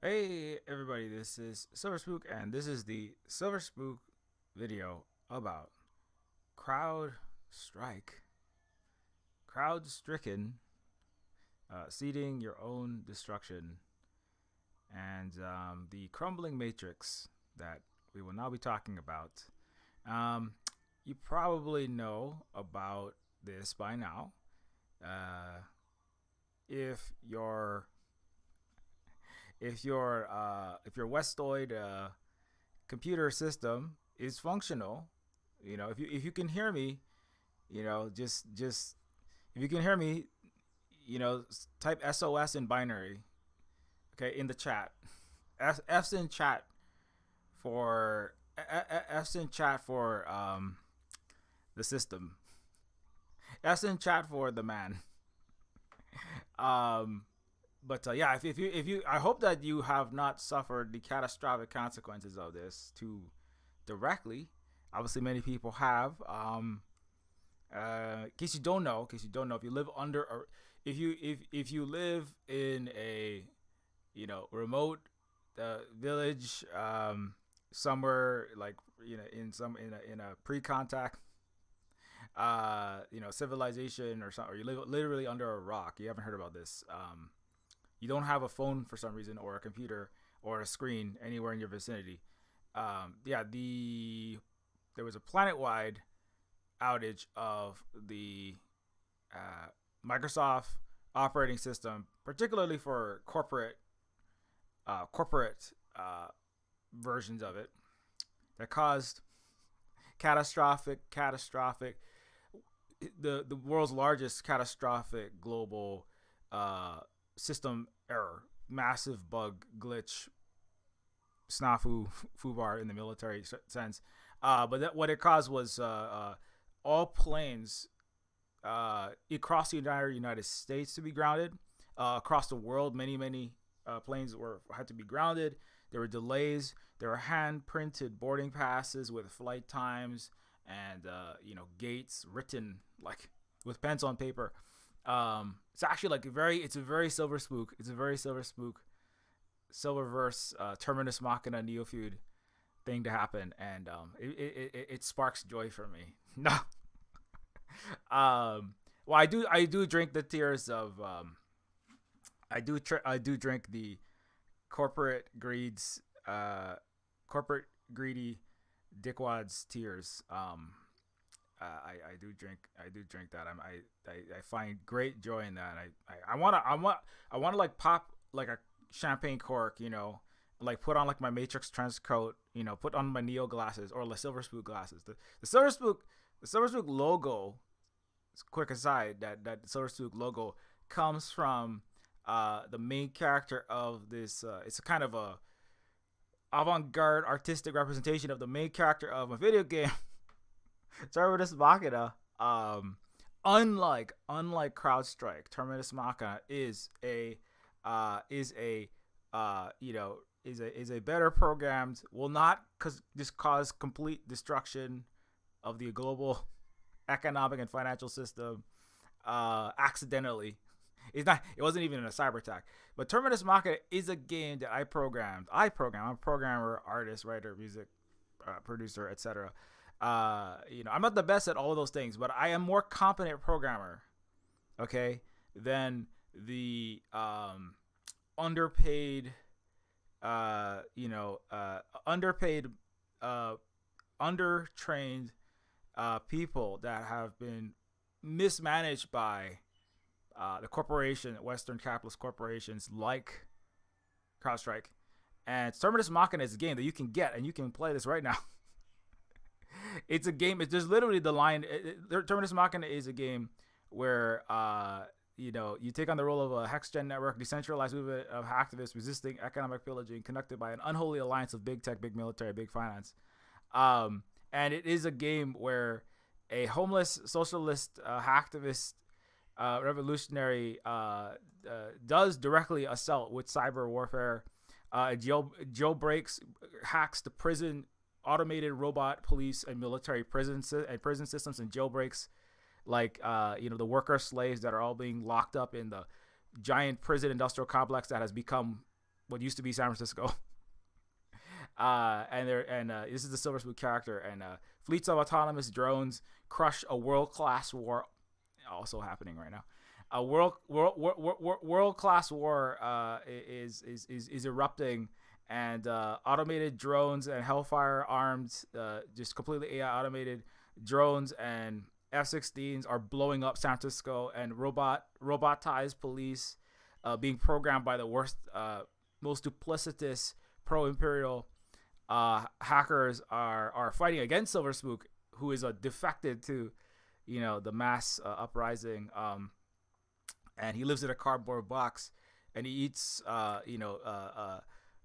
Hey everybody, this is Silver Spook, and this is the Silver Spook video about Crowd Strike, Crowd Stricken, seeding your own destruction, and the crumbling matrix that we will now be talking about. Um, you probably know about this by now. Uh, if your if your Westoid computer system is functional, if you can hear me, just if you can hear me, type SOS in binary, okay, in the chat. F's in chat for F's in chat for the system. F's in chat for the man. Um, but yeah, if you, I hope that you have not suffered the catastrophic consequences of this too directly. Obviously, many people have. In case you don't know, if you live under, or if you live in a remote village, somewhere like in a pre-contact civilization or something, or you live literally under a rock, you haven't heard about this. You don't have a phone for some reason, or a computer, or a screen anywhere in your vicinity. Yeah, there was a planet-wide outage of the Microsoft operating system, particularly for corporate versions of it, that caused catastrophic, the world's largest catastrophic global system error, massive bug glitch, snafu, fubar in the military sense. What it caused was all planes across the entire United States to be grounded. Across the world, many planes had to be grounded. There were delays. There were hand printed boarding passes with flight times and gates written like with pens on paper. It's actually like it's a very silver spook. It's a very silver spook, silververse, terminus machina Neofeud thing to happen, and it sparks joy for me. No, well, I do drink the tears of I do drink the corporate greeds, corporate greedy dickwads tears. I do drink that. I find great joy in that. I wanna like pop like a champagne cork, like put on like my Matrix trench coat, put on my Neo glasses or the Silver Spook glasses. The Silver Spook logo. Quick aside, that Silver Spook logo comes from the main character of this. It's a kind of a avant-garde artistic representation of the main character of a video game. Terminus Machina, unlike CrowdStrike, Terminus Machina is a better programmed, will not just cause complete destruction of the global economic and financial system accidentally. It wasn't even a cyber attack. But Terminus Machina is a game that I programmed. I'm a programmer, artist, writer, music producer, etc. I'm not the best at all of those things, but I am more competent programmer, okay, than the underpaid, underpaid, undertrained people that have been mismanaged by the Western capitalist corporations like CrowdStrike. And Terminus Machina is a game that you can get, and you can play this right now. It's a game. It's just literally the line. Terminus Machina is a game where you take on the role of a hex-gen network, decentralized movement of activists resisting economic pillaging, connected by an unholy alliance of big tech, big military, big finance. And it is a game where a homeless socialist hacktivist revolutionary does directly assault with cyber warfare. Jailbreaks, hacks the prison, automated robot police and military prison systems, and jailbreaks like the worker slaves that are all being locked up in the giant prison industrial complex that has become what used to be San Francisco. This is the Silver Spook character, and fleets of autonomous drones crush a world-class war, also happening right now. A world-class war is erupting, and automated drones and Hellfire armed, just completely AI automated drones and F-16s are blowing up San Francisco, and robotized police being programmed by the worst, most duplicitous pro-imperial hackers are fighting against Silver Spook, who is defected to, the mass uprising. And he lives in a cardboard box, and he eats,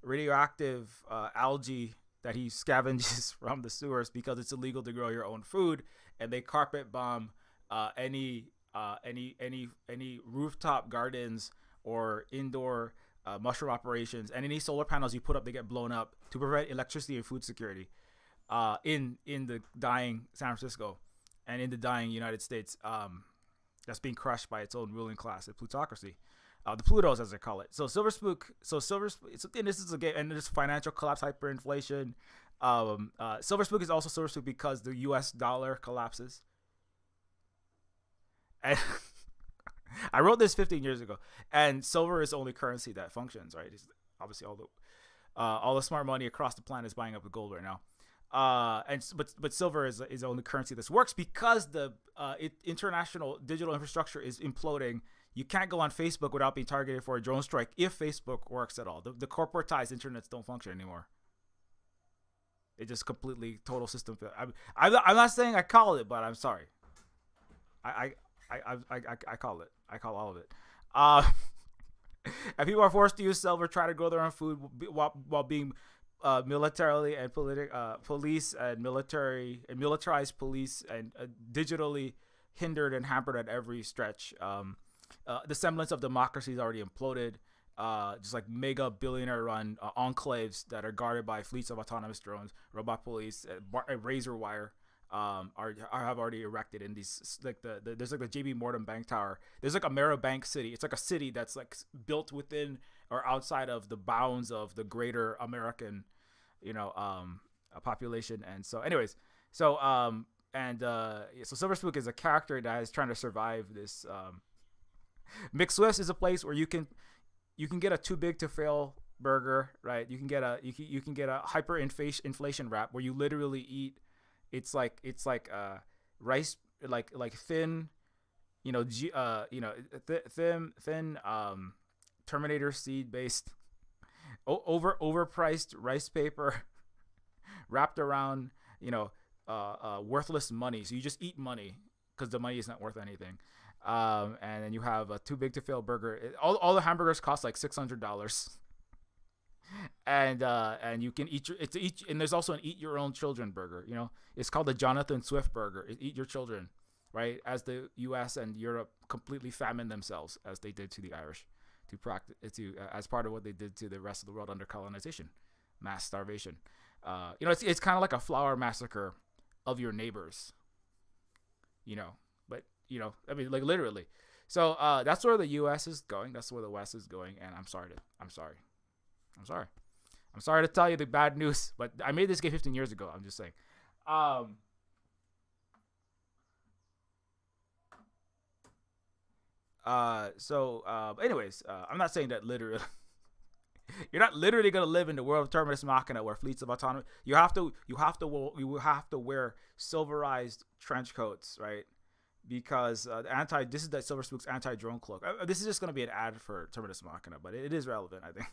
radioactive algae that he scavenges from the sewers because it's illegal to grow your own food, and they carpet bomb any rooftop gardens or indoor mushroom operations, and any solar panels you put up, they get blown up to prevent electricity and food security in the dying San Francisco and in the dying United States, that's being crushed by its own ruling class, the plutocracy, the Plutos as they call it. So Silver Spook, and this is a game, and this financial collapse, hyperinflation. Silver Spook is also Silver Spook because the U.S. dollar collapses. And I wrote this 15 years ago, and silver is the only currency that functions, right? It's obviously all the smart money across the planet is buying up with gold right now. But silver is the only currency that works because the international digital infrastructure is imploding. You can't go on Facebook without being targeted for a drone strike if Facebook works at all. The corporatized internets don't function anymore. It just completely total system fail. I'm not saying I call it, but I'm sorry. I call it. I call all of it. And people are forced to use silver, try to grow their own food while being militarily and police and militarized police and digitally hindered and hampered at every stretch. The semblance of democracy is already imploded. Just like mega billionaire run enclaves that are guarded by fleets of autonomous drones, robot police, razor wire. Have already erected in these, like there's like the JB Morgan Bank Tower. There's like a Mara Bank city. It's like a city that's like built within or outside of the bounds of the greater American, population. And so, anyways, so Silver Spook is a character that is trying to survive this. McSwift's is a place where you can get a too big to fail burger, right? You can get a hyperinflation wrap where you literally eat. It's like rice, like thin, thin Terminator seed based, overpriced rice paper wrapped around, worthless money. So you just eat money because the money is not worth anything. And then you have a too big to fail burger. All the hamburgers cost like $600. And you can eat and there's also an eat your own children burger. It's called the Jonathan Swift burger. Eat your children, right? As the U.S. and Europe completely famine themselves, as they did to the Irish, as part of what they did to the rest of the world under colonization, mass starvation. It's kind of like a flour massacre of your neighbors. But like literally. So that's where the U.S. is going. That's where the West is going. And I'm sorry to tell you the bad news, but I made this game 15 years ago. I'm just saying. Anyways, I'm not saying that literally. You're not literally gonna live in the world of Terminus Machina where fleets of autonomy. You have to wear silverized trench coats, right? Because this is that Silver Spook's anti-drone cloak. This is just gonna be an ad for Terminus Machina, but it is relevant, I think.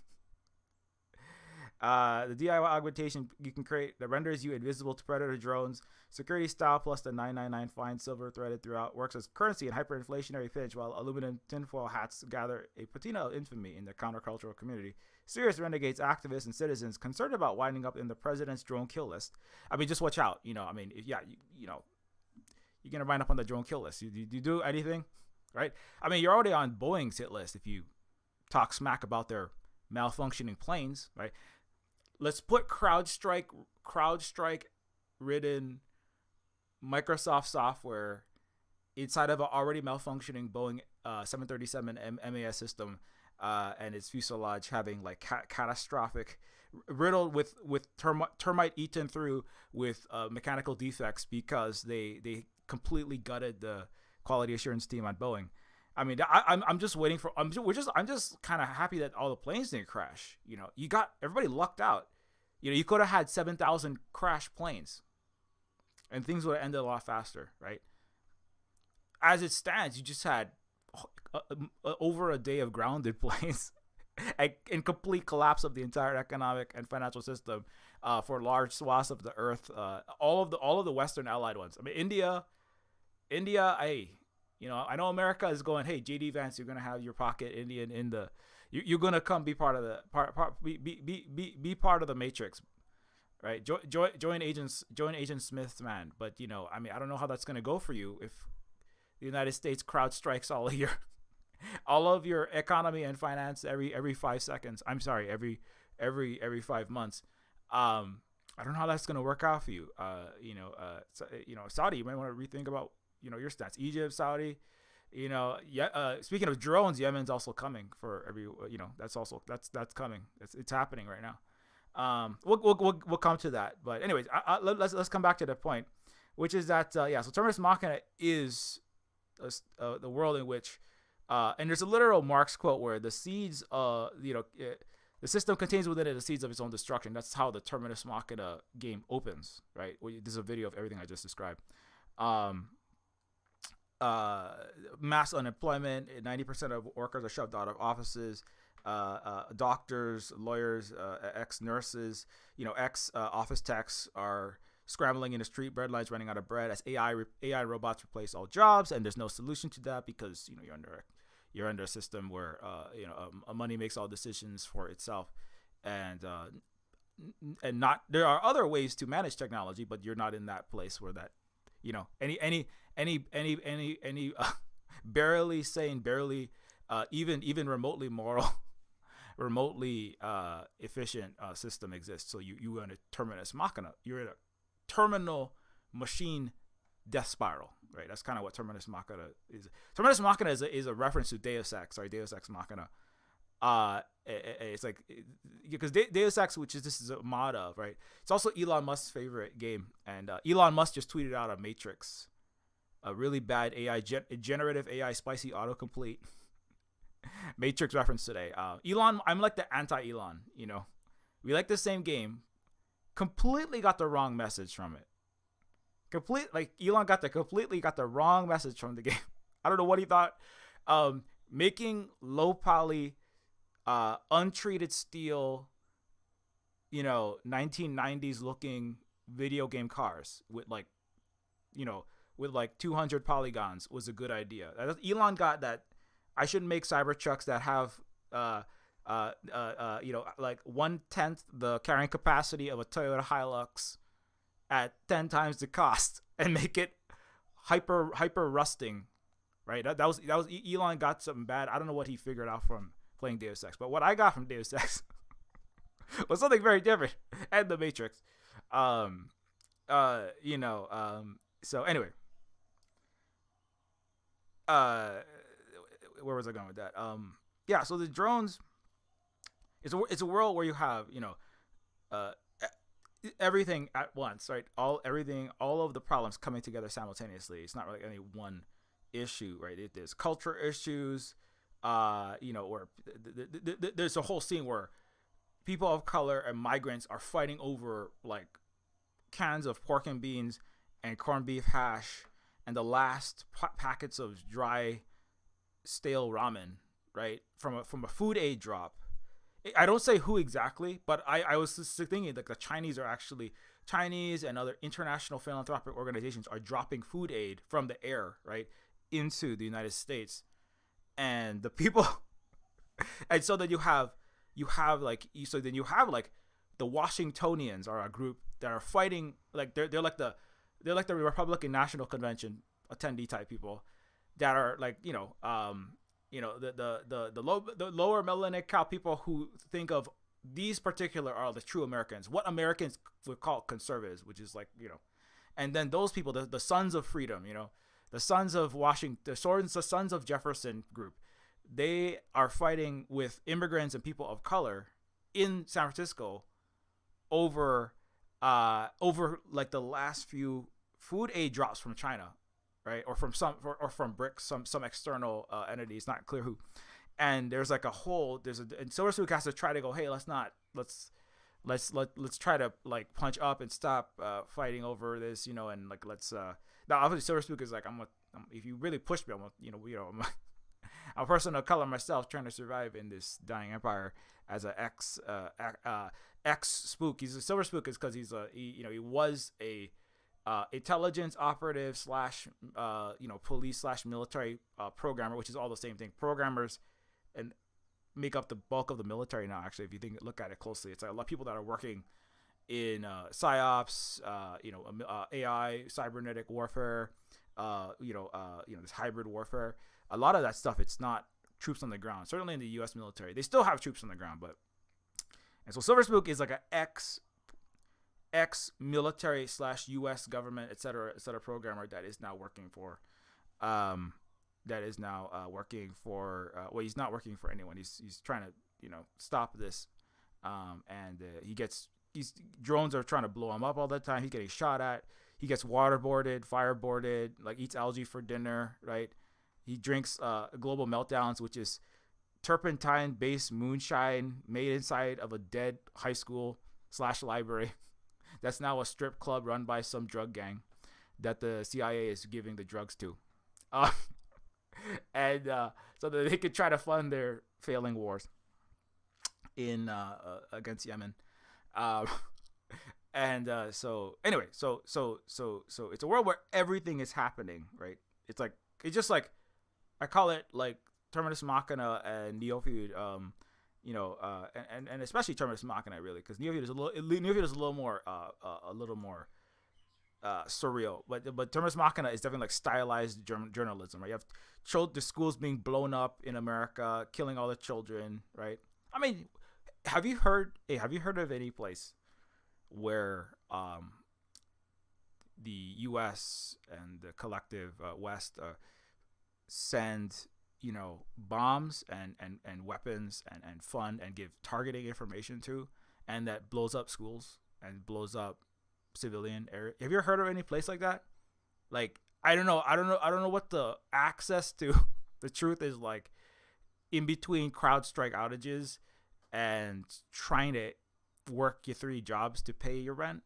The DIY augmentation you can create that renders you invisible to predator drones. Security style plus the 999 fine silver threaded throughout works as currency in hyperinflationary pinch, while aluminum tinfoil hats gather a patina of infamy in the countercultural community. Serious renegades, activists, and citizens concerned about winding up in the president's drone kill list. I mean, just watch out. You're gonna wind up on the drone kill list. You do anything, right? I mean, you're already on Boeing's hit list if you talk smack about their malfunctioning planes, right? Let's put CrowdStrike ridden Microsoft software inside of an already malfunctioning Boeing 737 MAS system and its fuselage having like catastrophic, riddled with termite eaten through with mechanical defects because they completely gutted the quality assurance team on Boeing. I mean, I'm just waiting for I'm just kind of happy that all the planes didn't crash. You know, you got everybody lucked out. You know, you could have had 7,000 crash planes, and things would have ended a lot faster, right? As it stands, you just had over a day of grounded planes and complete collapse of the entire economic and financial system for large swaths of the earth. All of the Western allied ones. I mean, India. Hey, you know, I know America is going. Hey, JD Vance, you're gonna have your pocket Indian in the. You're gonna come be part of the be part of the matrix, right? Join Agent Smith's man. But you know, I mean, I don't know how that's gonna go for you if the United States crowd strikes all of your economy and finance every 5 seconds. I'm sorry, every 5 months. I don't know how that's gonna work out for you. Saudi, you might want to rethink about your stats. Egypt, Saudi. Speaking of drones, Yemen's also coming for every. That's coming. It's happening right now. We'll come to that. But anyways, let's come back to the point, which is that so Terminus Machina is the world in which, and there's a literal Marx quote where the seeds, the system contains within it the seeds of its own destruction. That's how the Terminus Machina game opens, right? There's a video of everything I just described. Mass unemployment, 90% of workers are shoved out of offices. Doctors, lawyers, ex-nurses, ex-office techs are scrambling in the street, bread lines running out of bread as AI robots replace all jobs, and there's no solution to that because you're under a system where money makes all decisions for itself, and not there are other ways to manage technology, but you're not in that place where that any barely sane, barely even remotely moral, remotely efficient system exists. So you are in a Terminus Machina. You're in a terminal machine death spiral, right? That's kind of what Terminus Machina is. Terminus Machina is a reference to Deus Ex, sorry, Deus Ex Machina. It's like because Deus Ex, this is a mod of, right? It's also Elon Musk's favorite game, and Elon Musk just tweeted out a Matrix, a really bad AI generative AI spicy autocomplete Matrix reference today. Elon, I'm like the anti-Elon. We like the same game, completely got the wrong message from it. Elon completely got the wrong message from the game. I don't know what he thought. Making low poly, untreated steel, 1990s looking video game cars with 200 polygons was a good idea. Elon got that. I should make Cybertrucks that have 1/10 the carrying capacity of a Toyota Hilux at 10 times the cost and make it hyper rusting, right? That was Elon got something bad. I don't know what he figured out from playing Deus Ex, but what I got from Deus Ex was something very different, and the Matrix. So anyway, where was I going with that? So the drones, it's a world where you have everything at once, right? All of the problems coming together simultaneously. It's not really any one issue, right? There's culture issues, where there's a whole scene where people of color and migrants are fighting over like cans of pork and beans and corned beef hash and the last packets of dry stale ramen, right? From a food aid drop. I don't say who exactly, but I was just thinking like the Chinese and other international philanthropic organizations are dropping food aid from the air, right, into the United States, and the people, and so then you have the Washingtonians are a group that are fighting, like they're like the Republican National Convention attendee type people that are like the lower melanic people who think of these particular are the true Americans, what Americans would call conservatives, which is and then those people, the sons of freedom, the sons of Washington, the sons of Jefferson group, they are fighting with immigrants and people of color in San Francisco over over like the last few food aid drops from China, right, or from BRICS, some external entity. It's not clear who. And there's like a whole and Silver Spook has to try to go, hey, let's try to like punch up and stop fighting over this, and like let's now obviously Silver Spook is like, if you really push me, I'm a person of color myself trying to survive in this dying empire as a ex spook. He's a Silver Spook is because he was a intelligence operative slash police slash military programmer, which is all the same thing. Programmers and make up the bulk of the military now. Actually, if you look at it closely, it's like a lot of people that are working in psyops, AI, cybernetic warfare, this hybrid warfare. A lot of that stuff, it's not troops on the ground. Certainly in the U.S. military, they still have troops on the ground, and so Silver Spook is like an ex military slash U.S. government, et cetera, programmer that is now working for, well, he's not working for anyone. He's trying to stop this, and drones are trying to blow him up all the time. He's getting shot at. He gets waterboarded, fireboarded, like eats algae for dinner, right? He drinks Global Meltdowns, which is turpentine-based moonshine made inside of a dead high school / library. That's now a strip club run by some drug gang that the CIA is giving the drugs to. And so that they could try to fund their failing wars in against Yemen. So anyway, so it's a world where everything is happening, right? It's just like I call it like Terminus Machina and Neofeud, and especially Terminus Machina, really, because Neofeud is a little more surreal, but Terminus Machina is definitely like stylized journalism, right? You have the schools being blown up in America, killing all the children, right? I mean, have you heard of any place where the U.S. and the collective West send bombs and weapons and fund and give targeting information to, and that blows up schools and blows up civilian area? Have you ever heard of any place like that? Like, I don't know what the access to the truth is like in between CrowdStrike outages and trying to work your 3 jobs to pay your rent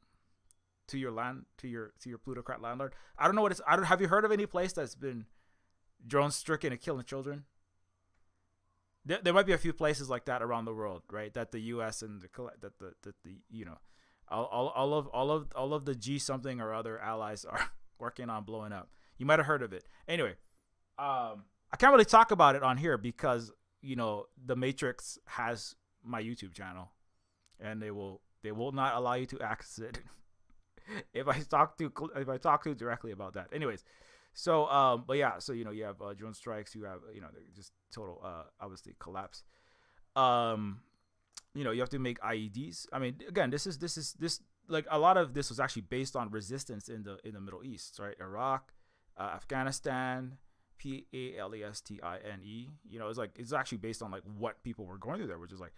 to your plutocrat landlord. I don't know what it's. Have you heard of any place that's been drone stricken and killing children? There might be a few places like that around the world, right? That the U.S. and all of the G something or other allies are working on blowing up. You might have heard of it. Anyway, I can't really talk about it on here because the Matrix has my YouTube channel, and they will not allow you to access it if I talk to directly about that. Anyways, so but yeah, so you have drone strikes, you have just total obviously collapse. You have to make IEDs. I mean, again, this like a lot of this was actually based on resistance in the Middle East, right? Iraq, Afghanistan, Palestine. It's actually based on like what people were going through there, which is like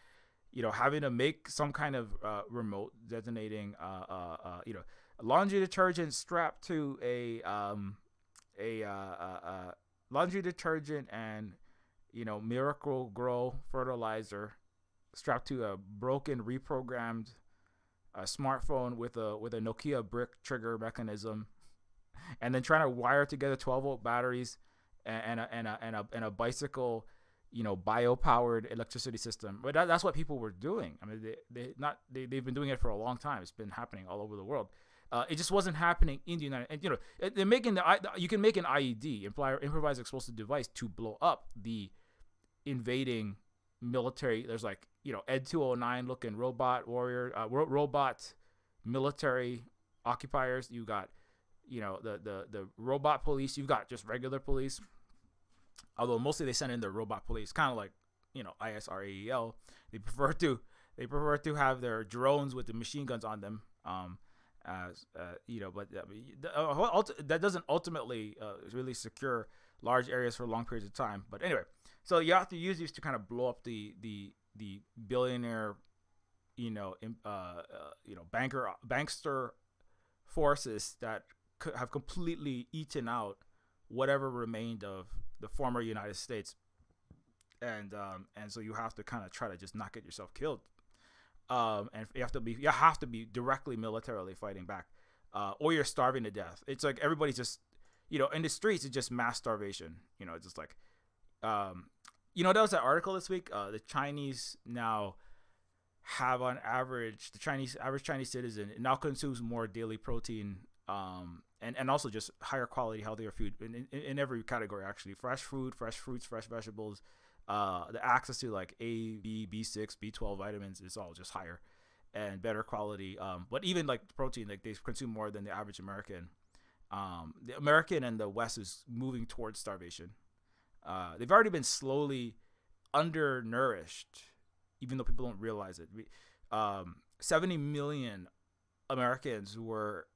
having to make some kind of remote detonating laundry detergent strapped to a laundry detergent and Miracle Grow fertilizer strapped to a broken reprogrammed smartphone with a Nokia brick trigger mechanism, and then trying to wire together 12-volt batteries and a bicycle bio-powered electricity system. But that's what people were doing. I mean, they've been doing it for a long time. It's been happening all over the world. It just wasn't happening in the United. And they're making you can make an IED, improvised explosive device, to blow up the invading military. There's like Ed 209 looking robot warrior, robot military occupiers. You got the robot police. You've got just regular police. Although mostly they send in the robot police, kind of like ISRAEL. They prefer to have their drones with the machine guns on them. But that doesn't ultimately really secure large areas for long periods of time. But anyway, So you have to use these to kind of blow up the billionaire, bankster forces that have completely eaten out whatever remained of the former United States, and so you have to kind of try to just not get yourself killed, and you have to be directly militarily fighting back, or you're starving to death. It's like everybody's just, in the streets, it's just mass starvation. It's just like, there was that article this week. The Chinese now have on average, average Chinese citizen now consumes more daily protein, and also just higher quality, healthier food in every category, actually. Fresh food, fresh fruits, fresh vegetables, the access to like A, B, B6, B12 vitamins is all just higher and better quality. But even like protein, like they consume more than the average American. The American and the West is moving towards starvation. They've already been slowly undernourished, even though people don't realize it. 70 million Americans were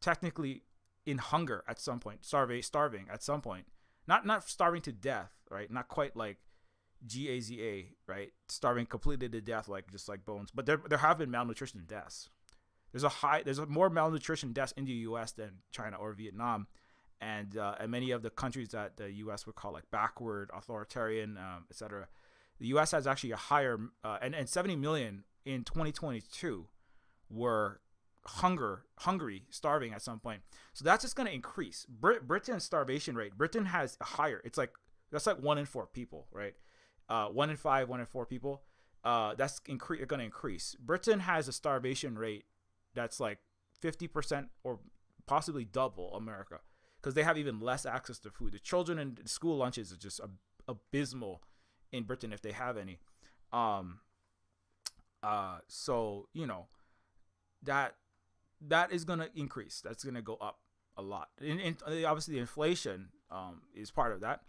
technically in hunger at some point, starving at some point. Not starving to death, right? Not quite like GAZA, right? Starving completely to death, like just like bones. But there have been malnutrition deaths. There's more malnutrition deaths in the U.S. than China or Vietnam, and many of the countries that the U.S. would call like backward, authoritarian, etc. The U.S. has actually a higher, and 70 million in 2022 were hungry, starving at some point. So that's just going to increase. Britain's starvation rate. Britain has a higher. That's like 1 in 4 people, right? 1 in 5, 1 in 4 people. That's going to increase. Britain has a starvation rate that's like 50% or possibly double America, because they have even less access to food. The children in school lunches are just abysmal in Britain, if they have any. So that is going to increase. That's going to go up a lot. And obviously the inflation is part of that.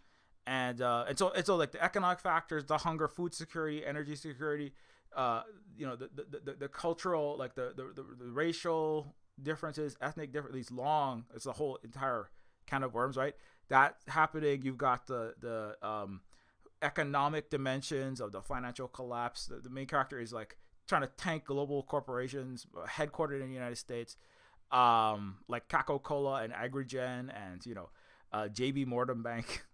And so like the economic factors, the hunger, food security, energy security, the cultural, like the racial differences, ethnic differences, it's a whole entire can of worms, right? That happening. You've got the economic dimensions of the financial collapse. The main character is like trying to tank global corporations headquartered in the United States, like Coca-Cola and Agrigen and JB Morgan Bank,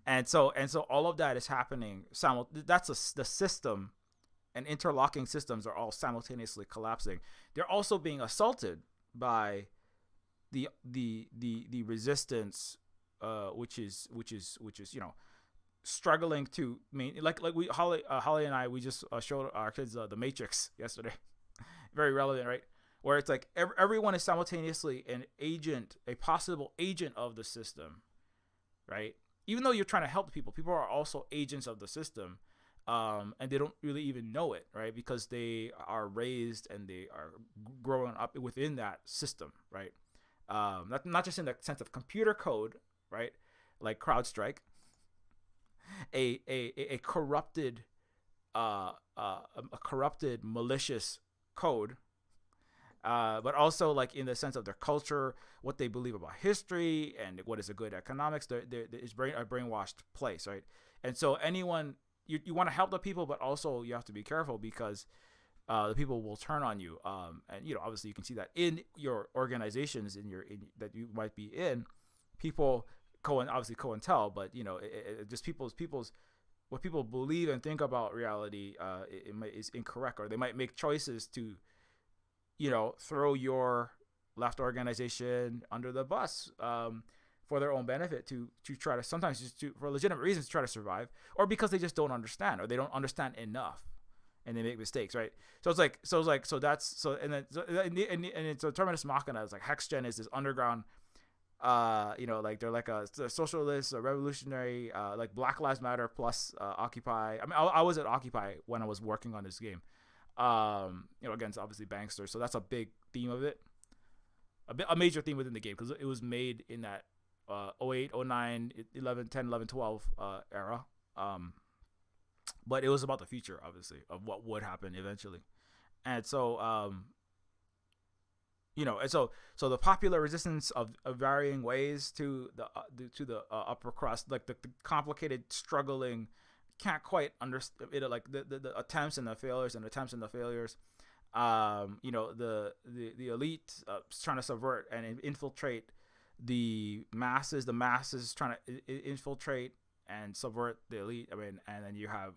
and so all of that is happening. The system and interlocking systems are all simultaneously collapsing. They're also being assaulted by the resistance, which is struggling to Holly and I, we just showed our kids The Matrix yesterday. Very relevant, right? Where it's like everyone is simultaneously a possible agent of the system, right? Even though you're trying to help people are also agents of the system, and they don't really even know it, right? Because they are raised and they are growing up within that system, right? Not just in the sense of computer code, right? Like Crowdstrike, a corrupted malicious code, but also like in the sense of their culture, what they believe about history and what is a good economics. It's a brainwashed place, right? And so anyone, you want to help the people, but also you have to be careful because the people will turn on you. And obviously you can see that in your organizations that you might be in. People COINTEL, but just people's what people believe and think about reality is incorrect, or they might make choices to throw your left organization under the bus for their own benefit, to try to, sometimes just for legitimate reasons, to try to survive, or because they just don't understand, or they don't understand enough and they make mistakes, right? So Terminus Machina is like HexGen is this underground, like they're like a socialist, a revolutionary, like Black Lives Matter plus Occupy. I mean, I was at Occupy when I was working on this game, against obviously banksters. So that's a big theme of it, a major theme within the game, because it was made in that 08, 09, 11, 10, 11, 12 era. But it was about the future, obviously, of what would happen eventually. And so, And so the popular resistance of varying ways to the upper crust, like the complicated struggling, can't quite understand it, like the attempts and the failures and attempts and the failures. The elite trying to subvert and infiltrate the masses trying to infiltrate and subvert the elite. I mean, and then you have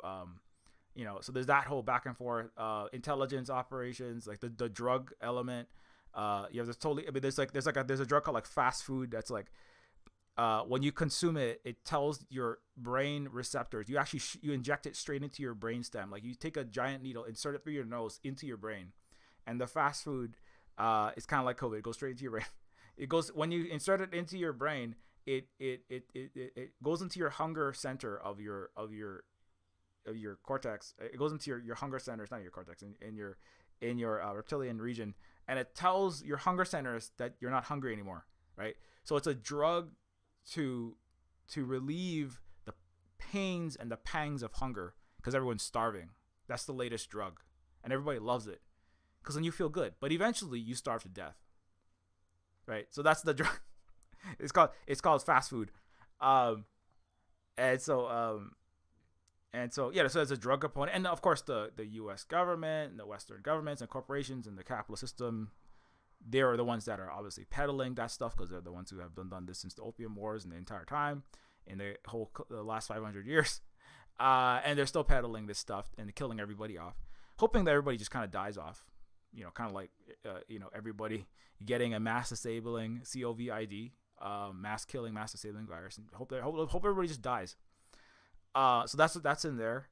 so there's that whole back and forth intelligence operations, like the drug element. You have this totally. I mean, there's a drug called like fast food that's like when you consume it, it tells your brain receptors. You actually you inject it straight into your brain stem. Like you take a giant needle, insert it through your nose into your brain, and the fast food is kind of like COVID. It goes straight into your brain. It goes when you insert it into your brain. It goes into your hunger center of your cortex. It goes into your hunger center. It's not your cortex, in your reptilian region, and it tells your hunger centers that you're not hungry anymore, right? So it's a drug to relieve the pains and the pangs of hunger because everyone's starving. That's the latest drug, and everybody loves it because then you feel good. But eventually, you starve to death, right? So that's the drug. It's called fast food, so there's a drug component, and of course the U.S. government and the Western governments and corporations and the capitalist system, they are the ones that are obviously peddling that stuff because they're the ones who have done this since the Opium Wars and the entire time in the last 500 years, and they're still peddling this stuff and killing everybody off, hoping that everybody just kind of dies off, kind of like everybody getting a mass disabling COVID, mass killing, mass disabling virus, and hope everybody just dies. So that's in there,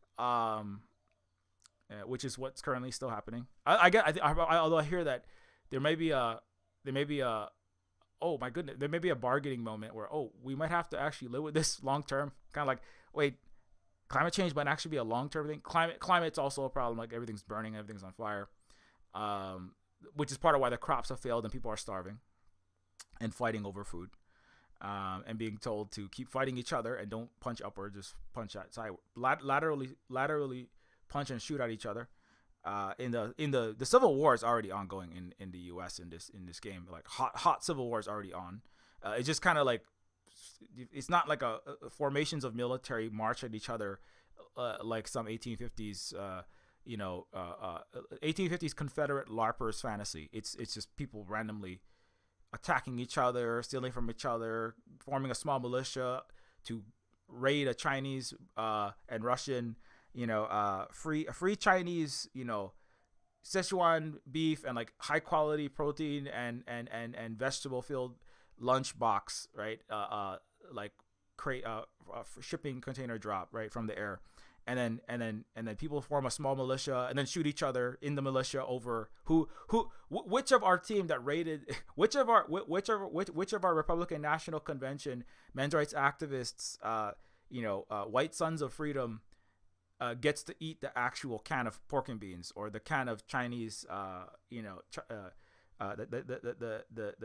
which is what's currently still happening. Although I hear that there may be a oh my goodness, there may be a bargaining moment where we might have to actually live with this long term. Kind of like, wait, climate change might actually be a long term thing. Climate's also a problem. Like everything's burning, everything's on fire, which is part of why the crops have failed and people are starving and fighting over food. And being told to keep fighting each other and don't punch upward, just punch outside, laterally punch and shoot at each other. In the civil war is already ongoing in the U.S. in this game. Like hot civil war is already on. It's just kind of like it's not like a formations of military march at each other like some 1850s 1850s Confederate LARPers fantasy. It's just people randomly attacking each other, stealing from each other, forming a small militia to raid a Chinese and Russian, free Chinese, Szechuan beef and like high quality protein and vegetable filled lunch box, right? Like crate shipping container drop right from the air. And then people form a small militia and then shoot each other in the militia over which of our team that raided which of our Republican National Convention men's rights activists white sons of freedom gets to eat the actual can of pork and beans or the can of Chinese the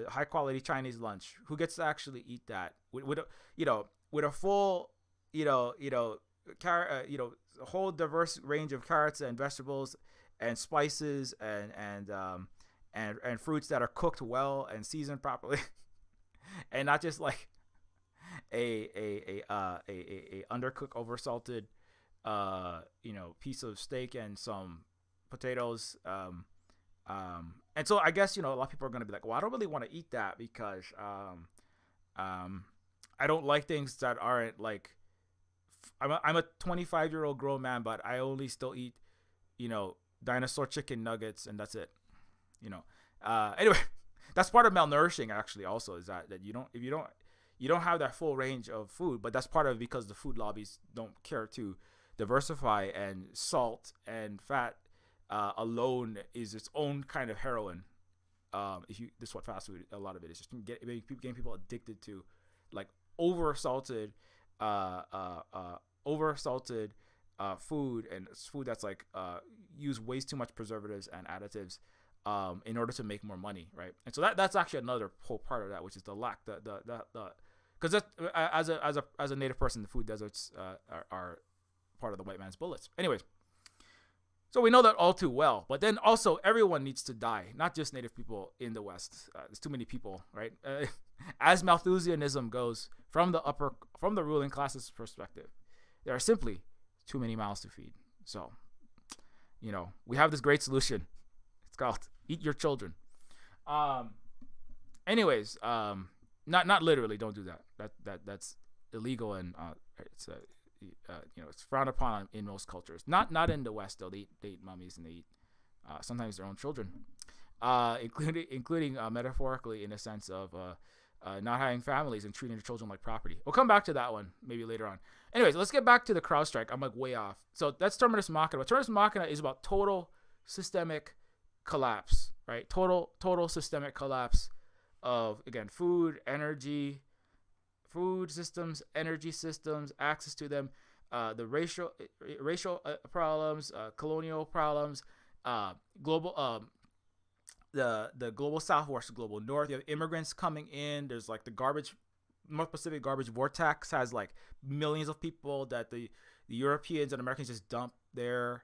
high quality Chinese lunch. Who gets to actually eat that with a full carrot, a whole diverse range of carrots and vegetables and spices and fruits that are cooked well and seasoned properly, and not just like a undercooked, oversalted, piece of steak and some potatoes. And so I guess a lot of people are gonna be like, well, I don't really want to eat that because I don't like things that aren't like. I'm a 25-year-old grown man, but I only still eat, dinosaur chicken nuggets, and that's it. Anyway, that's part of malnourishing. Actually, also is that you don't have that full range of food, but that's part of it because the food lobbies don't care to diversify, and salt and fat alone is its own kind of heroin. This is what fast food, a lot of it is just getting people addicted to, like oversalted food, and food that's like use way too much preservatives and additives in order to make more money, right? And so that's actually another whole part of that, which is the lack because as a native person, the food deserts are part of the white man's bullets. Anyways, So we know that all too well. But then also everyone needs to die, not just Native people in the West. There's too many people, right? As Malthusianism goes, from the ruling class's perspective, there are simply too many mouths to feed. So, we have this great solution. It's called eat your children. Anyways, not literally. Don't do that. That's illegal, and it's it's frowned upon in most cultures. Not in the West though. They eat mummies and they eat sometimes their own children, including metaphorically in a sense of not having families and treating their children like property. We'll come back to that one maybe later on. Anyways, let's get back to the Crowdstrike. I'm like way off. So that's Terminus Machina. Terminus Machina is about total systemic collapse, right? Total systemic collapse of, again, food systems, energy systems, access to them, the racial problems, colonial problems, global the global South versus global North. You have immigrants coming in. There's like the North Pacific garbage vortex has like millions of people that the Europeans and Americans just dump there.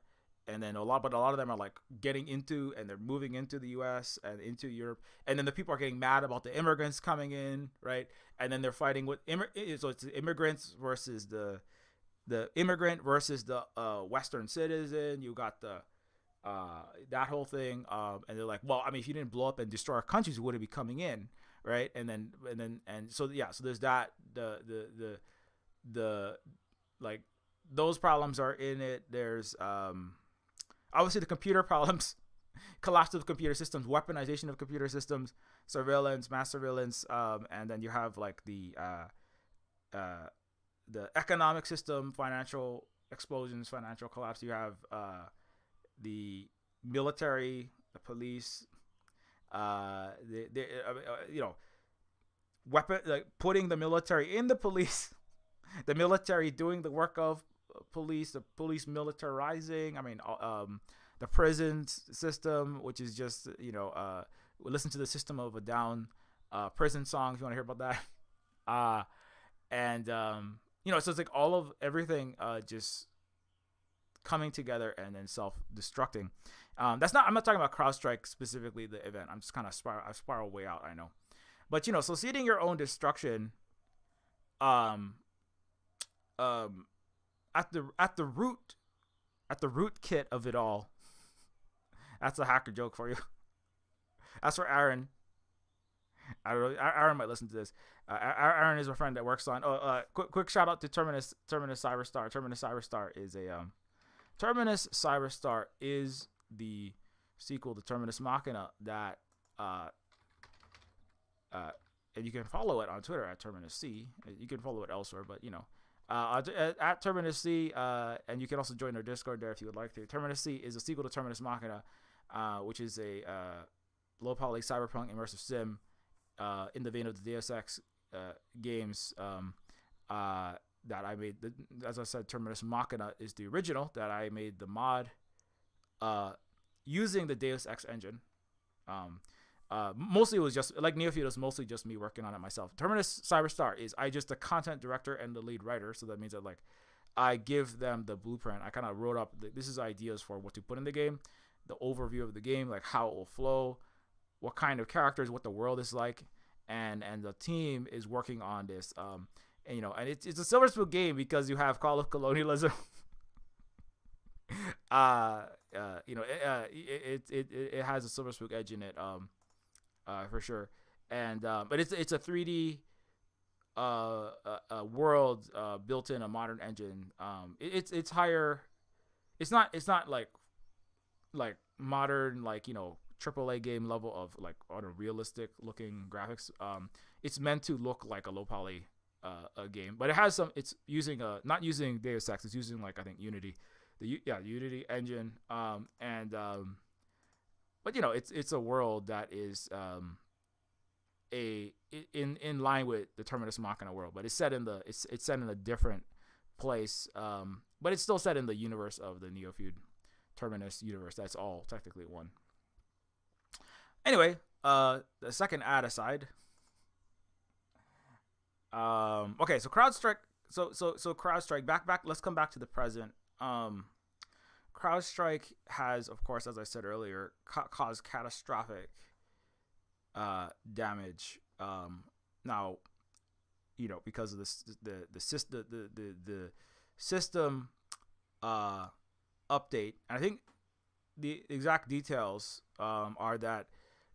And then a lot of them are like getting into, and they're moving into the U.S. and into Europe. And then the people are getting mad about the immigrants coming in, right? And then they're fighting with so it's the immigrants versus the immigrant versus the Western citizen. You got the that whole thing, and they're like, well, I mean, if you didn't blow up and destroy our countries, we wouldn't be coming in, right? And so there's that the like those problems are in it. There's obviously the computer problems, collapse of computer systems, weaponization of computer systems, surveillance, mass surveillance, and then you have like the economic system, financial explosions, financial collapse. You have the military, the police, weapon, like putting the military in the police, the military doing the work of police, the police militarizing. I mean, the prison system, which is just listen to the System of a Down prison song if you want to hear about that. So it's like all of everything just coming together and then self-destructing. I'm not talking about Crowdstrike specifically, the event. I'm just kind of spiral way out, I know. But so seeding your own destruction at the root kit of it all. That's a hacker joke for you. That's for Aaron. I don't know. Aaron might listen to this. Aaron is my friend that works on. Quick shout out to Terminus Cyberstar. Terminus Cyberstar is the sequel to Terminus Machina that and you can follow it on Twitter at Terminus C. You can follow it elsewhere, but at Terminus C, and you can also join our Discord there if you would like to. Terminus C is a sequel to Terminus Machina, which is a low poly cyberpunk immersive sim in the vein of the Deus Ex games that I made. As I said, Terminus Machina is the original that I made the mod using the Deus Ex engine. Mostly it was just like Neofeud. It was mostly just me working on it myself. Terminus Cyberstar is just the content director and the lead writer, so that means that like I give them the blueprint. I kind of wrote up this is ideas for what to put in the game, the overview of the game, like how it will flow, what kind of characters, what the world is like, and the team is working on this. And it's a Silver Spoon game because you have Call of Colonialism. It has a Silver Spoon edge in it. For sure, and but it's a 3D world built in a modern engine. It's higher. It's not like modern AAA game level of like on a realistic looking graphics. It's meant to look like a low poly a game, but it has some. It's using not using Deus Ex. It's using I think Unity, Unity engine. But it's a world that is in line with the Terminus Machina world, but it's set in a different place. But it's still set in the universe of the Neofeud Terminus universe. That's all technically one. Anyway, the second ad aside. Okay, so Crowdstrike. So Crowdstrike. Back. Let's come back to the present. CrowdStrike has, of course, as I said earlier, caused catastrophic damage. Now, because of this, the system, the system update. And I think the exact details are that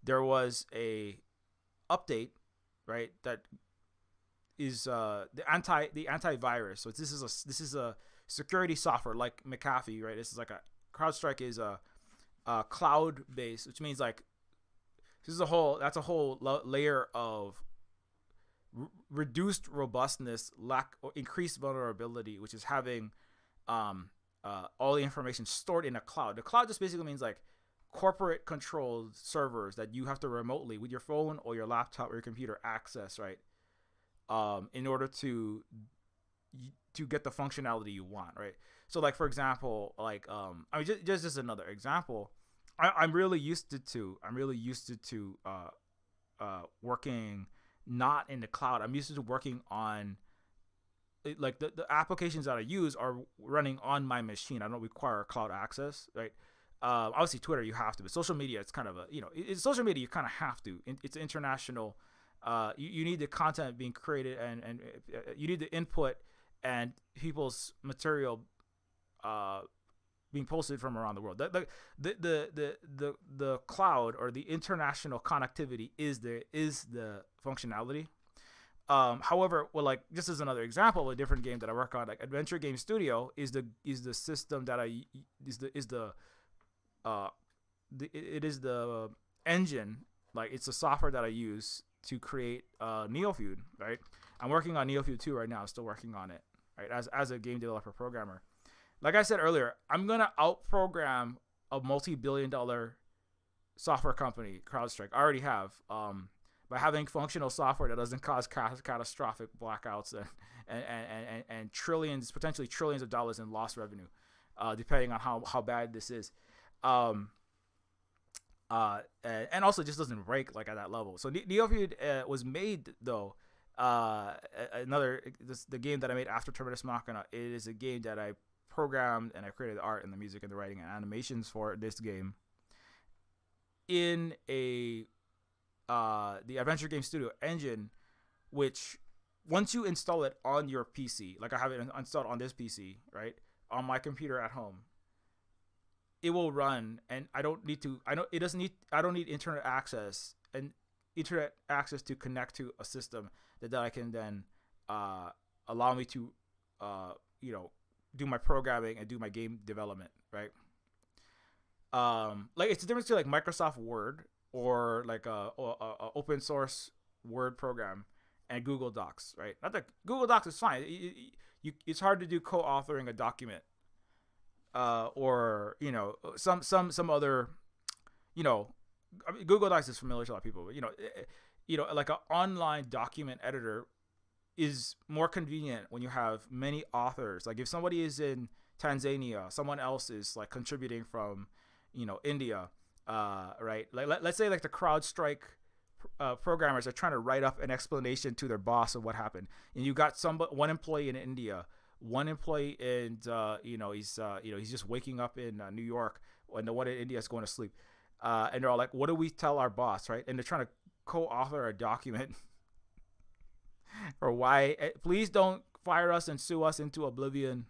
there was a update, right? That is the antivirus. So this is a security software like McAfee, right? This is like CrowdStrike is a cloud based, which means like that's a whole layer of reduced robustness, lack or increased vulnerability, which is having all the information stored in a cloud. The cloud just basically means like corporate controlled servers that you have to remotely with your phone or your laptop or your computer access, right? In order to get the functionality you want, right? So like, for example, like just another example, I'm really used to working not in the cloud. I'm used to working on like the applications that I use are running on my machine. I don't require cloud access, right? Obviously Twitter you have to, but social media it's kind of it's social media you kind of have to. It's international. You need the content being created and you need the input and people's material being posted from around the world. The cloud or the international connectivity is the functionality. However, well, like just as another example of a different game that I work on, like Adventure Game Studio is the system that it is the engine, like it's the software that I use to create Neofeud, right? I'm working on Neofeud 2 right now. I'm still working on it, right? As a game developer programmer. Like I said earlier, I'm gonna outprogram a multi-billion-dollar software company, CrowdStrike. I already have, by having functional software that doesn't cause catastrophic blackouts and potentially trillions of dollars in lost revenue, depending on how bad this is. And also just doesn't break like at that level. So Neofeud was made though. The game that I made after Terminus Machina, it is a game that I programmed and I created the art and the music and the writing and animations for this game in the Adventure Game Studio engine, which once you install it on your PC, like I have it installed on this PC, right, on my computer at home, it will run, and I don't need internet access to connect to a system that I can then allow me to do my programming and do my game development, right? Like it's the difference between like Microsoft Word or like a open source Word program and Google Docs, right? Not that Google Docs is fine. It's hard to do co-authoring a document, or some other, I mean, Google Docs is familiar to a lot of people, but like an online document editor is more convenient when you have many authors. Like if somebody is in Tanzania, someone else is like contributing from, India, right? Like let's say like the CrowdStrike programmers are trying to write up an explanation to their boss of what happened, and you got one employee in India, one employee in he's just waking up in New York, and the one in India is going to sleep, and they're all like, what do we tell our boss, right? And they're trying to co-author a document or why please don't fire us and sue us into oblivion.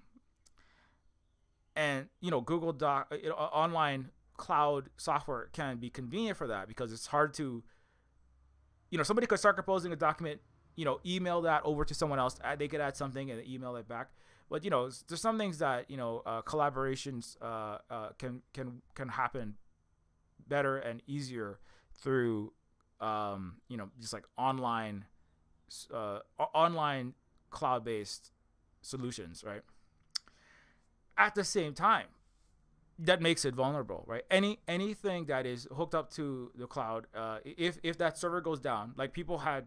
And Google Doc, online cloud software can be convenient for that, because it's hard to, somebody could start composing a document, email that over to someone else, they could add something and email it back. But there's some things that collaborations can happen better and easier through just like online cloud-based solutions, right? At the same time, that makes it vulnerable, right? Anything that is hooked up to the cloud, if that server goes down, like people had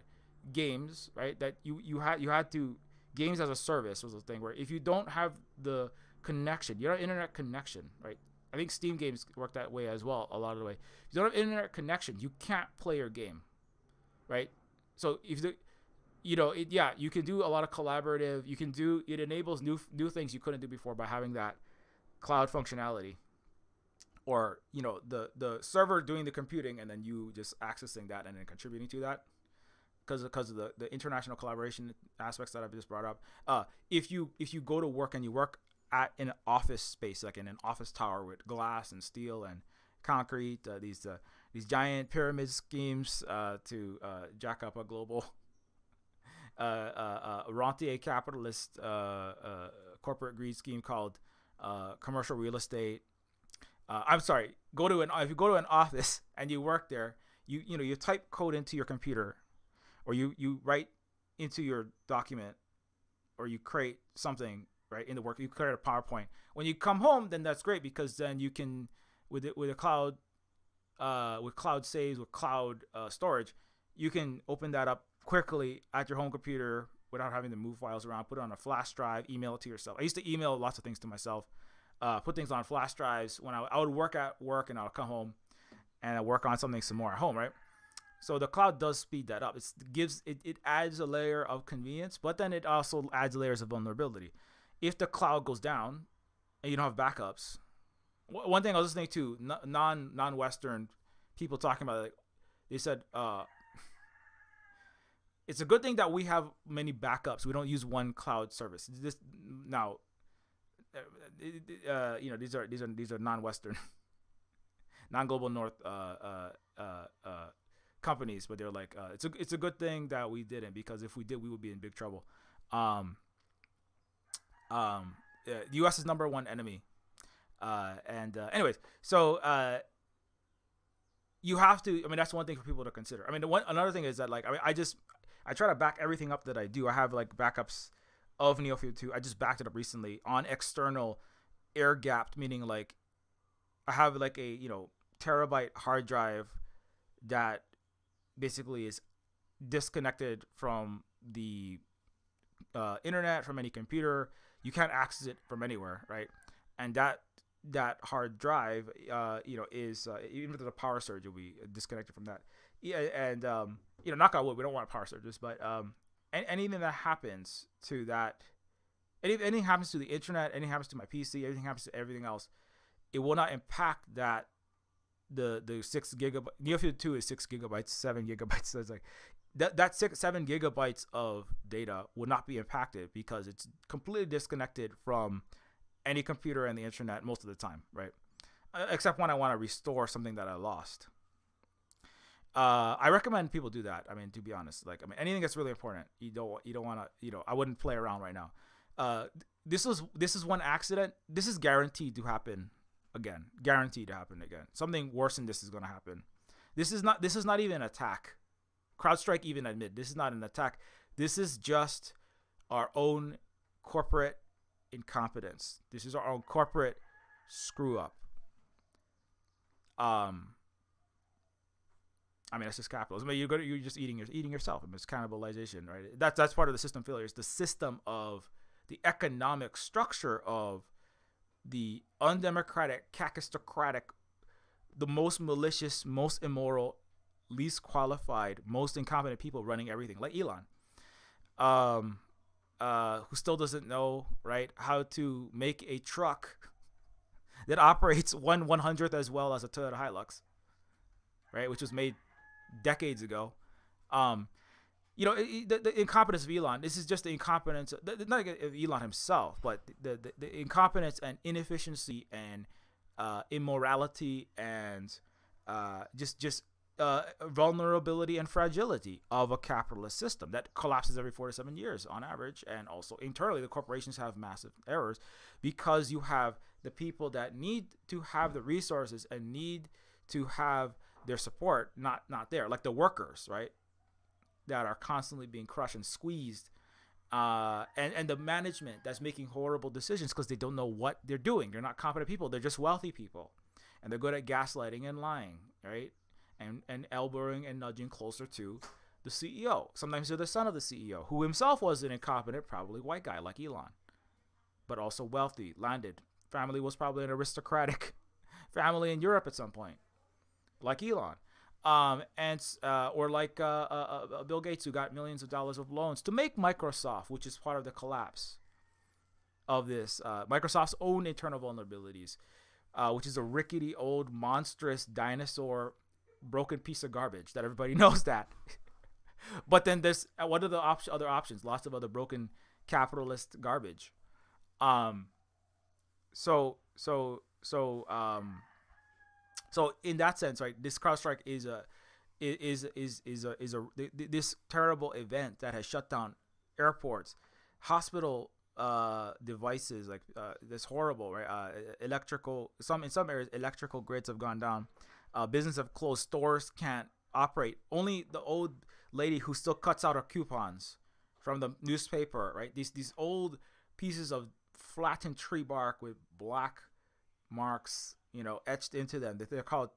games, right? That you had to, games as a service was a thing where if you don't have the connection, you don't have internet connection, right? I think Steam games work that way as well a lot of the way. If you don't have internet connection, you can't play your game, right? So if you can do a lot of collaborative. It enables new things you couldn't do before by having that cloud functionality, or the server doing the computing and then you just accessing that and then contributing to that, because of the international collaboration aspects that I've just brought up. If you go to work and you work in an office space, like in an office tower with glass and steel and concrete, these giant pyramid schemes to jack up a global rentier capitalist corporate greed scheme called commercial real estate. I'm sorry. If you go to an office and you work there, you type code into your computer, or you write into your document, or you create something right in the work. You create a PowerPoint. When you come home, then that's great, because then you can with a cloud, with cloud saves, with cloud storage, you can open that up quickly at your home computer without having to move files around. Put it on a flash drive, email it to yourself. I used to email lots of things to myself. Put things on flash drives when I would work at work, and I would come home and I work on something some more at home, right? So the cloud does speed that up. It adds a layer of convenience, but then it also adds layers of vulnerability. If the cloud goes down and you don't have backups, one thing I was listening to non-Western people talking about, like, they said it's a good thing that we have many backups. We don't use one cloud service. This now. These are non-Western, non-global North companies, but they're like, it's a good thing that we didn't, because if we did, we would be in big trouble. The U.S. is number one enemy, anyways, so you have to. I mean, that's one thing for people to consider. I mean, another thing is that, like, I try to back everything up that I do. I have like backups of Neofeud 2. I just backed it up recently on external air gapped, meaning like I have like a terabyte hard drive that basically is disconnected from the internet, from any computer. You can't access it from anywhere, right? And that hard drive is even with the power surge, will be disconnected from that. Yeah, and knock on wood, we don't want power surges, but anything that happens to that, anything happens to the internet, anything happens to my PC, anything happens to everything else, it will not impact that the 6 gigabyte. Neofeud 2 is 6 gigabytes, 7 gigabytes. So it's like that 7 gigabytes of data will not be impacted, because it's completely disconnected from any computer and the internet most of the time, right? Except when I want to restore something that I lost. I recommend people do that. I mean, to be honest, like, I mean, anything that's really important, you don't want to, I wouldn't play around right now. This is one accident. This is guaranteed to happen again. Guaranteed to happen again. Something worse than this is going to happen. This is not even an attack. CrowdStrike even admit this is not an attack. This is just our own corporate incompetence. This is our own corporate screw up. I mean, that's just capitalism. I mean, you're just eating yourself. I mean, it's cannibalization, right? That's part of the system failure. It's the system of the economic structure of the undemocratic, kakistocratic, the most malicious, most immoral, least qualified, most incompetent people running everything, like Elon, who still doesn't know, right, how to make a truck that operates 1/100th as well as a Toyota Hilux, right, which was made decades ago. The incompetence of Elon. This is just the incompetence, not of Elon himself, but the incompetence and inefficiency and immorality and just vulnerability and fragility of a capitalist system that collapses every 4 to 7 years on average. And also internally, the corporations have massive errors, because you have the people that need to have the resources and need to have their support not there, like the workers, right, that are constantly being crushed and squeezed, and the management that's making horrible decisions because they don't know what they're doing. They're not competent people. They're just wealthy people, and they're good at gaslighting and lying, right, and elbowing and nudging closer to the CEO. Sometimes they're the son of the CEO, who himself was an incompetent, probably white guy like Elon, but also wealthy, landed. Family was probably an aristocratic family in Europe at some point, like Elon, or like Bill Gates, who got millions of dollars of loans to make Microsoft, which is part of the collapse of this Microsoft's own internal vulnerabilities, which is a rickety old monstrous dinosaur broken piece of garbage that everybody knows that. But then there's what are the other options? Lots of other broken capitalist garbage. Um, so so so so in that sense, right? This CrowdStrike is a this terrible event that has shut down airports, hospital devices, like this horrible, right? Electrical, in some areas electrical grids have gone down. Business have closed, stores can't operate. Only the old lady who still cuts out her coupons from the newspaper, right? These old pieces of flattened tree bark with black marks, etched into them. They're called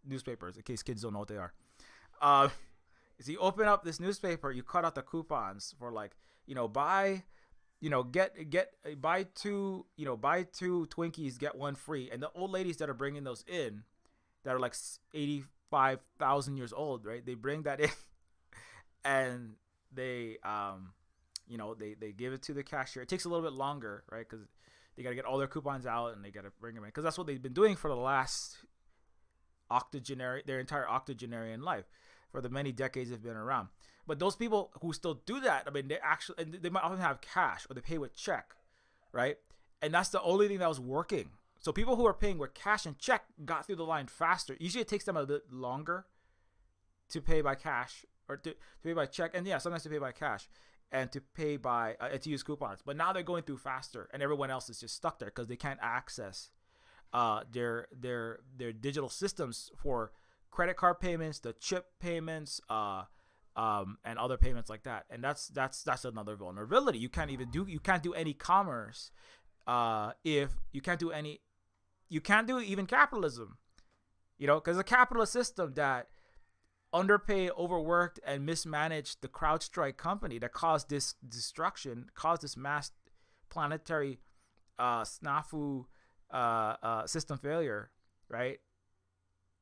newspapers. In case kids don't know what they are. So you open up this newspaper, you cut out the coupons for like, buy, buy two Twinkies, get one free. And the old ladies that are bringing those in, that are like 85,000 years old, right? They bring that in, and they they give it to the cashier. It takes a little bit longer, right? Because they got to get all their coupons out and they got to bring them in, because that's what they've been doing for the last their entire octogenarian life, for the many decades they've been around. But those people who still do that, I mean, they might often have cash, or they pay with check, right? And that's the only thing that was working. So people who are paying with cash and check got through the line faster. Usually it takes them a bit longer to pay by cash, or to pay by check, and sometimes to pay by cash, and to pay by to use coupons. But now they're going through faster, and everyone else is just stuck there because they can't access their digital systems for credit card payments, the chip payments, and other payments like that. And that's another vulnerability. You can't do any commerce if you can't do even capitalism, because a capitalist system that underpaid, overworked, and mismanaged the CrowdStrike company that caused this destruction, caused this mass planetary snafu system failure, right?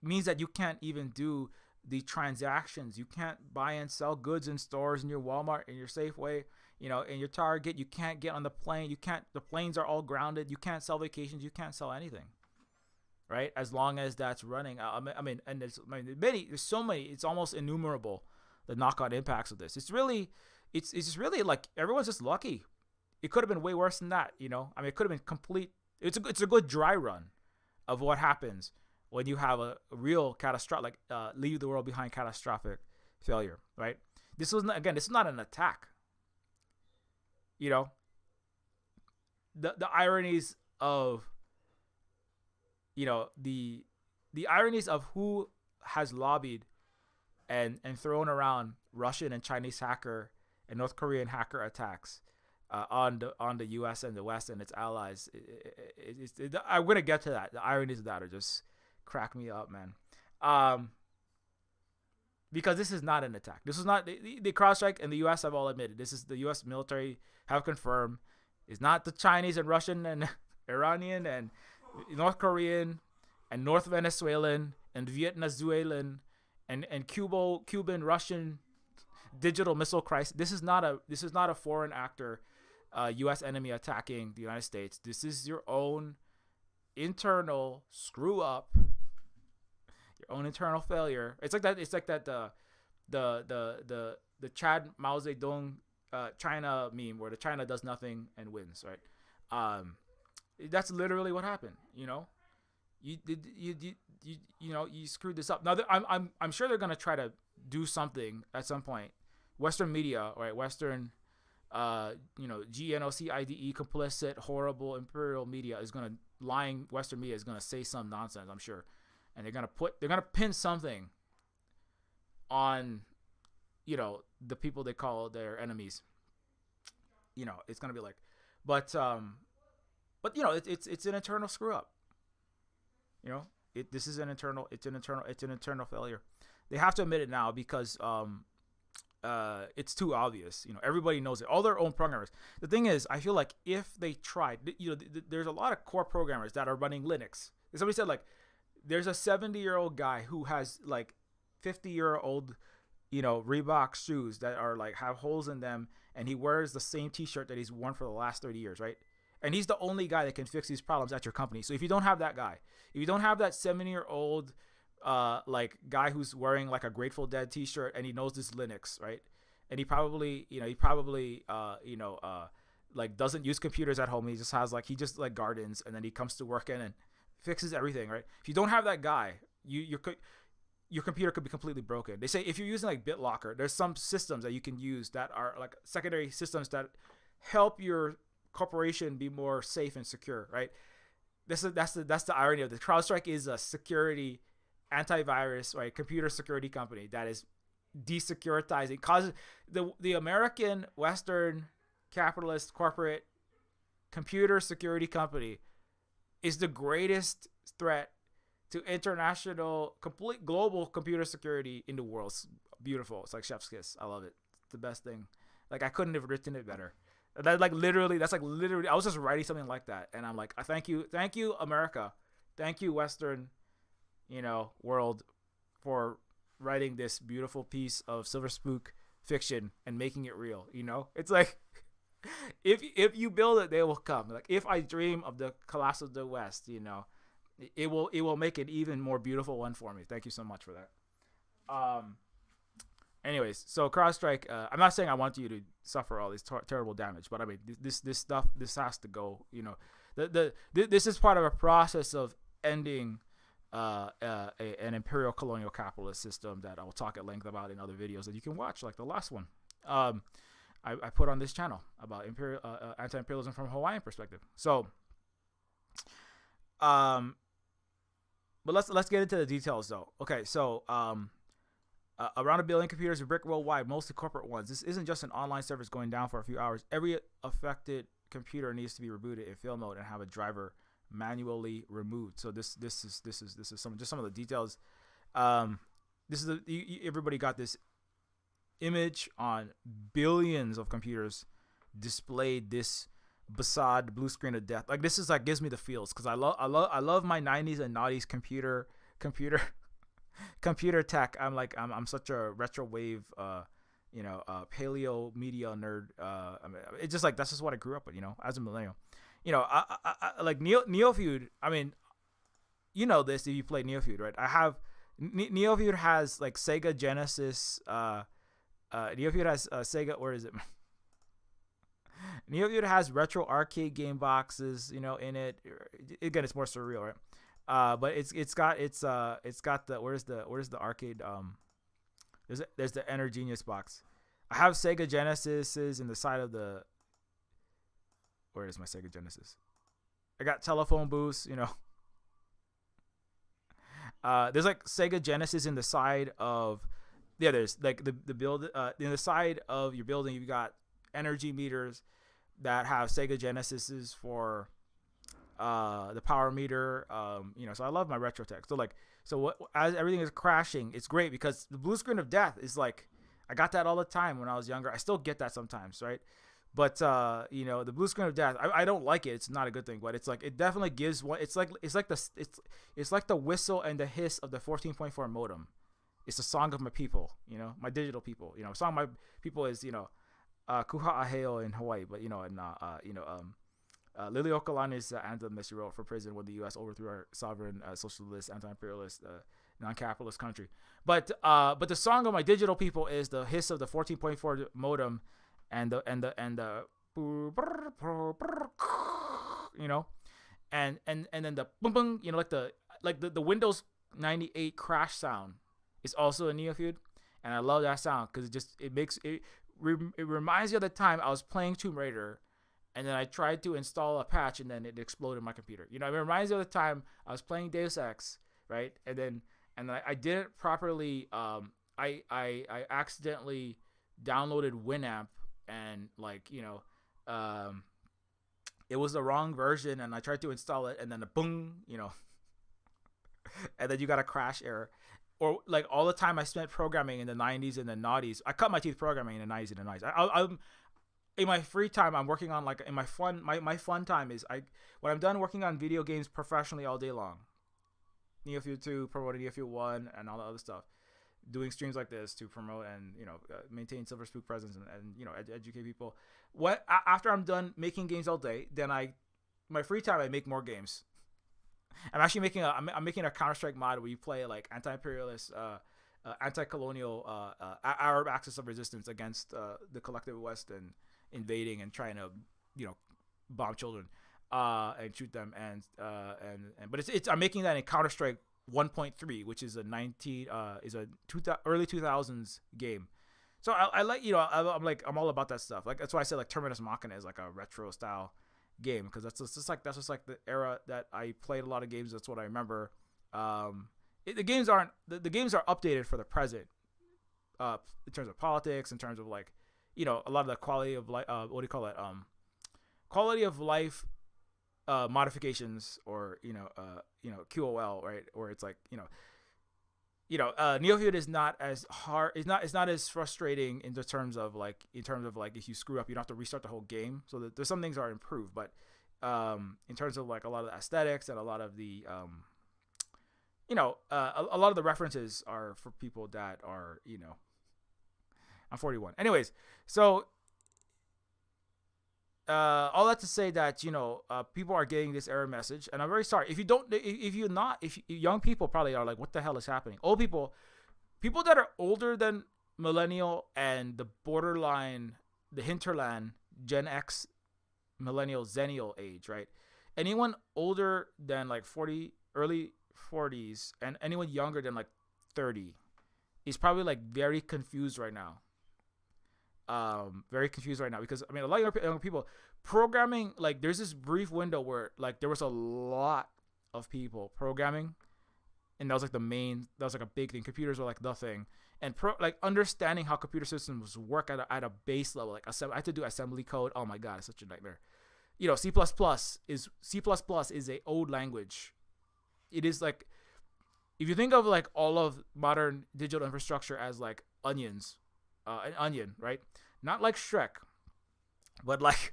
Means that you can't even do the transactions. You can't buy and sell goods in stores, in your Walmart, in your Safeway, in your Target. You can't get on the plane. The planes are all grounded. You can't sell vacations. You can't sell anything, right? As long as that's running. There's so many. It's almost innumerable, the knock-on impacts of this. It's just really like everyone's just lucky. It could have been way worse than that. It could have been complete. It's a good dry run of what happens when you have a real catastrophic, leave the world behind catastrophic failure, right? This is not an attack. The ironies of, the ironies of who has lobbied and thrown around Russian and Chinese hacker and North Korean hacker attacks on the U.S. and the West and its allies. I'm gonna get to that. The ironies of that are just crack me up, man. Because this is not an attack. This is not the CrowdStrike and the U.S. have all admitted. This is the U.S. military have confirmed. It's not the Chinese and Russian and Iranian and North Korean and North Venezuelan and Venezuelan and Cuban Russian digital missile crisis. This is not a foreign actor, U.S. enemy attacking the United States. This is your own internal screw up, your own internal failure. It's like that. The Chad Mao Zedong China meme where the China does nothing and wins, right? That's literally what happened. You screwed this up. Now I'm sure they're gonna try to do something at some point. Western media, right? Western, GNOCIDE, complicit, horrible imperial media is gonna Western media is gonna say some nonsense, I'm sure, and they're gonna pin something on, the people they call their enemies. It's gonna be like, but it's an internal screw up. This is an internal failure. They have to admit it now because it's too obvious. Everybody knows it. All their own programmers. The thing is, I feel like if they tried, there's a lot of core programmers that are running Linux. Somebody said like, there's a 70-year-old guy who has like 50-year-old, Reebok shoes that are like have holes in them and he wears the same T-shirt that he's worn for the last 30 years, right? And he's the only guy that can fix these problems at your company. So if you don't have that guy, if you don't have that 70-year-old like guy who's wearing like a Grateful Dead T-shirt and he knows this Linux, right? And he probably like doesn't use computers at home. He just has like like gardens, and then he comes to work in and fixes everything, right? If you don't have that guy, your computer could be completely broken. They say if you're using like BitLocker, there's some systems that you can use that are like secondary systems that help your corporation be more safe and secure, right? That's the irony of this. CrowdStrike is a security antivirus, right? Computer security company that is desecuritizing, causes the American Western capitalist corporate computer security company is the greatest threat to international, complete global computer security in the world. It's beautiful. It's like chef's kiss. I love it. It's the best thing. Like I couldn't have written it better. That's like literally. I was just writing something like that, and I'm like, thank you, America, thank you, Western, world, for writing this beautiful piece of Silver Spook fiction and making it real. It's like, if you build it, they will come. Like if I dream of the collapse of the West, it will make an even more beautiful one for me. Thank you so much for that. Anyways, so CrowdStrike, I'm not saying I want you to suffer all this terrible damage, but I mean this stuff, this has to go. This is part of a process of ending an imperial colonial capitalist system that I will talk at length about in other videos that you can watch, like the last one I put on this channel about anti-imperialism from a Hawaiian perspective. So, but let's get into the details though. Okay, so around 1 billion computers are brick worldwide, mostly corporate ones. This isn't just an online service going down for a few hours. Every affected computer needs to be rebooted in fail mode and have a driver manually removed. So this is some of the details. Everybody got this image on billions of computers displayed this facade blue screen of death. Like this is like gives me the feels, because I love my 90s and 90s computer tech. I'm such a retro wave paleo media nerd. I mean, it's just like that's just what I grew up with, as a millennial. I like Neofeud. I mean, this if you play Neofeud, right? I have Neofeud has like Sega Genesis. Neofeud has Sega. Where is it? Neofeud has retro arcade game boxes, in it. Again, it's more surreal, right? But it's got the where's the arcade? There's the Enter Genius box. I have Sega Genesis in the side of the. Where is my Sega Genesis? I got telephone booths, there's like Sega Genesis in the side of. Yeah, there's like the build in the side of your building. You've got energy meters that have Sega Genesises for the power meter. So I love my retro tech. So as everything is crashing, it's great because the blue screen of death is like, I got that all the time when I was younger. I still get that sometimes, right? But the blue screen of death, I don't like it. It's not a good thing, but it's like it definitely gives one. It's like the whistle and the hiss of the 14.4 modem. It's the song of my people, my digital people. Song of my people is Kuha Aheo in Hawaii, but Liliuokalani's anthem that she wrote for prison when the U.S. overthrew our sovereign, socialist, anti-imperialist, non-capitalist country. But the song of my digital people is the hiss of the 14.4 modem, and the and then the boom boom, like the Windows 98 crash sound is also a Neofeud, and I love that sound because it reminds you of the time I was playing Tomb Raider, and then I tried to install a patch, and then it exploded my computer. It reminds you of the time I was playing Deus Ex, right? And then I didn't properly. I accidentally downloaded Winamp, and it was the wrong version, and I tried to install it, and then boom, and then you got a crash error. Or like all the time I spent programming in the 90s and the noughties. I cut my teeth programming in the 90s and the 90s. I'm in my free time, I'm working on like in my fun time is when I'm done working on video games professionally all day long. Neofeud 2, promoting Neofeud 1, and all the other stuff. doing streams like this to promote and maintain Silver Spook presence and educate people. What after I'm done making games all day, then my free time I make more games. I'm actually making I'm making a Counter-Strike mod where you play like anti-imperialist, anti-colonial Arab axis of resistance against the collective West and invading and trying to bomb children and shoot them and but it's I'm making that in Counter-Strike 1.3, which is a early 2000s game. So I like I'm all about that stuff. Like that's why I said like Terminus Machina is like a retro style game, because that's just like the era that I played a lot of games. That's what I remember. The games are updated for the present, in terms of politics, in terms of like a lot of the quality of life. What do you call it? Quality of life modifications, or QOL, right? Or it's like Neofeud is not as hard. It's not as frustrating in terms of like if you screw up, you don't have to restart the whole game. So there's some things are improved, but in terms of like a lot of the aesthetics and a lot of the a lot of the references are for people that are I'm 41. Anyways, so all that to say that people are getting this error message, and I'm very sorry if young people probably are like, what the hell is happening? Old people that are older than millennial and the borderline, the hinterland, Gen X, millennial, zennial age, right? Anyone older than like 40, early 40s, and anyone younger than like 30 is probably like very confused right now. Because I mean, a lot of young people programming, like there's this brief window where like there was a lot of people programming, and that was like a big thing. Computers were like the thing, and like understanding how computer systems work at a base level. Like I had to do assembly code. Oh my god, it's such a nightmare. C++ is a old language. It is like, if you think of like all of modern digital infrastructure as like onions, an onion, right? Not like Shrek, but like,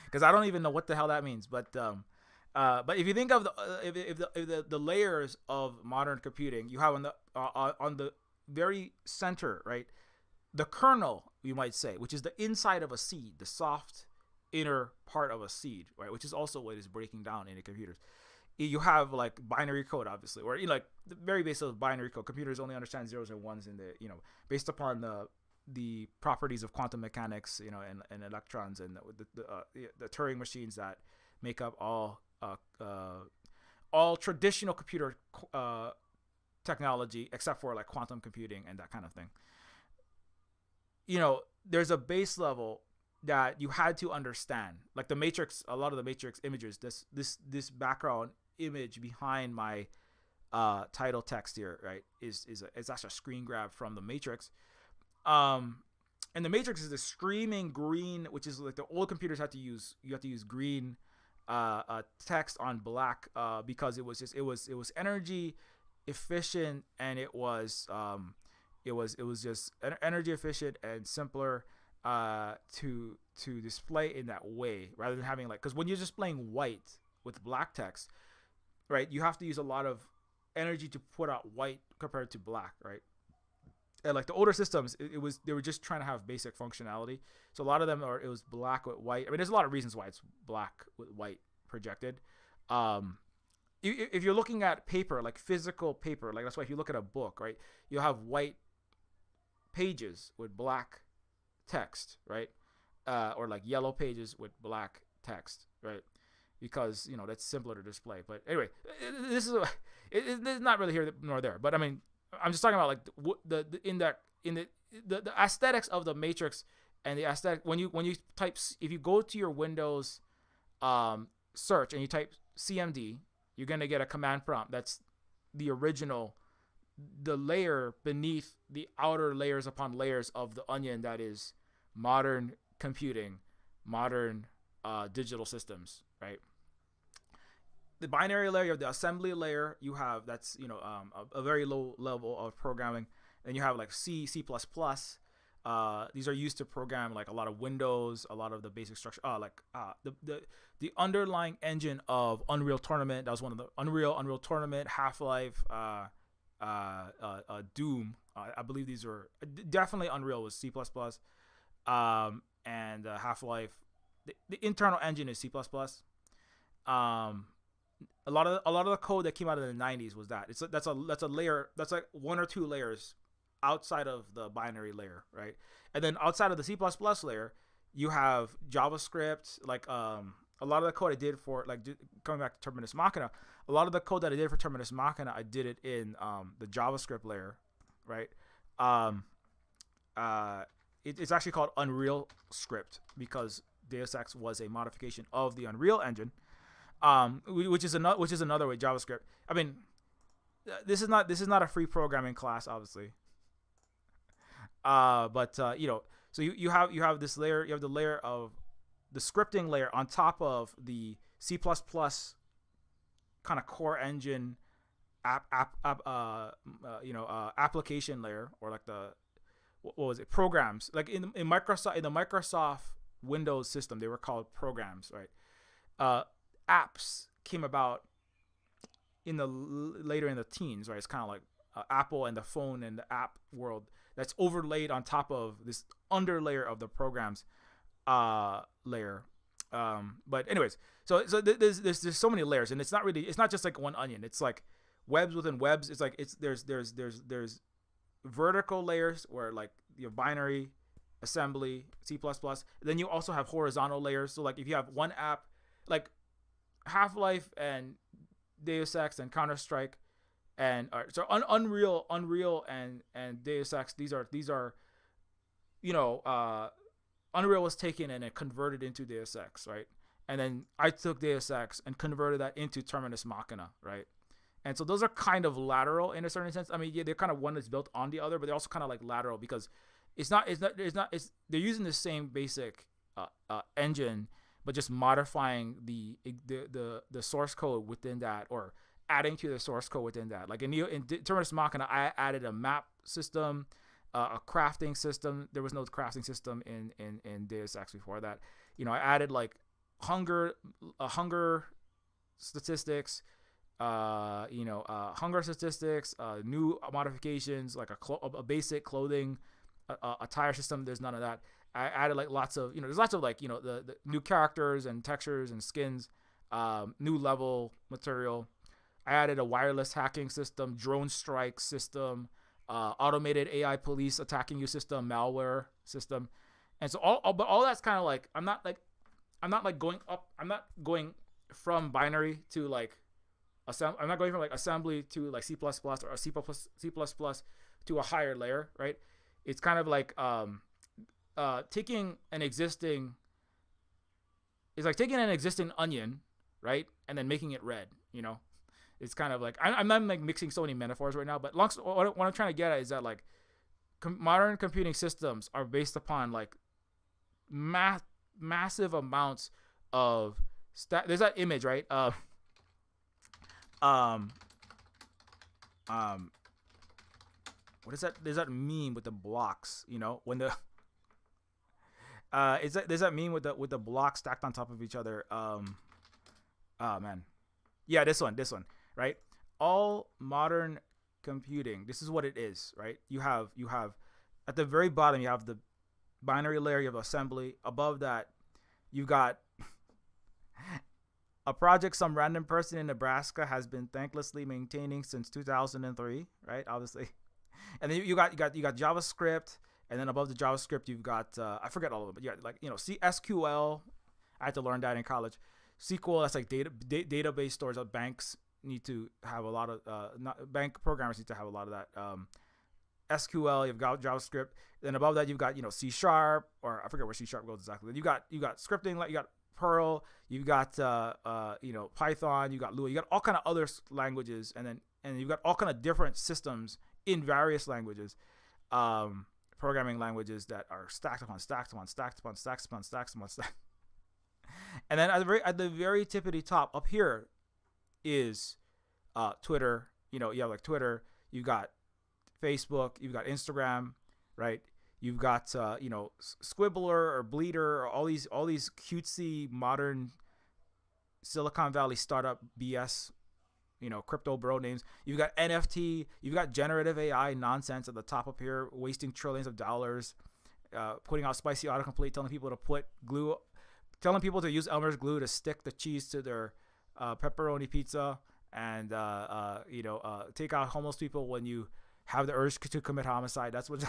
because I don't even know what the hell that means. But if you think of the layers of modern computing, you have on the very center, right, the kernel, you might say, which is the inside of a seed, the soft inner part of a seed, right, which is also what is breaking down into computers. You have like binary code, obviously, or like the very base of binary code. Computers only understand zeros and ones in the based upon the properties of quantum mechanics, and electrons, and the Turing machines that make up all traditional computer technology, except for like quantum computing and that kind of thing. There's a base level that you had to understand, like the Matrix. A lot of the Matrix images, this background image behind my title text here, right, is actually a screen grab from the Matrix. And the Matrix is the screaming green, which is like the old computers had to use. You have to use green text on black because it was energy efficient, and it was just energy efficient and simpler to display in that way, rather than having like, because when you're just displaying white with black text, right, you have to use a lot of energy to put out white compared to black, right? And like the older systems, they were just trying to have basic functionality. So a lot of them it was black with white. I mean, there's a lot of reasons why it's black with white projected. If you're looking at paper, like physical paper, like that's why if you look at a book, right, you'll have white pages with black text, right? Or like yellow pages with black text, right? Because that's simpler to display. But anyway, this is it's not really here nor there. But I mean, I'm just talking about like the aesthetics of the Matrix, and the aesthetic when you type, if you go to your Windows search and you type CMD, you're gonna get a command prompt that's the original, the layer beneath the outer layers upon layers of the onion that is modern computing, modern digital systems, right? The binary layer, the assembly layer, you have that's a very low level of programming, and you have like C++. These are used to program like a lot of Windows, a lot of the basic structure, the underlying engine of Unreal Tournament. That was one of the Unreal Tournament, Half-Life, Doom. I believe these were definitely Unreal was C++, and Half-Life. The internal engine is C++. A lot of the code that came out in the 90s was that. That's a layer. That's like one or two layers outside of the binary layer, right? And then outside of the C++ layer, you have JavaScript. Like a lot of the code I did for coming back to Terminus Machina. A lot of the code that I did for Terminus Machina, I did it in the JavaScript layer, right? It's actually called Unreal Script because Deus Ex was a modification of the Unreal Engine, which is another way JavaScript. I mean, this is not a free programming class, obviously. But so you have this layer. You have the layer of the scripting layer on top of the C++ kind of core engine application layer, or like the what was it, programs, like in the Microsoft Windows system, they were called programs, right? Apps came about later in the teens, right? It's kind of like Apple and the phone and the app world that's overlaid on top of this underlayer of the programs layer. But anyways, so there's so many layers, and it's not just like one onion. It's like webs within webs. It's like there's vertical layers where like you have binary, assembly, C++. Then you also have horizontal layers. So like if you have one app, like Half-Life and Deus Ex and Counter-Strike, and Unreal and Deus Ex, these are Unreal was taken and it converted into Deus Ex, right? And then I took Deus Ex and converted that into Terminus Machina, right? And so those are kind of lateral in a certain sense. I mean, yeah, they're kind of one that's built on the other, but they're also kind of like lateral because they're using the same basic engine, but just modifying the source code within that, or adding to the source code within that. Like in Terminus Machina, I added a map system, a crafting system. There was no crafting system in Deus Ex before that. I added like hunger statistics, new modifications, like a basic clothing attire system. There's none of that. I added like lots of the new characters and textures and skins, new level material. I added a wireless hacking system, drone strike system, automated AI police attacking you system, malware system. And so all that's kind of like, I'm not going up. I'm not going from binary to like I'm not going from like assembly to like C++ or C++ to a higher layer, right? It's kind of like taking an existing onion, right, and then making it red. It's kind of like I'm not like mixing so many metaphors right now, but what I'm trying to get at is that like modern computing systems are based upon like massive amounts of there's that image, right? What is that? There's that meme with the blocks, when the there's that meme with the blocks stacked on top of each other. Oh man, yeah, this one, right? All modern computing, this is what it is, right? You have at the very bottom, you have the binary layer, you have assembly. Above that, you've got a project some random person in Nebraska has been thanklessly maintaining since 2003, right? Obviously. And then you got JavaScript, and then above the JavaScript you've got I forget all of them, but yeah, like SQL. I had to learn that in college. SQL, that's like database stores that banks need to have a lot of bank programmers need to have a lot of that. SQL, you've got JavaScript. Then above that you've got C#, or I forget where C# goes exactly. Then you got scripting, like you got Perl, you've got Python, you got Lua, you got all kind of other languages, and you've got all kind of different systems in various languages, programming languages that are stacked upon stacks upon stacks upon stacks upon stacks upon stacks. And then at the very tippity top up here is Twitter. You have like Twitter, you've got Facebook, you've got Instagram, right? You've got Squibbler or Bleeder, or all these cutesy modern Silicon Valley startup BS crypto bro names. You've got NFT. You've got generative AI nonsense at the top up here, wasting trillions of dollars, putting out spicy autocomplete, telling people to use Elmer's glue to stick the cheese to their pepperoni pizza, and take out homeless people when you have the urge to commit homicide. That's what.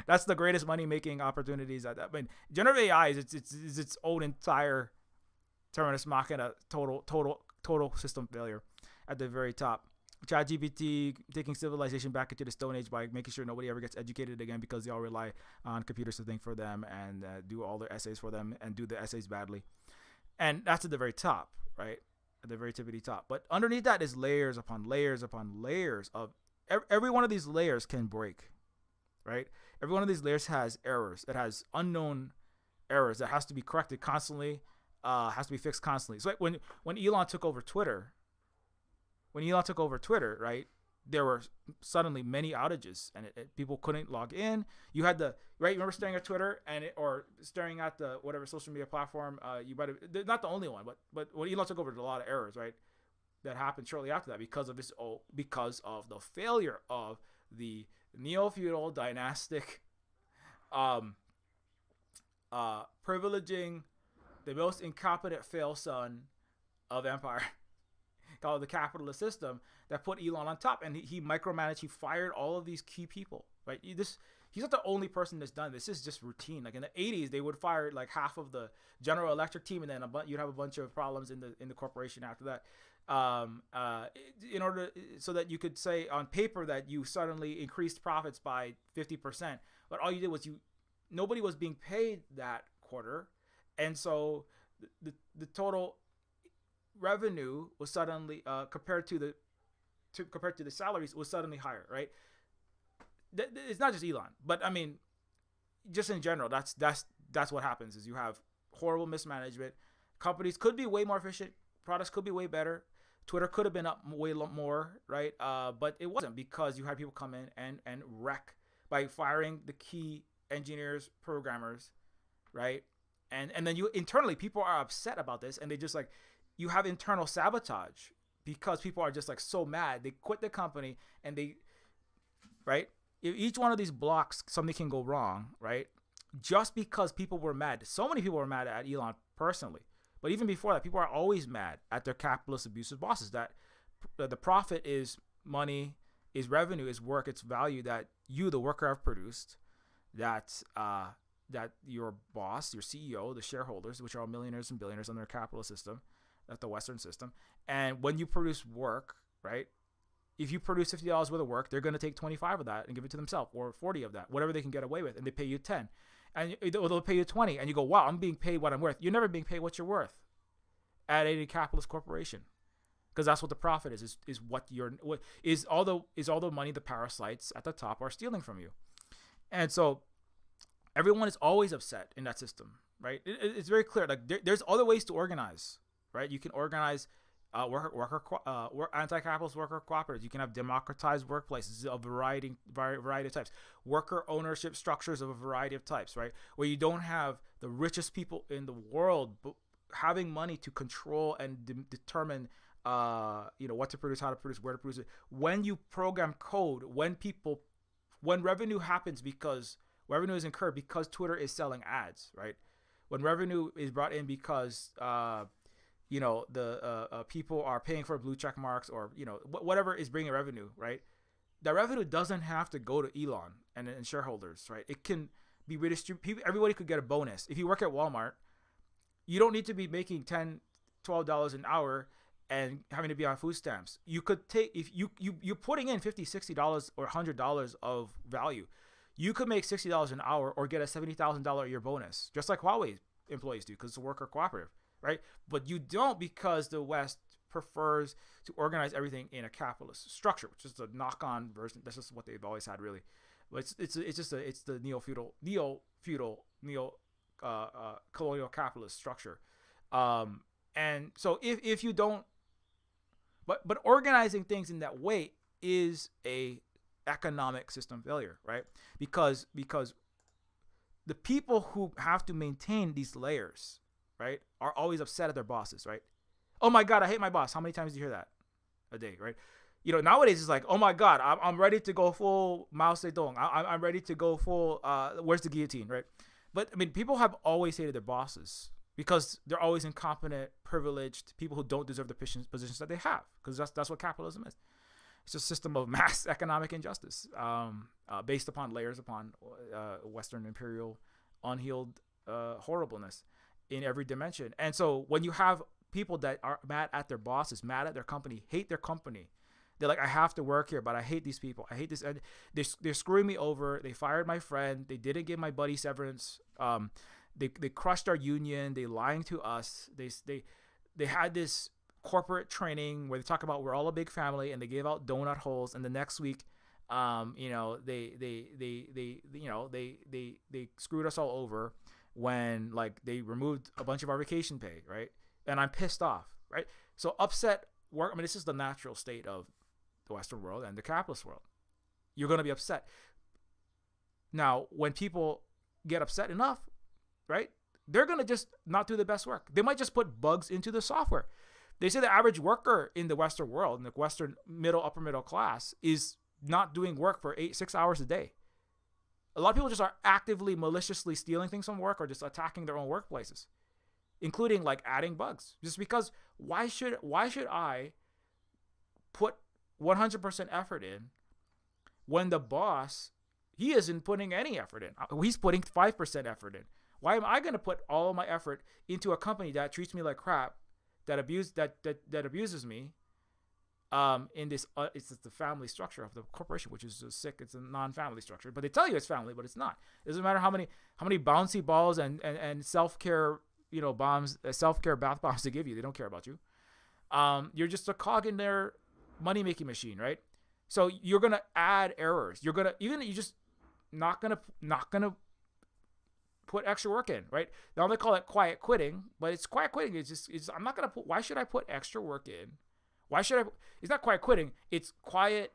That's the greatest money making opportunities. I mean, generative AI is its own entire terminus machina, total system failure at the very top. ChatGPT taking civilization back into the Stone Age by making sure nobody ever gets educated again because they all rely on computers to think for them and do all their essays for them and do the essays badly. And that's at the very top, right? At the very tippity top. But underneath that is layers upon layers upon layers of every one of these layers can break, right? Every one of these layers has errors. It has unknown errors that has to be corrected constantly, has to be fixed constantly. So like when Elon took over Twitter, right, there were suddenly many outages and people couldn't log in. You had you remember staring at Twitter or staring at the whatever social media platform, you might have, not the only one, but when Elon took over, there's a lot of errors, right, that happened shortly after that because of the failure of the Neofeudal dynastic privileging the most incompetent fail son of empire called the capitalist system that put Elon on top, and he micromanaged. He fired all of these key people, right? He's not the only person that's done this. This is just routine. Like in the 80s, they would fire like half of the General Electric team, and then you'd have a bunch of problems in the corporation after that. In order so that you could say on paper that you suddenly increased profits by 50%, but all you did was nobody was being paid that quarter, and so the total revenue was suddenly compared to the salaries was suddenly higher, right? It's not just Elon, but I mean, just in general, that's what happens. Is you have horrible mismanagement. Companies could be way more efficient. Products could be way better. Twitter could have been up way more, right? But it wasn't because you had people come in and wreck by firing the key engineers, programmers, right? And then internally, people are upset about this, and they just like, you have internal sabotage because people are just like so mad. They quit the company and right? If each one of these blocks, something can go wrong, right? Just because people were mad. So many people were mad at Elon personally. But even before that, people are always mad at their capitalist abusive bosses that the profit is money, is revenue, is work, it's value that you, the worker, have produced, that your boss, your CEO, the shareholders, which are all millionaires and billionaires under a capitalist system, that's the Western system. And when you produce work, right, if you produce $50 worth of work, they're going to take 25 of that and give it to themselves, or 40 of that, whatever they can get away with, and they pay you 10. And they'll pay you 20, and you go, wow, I'm being paid what I'm worth. You're never being paid what you're worth at a capitalist corporation, because that's what the profit is all the money the parasites at the top are stealing from you. And so everyone is always upset in that system, right? It's very clear. Like there's other ways to organize, right? You can organize anti-capitalist worker cooperatives. You can have democratized workplaces of variety of types, worker ownership structures of a variety of types, right? Where you don't have the richest people in the world having money to control and determine, what to produce, how to produce, where to produce it. When you program code, when revenue happens because revenue is incurred because Twitter is selling ads, right? When revenue is brought in because people are paying for blue check marks, or whatever is bringing revenue, right? That revenue doesn't have to go to Elon and shareholders, right? It can be redistributed. Everybody could get a bonus. If you work at Walmart, you don't need to be making $10-12 an hour and having to be on food stamps. You could take, if you're putting in $50-$60 or $100 of value, you could make $60 an hour or get a $70,000 a year bonus, just like Huawei employees do, because it's a worker cooperative, right? But you don't, because the West prefers to organize everything in a capitalist structure, which is a knock-on version. That's just what they've always had, really. But it's the neo-feudal colonial capitalist structure. And so if you don't, but organizing things in that way is a economic system failure, right? Because the people who have to maintain these layers, right, are always upset at their bosses, right? Oh my God, I hate my boss. How many times do you hear that? a day, right? Nowadays it's like, oh my God, I'm ready to go full Mao Zedong. I'm ready to go full, where's the guillotine, right? But I mean, people have always hated their bosses because they're always incompetent, privileged people who don't deserve the positions that they have, because that's what capitalism is. It's a system of mass economic injustice, based upon layers upon Western imperial unhealed horribleness in every dimension. And so when you have people that are mad at their bosses, mad at their company, hate their company, they're like, I have to work here, but I hate these people. I hate this. And they're screwing me over. They fired my friend. They didn't give my buddy severance. They crushed our union. They lying to us. They had this corporate training where they talk about we're all a big family, and they gave out donut holes. And the next week, they screwed us all over when like they removed a bunch of our vacation pay, right? And I'm pissed off, right? So upset work. I mean, this is the natural state of the Western world and the capitalist world. You're going to be upset. Now, when people get upset enough, right, they're going to just not do the best work. They might just put bugs into the software. They say the average worker in the Western world, in the Western upper middle class, is not doing work for 6 hours a day. A lot of people just are actively, maliciously stealing things from work or just attacking their own workplaces, including like adding bugs. Just because why should I put 100% effort in when the boss, he isn't putting any effort in? He's putting 5% effort in. Why am I going to put all of my effort into a company that treats me like crap, that abuses me? In this, it's the family structure of the corporation, which is just sick. It's a non-family structure, but they tell you it's family, but it's not. It doesn't matter how many bouncy balls and self-care, bombs, self-care bath bombs they give you. They don't care about you. You're just a cog in their money-making machine, right? So you're gonna add errors. You're just not gonna put extra work in, right? Now they call it quiet quitting, but it's quiet quitting. I'm not gonna put. Why should I put extra work in? Why should I? It's not quiet quitting. It's quiet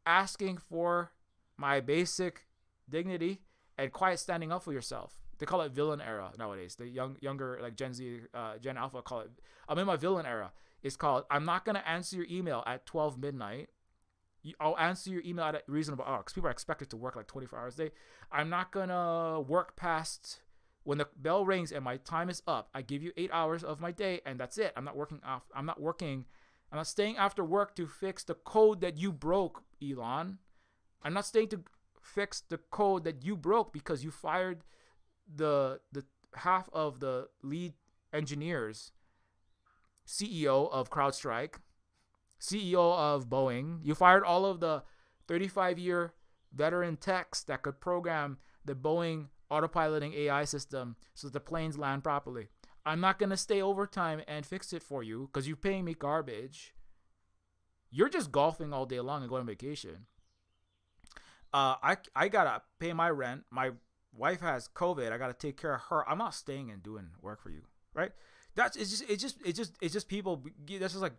asking for my basic dignity and quiet standing up for yourself. They call it villain era nowadays. The younger, like Gen Z, Gen Alpha call it. I'm in my villain era. It's called, I'm not going to answer your email at 12 midnight. I'll answer your email at a reasonable hour, because people are expected to work like 24 hours a day. I'm not going to work past when the bell rings and my time is up. I give you 8 hours of my day, and that's it. I'm not staying after work to fix the code that you broke, Elon. I'm not staying to fix the code that you broke because you fired the half of the lead engineers, CEO of Crowdstrike, CEO of Boeing. You fired all of the 35-year veteran techs that could program the Boeing autopiloting AI system so that the planes land properly. I'm not going to stay overtime and fix it for you because you're paying me garbage. You're just golfing all day long and going on vacation. I got to pay my rent. My wife has COVID. I got to take care of her. I'm not staying and doing work for you, right? It's just people. That's just like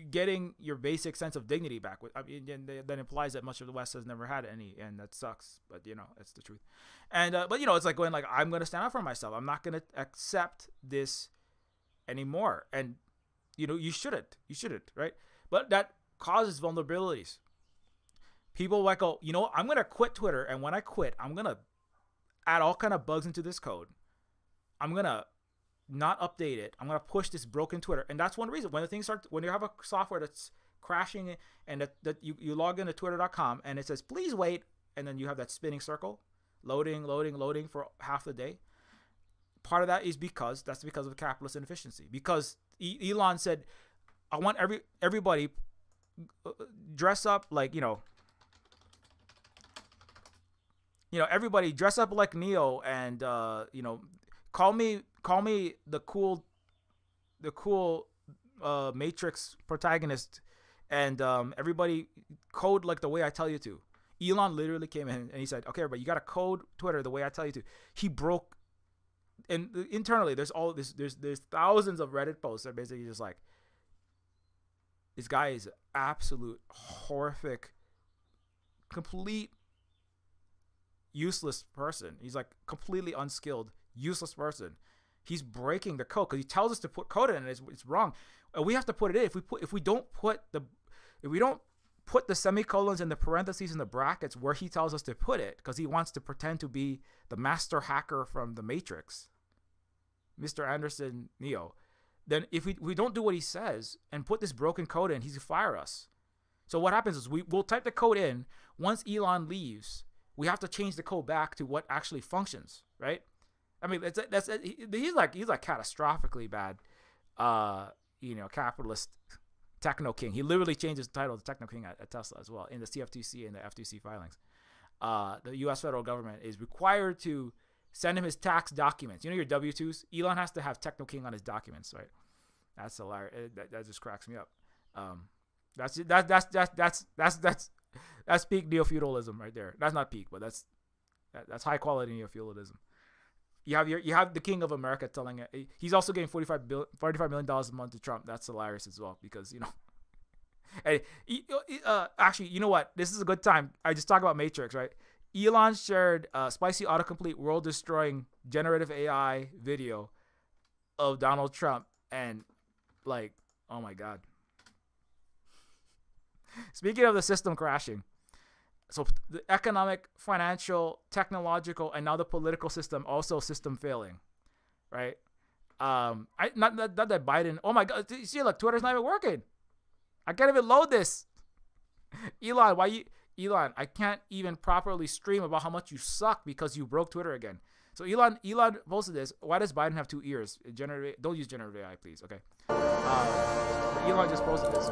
getting your basic sense of dignity back. That implies that much of the West has never had any, and that sucks. But it's the truth. And but it's like going like, I'm gonna stand up for myself. I'm not gonna accept this anymore. And you shouldn't, right? But that causes vulnerabilities. People like go, I'm gonna quit Twitter, and when I quit, I'm gonna add all kind of bugs into this code. I'm gonna not update it. I'm gonna push this broken Twitter, and that's one reason. When you have a software that's crashing, and that you log into Twitter.com, and it says please wait, and then you have that spinning circle, loading for half the day. Part of that is because of capitalist inefficiency. Because Elon said, I want everybody dress up like everybody dress up like Neo, and call me the cool Matrix protagonist, and everybody code like the way I tell you to. Elon literally came in and he said, okay, but you got to code Twitter the way I tell you to. He broke, and internally there's thousands of Reddit posts that are basically just like, this guy is absolute horrific, complete useless person. He's like completely unskilled, useless person. He's breaking the code because he tells us to put code in, and it's wrong. We have to put it in. If we don't put if we don't put the semicolons and the parentheses and the brackets where he tells us to put it, because he wants to pretend to be the master hacker from the Matrix, Mr. Anderson Neo, then if we don't do what he says and put this broken code in, he's going to fire us. So what happens is we'll type the code in. Once Elon leaves, we have to change the code back to what actually functions, right? I mean, he's like catastrophically bad, capitalist techno king. He literally changed his title to techno king at Tesla as well in the CFTC and the FTC filings. The U.S. federal government is required to send him his tax documents. You know your W-2s? Elon has to have techno king on his documents, right? That's hilarious. That just cracks me up. That's peak neofeudalism right there. That's not peak, but that's high quality neofeudalism. You have the king of America telling it. He's also getting $45 million a month to Trump. That's hilarious as well because Hey, actually, you know what? This is a good time. I just talk about Matrix, right? Elon shared a spicy autocomplete world-destroying generative AI video of Donald Trump, and oh my god. Speaking of the system crashing, so the economic, financial, technological, and now the political system also system failing, right? Not that Biden. Oh my god! See, look, Twitter's not even working. I can't even load this. Elon, Elon, I can't even properly stream about how much you suck because you broke Twitter again. So Elon posted this. Why does Biden have 2 ears? Don't use generative AI, please. Okay. Elon just posted this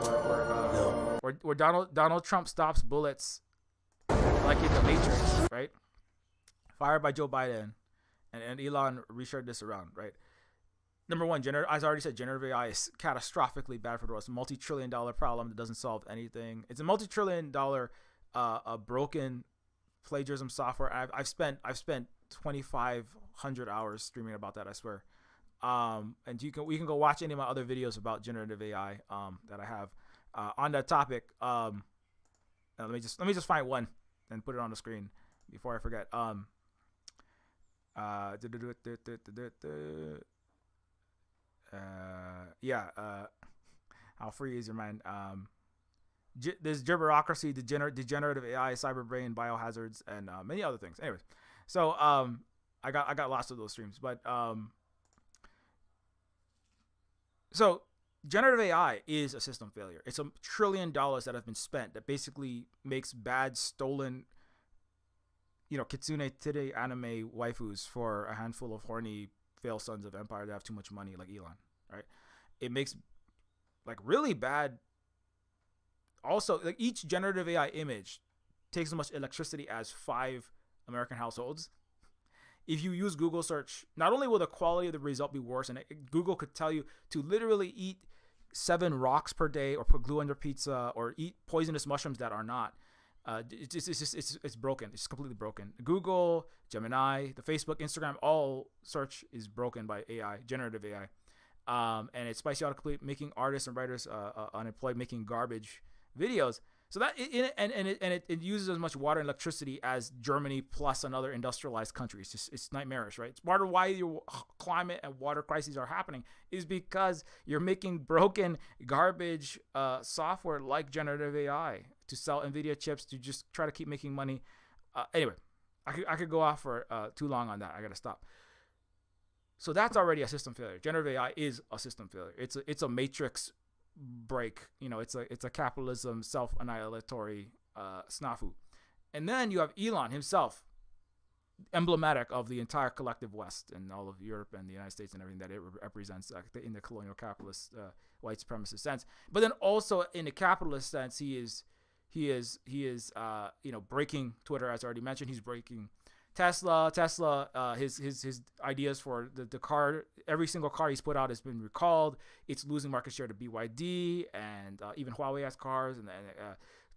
where Donald Trump stops bullets like in the Matrix, right? Fired by Joe Biden, and Elon reshared this around, right? Number one, as I already said, generative AI is catastrophically bad for the world. It's a multi-trillion-dollar problem that doesn't solve anything. It's a multi-trillion-dollar broken plagiarism software. I've spent 2,500 hours streaming about that, I swear. And we can go watch any of my other videos about generative AI that I have on that topic. Let me just find one and put it on the screen before I forget. How free is your mind? There's bureaucracy, degenerative AI, cyberbrain, biohazards, and many other things. Anyways, so I got lots of those streams, but so generative AI is a system failure. It's $1 trillion that have been spent that basically makes bad, stolen, kitsune titty anime waifus for a handful of horny failed sons of empire that have too much money, like Elon, right? It makes really bad. Also, each generative AI image takes as much electricity as 5 American households. If you use Google search, not only will the quality of the result be worse, and Google could tell you to literally eat 7 rocks per day, or put glue on your pizza, or eat poisonous mushrooms that are not. It's broken. It's completely broken. Google, Gemini, the Facebook, Instagram, all search is broken by AI, generative AI. And it's spicy autocomplete, making artists and writers unemployed, making garbage videos. So that it uses as much water and electricity as Germany plus another industrialized country. It's nightmarish, right? It's part of why your climate and water crises are happening is because you're making broken garbage software like generative AI to sell NVIDIA chips to just try to keep making money. Anyway, I could go off for too long on that. I gotta stop. So that's already a system failure. Generative AI is a system failure. It's a matrix break. It's a capitalism self-annihilatory snafu. And then you have Elon himself, emblematic of the entire collective West and all of Europe and the United States and everything that it represents in the colonial capitalist white supremacist sense. But then also in the capitalist sense, he is breaking Twitter, as I already mentioned. He's breaking Tesla, his ideas for the car, every single car he's put out has been recalled. It's losing market share to BYD, and even Huawei has cars, and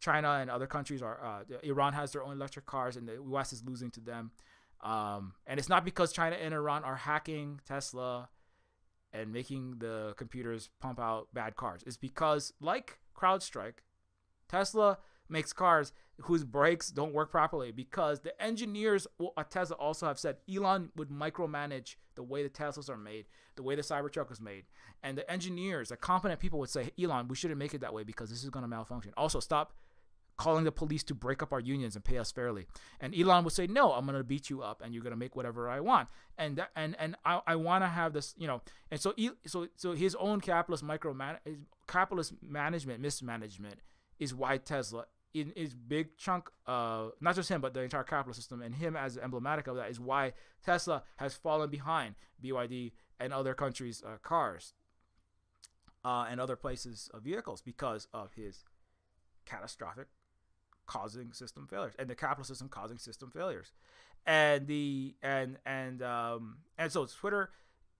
China and other countries Iran has their own electric cars, and the West is losing to them. And it's not because China and Iran are hacking Tesla and making the computers pump out bad cars. It's because, like CrowdStrike, Tesla makes cars whose brakes don't work properly, because the engineers at Tesla also have said Elon would micromanage the way the Teslas are made, the way the Cybertruck is made. And the engineers, the competent people would say, Elon, we shouldn't make it that way because this is going to malfunction. Also, stop calling the police to break up our unions and pay us fairly. And Elon would say, no, I'm going to beat you up and you're going to make whatever I want. And I want to have this, and so his own capitalist management, mismanagement is why Tesla, in his big chunk, not just him, but the entire capitalist system, and him as emblematic of that, is why Tesla has fallen behind BYD and other countries' cars and other places' vehicles, because of his catastrophic causing system failures, and the capitalist system causing system failures. And so it's Twitter,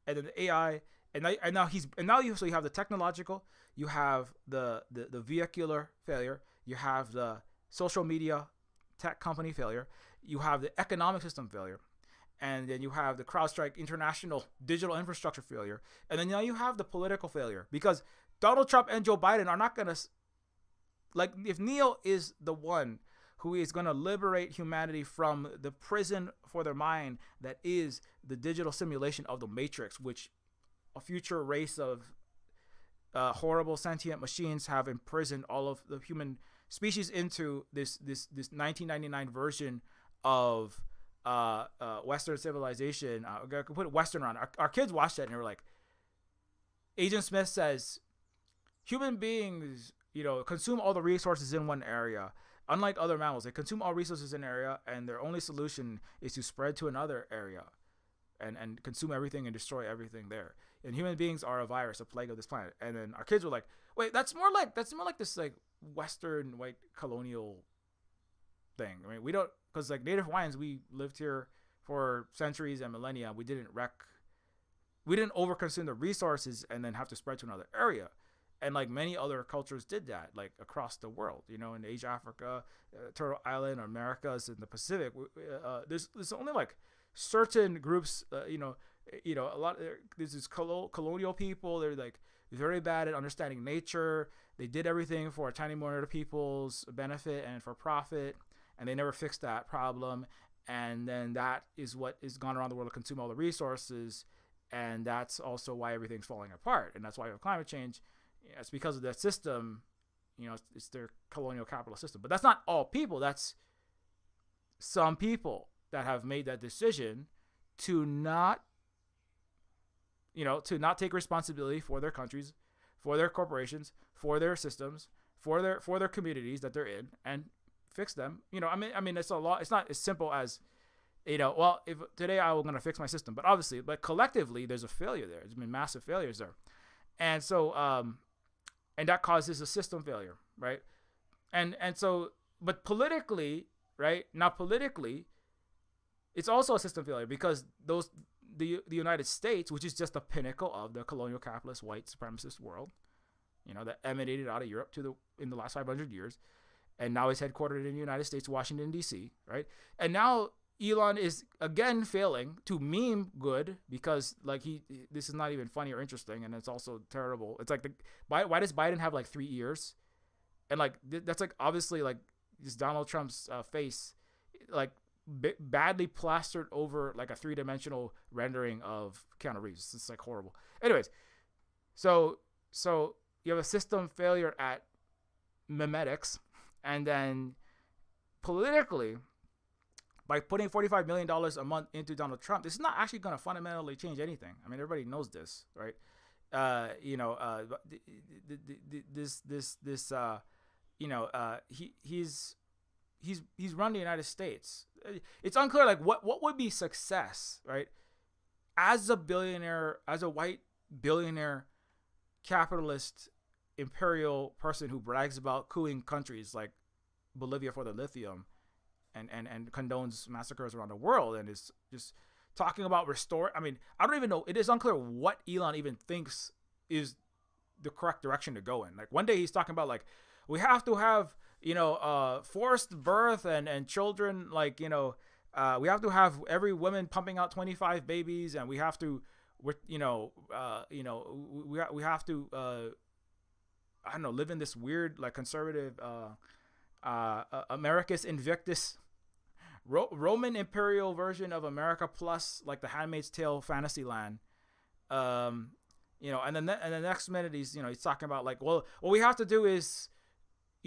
and then the AI, and now you have the technological, you have the vehicular failure, you have the social media tech company failure, you have the economic system failure, and then you have the CrowdStrike international digital infrastructure failure, and then now you have the political failure, because Donald Trump and Joe Biden are not going to, like, if Neo is the one who is going to liberate humanity from the prison for their mind that is the digital simulation of the Matrix, which a future race of horrible sentient machines have imprisoned all of the human species into this 1999 version of Western civilization. I could put Western on. Our kids watched that and they were like, Agent Smith says, human beings, consume all the resources in one area. Unlike other mammals, they consume all resources in an area, and their only solution is to spread to another area and consume everything and destroy everything there. And human beings are a virus, a plague of this planet. And then our kids were like, wait, that's more like this like Western white colonial thing. I mean, we don't, because like Native Hawaiians, we lived here for centuries and millennia. We didn't overconsume the resources and then have to spread to another area. And like many other cultures did that, like across the world, in Asia, Africa, Turtle Island, or Americas, in the Pacific. There's only like certain groups, a lot. There's these colonial people. They're like very bad at understanding nature. They did everything for a tiny minority of people's benefit and for profit, and they never fixed that problem. And then that is what is gone around the world to consume all the resources, and that's also why everything's falling apart. And that's why we have climate change. It's because of that system, it's their colonial capitalist system. But that's not all people. That's some people that have made that decision to not take responsibility for their countries, for their corporations, for their systems, for their communities that they're in, and fix them. I mean, it's a lot. It's not as simple as, well, if today I was going to fix my system, but collectively there's a failure there. There's been massive failures there, and so and that causes a system failure, right? And so, but politically, right now, it's also a system failure, because the United States, which is just the pinnacle of the colonial capitalist white supremacist world, that emanated out of Europe in the last 500 years, and now is headquartered in the United States, Washington D.C., right? And now Elon is again failing to meme good, because like this is not even funny or interesting, and it's also terrible. It's like why does Biden have like 3 ears, and like that's like obviously like just Donald Trump's face, like badly plastered over like a 3-dimensional rendering of Keanu Reeves. It's like horrible. Anyways, so you have a system failure at memetics, and then politically, by putting $45 million a month into Donald Trump, this is not actually going to fundamentally change anything. I mean, everybody knows this, right? He's run the United States. It's unclear, like, what would be success, right? As a billionaire, as a white billionaire, capitalist, imperial person who brags about cooing countries like Bolivia for the lithium, and condones massacres around the world, and is just talking about restore. I mean, I don't even know. It is unclear what Elon even thinks is the correct direction to go in. Like one day he's talking about like, we have to have, forced birth and children, like, we have to have every woman pumping out 25 babies, and we have to, we have to, I don't know, live in this weird, like conservative, America's Invictus, Roman Imperial version of America plus like the Handmaid's Tale fantasy land. And then the next minute he's talking about like, well, what we have to do is,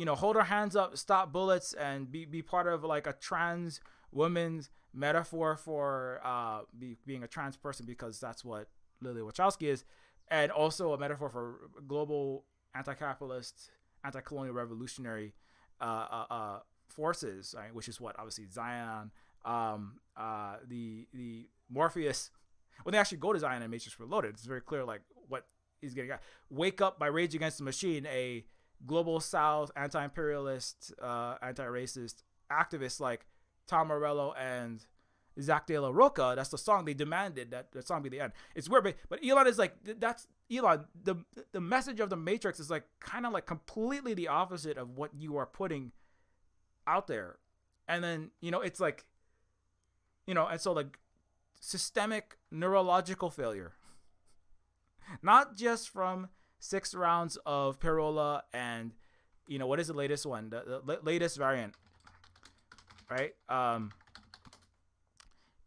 hold our hands up, stop bullets, and be part of like a trans woman's metaphor for being a trans person, because that's what Lily Wachowski is, and also a metaphor for global anti-capitalist, anti-colonial revolutionary forces, right? Which is what obviously Zion, the Morpheus. When they actually go to Zion and Matrix Reloaded, it's very clear like what he's getting at. Wake Up by Rage Against the Machine, a global South anti-imperialist, anti-racist activists like Tom Morello and Zach De La Roca. That's the song they demanded that the song be the end. It's weird, but Elon is like, that's Elon. The message of the Matrix is like kind of like completely the opposite of what you are putting out there. And then, it's like, and so like systemic neurological failure, not just from 6 rounds of Pirola and, what is the latest one? The latest variant, right?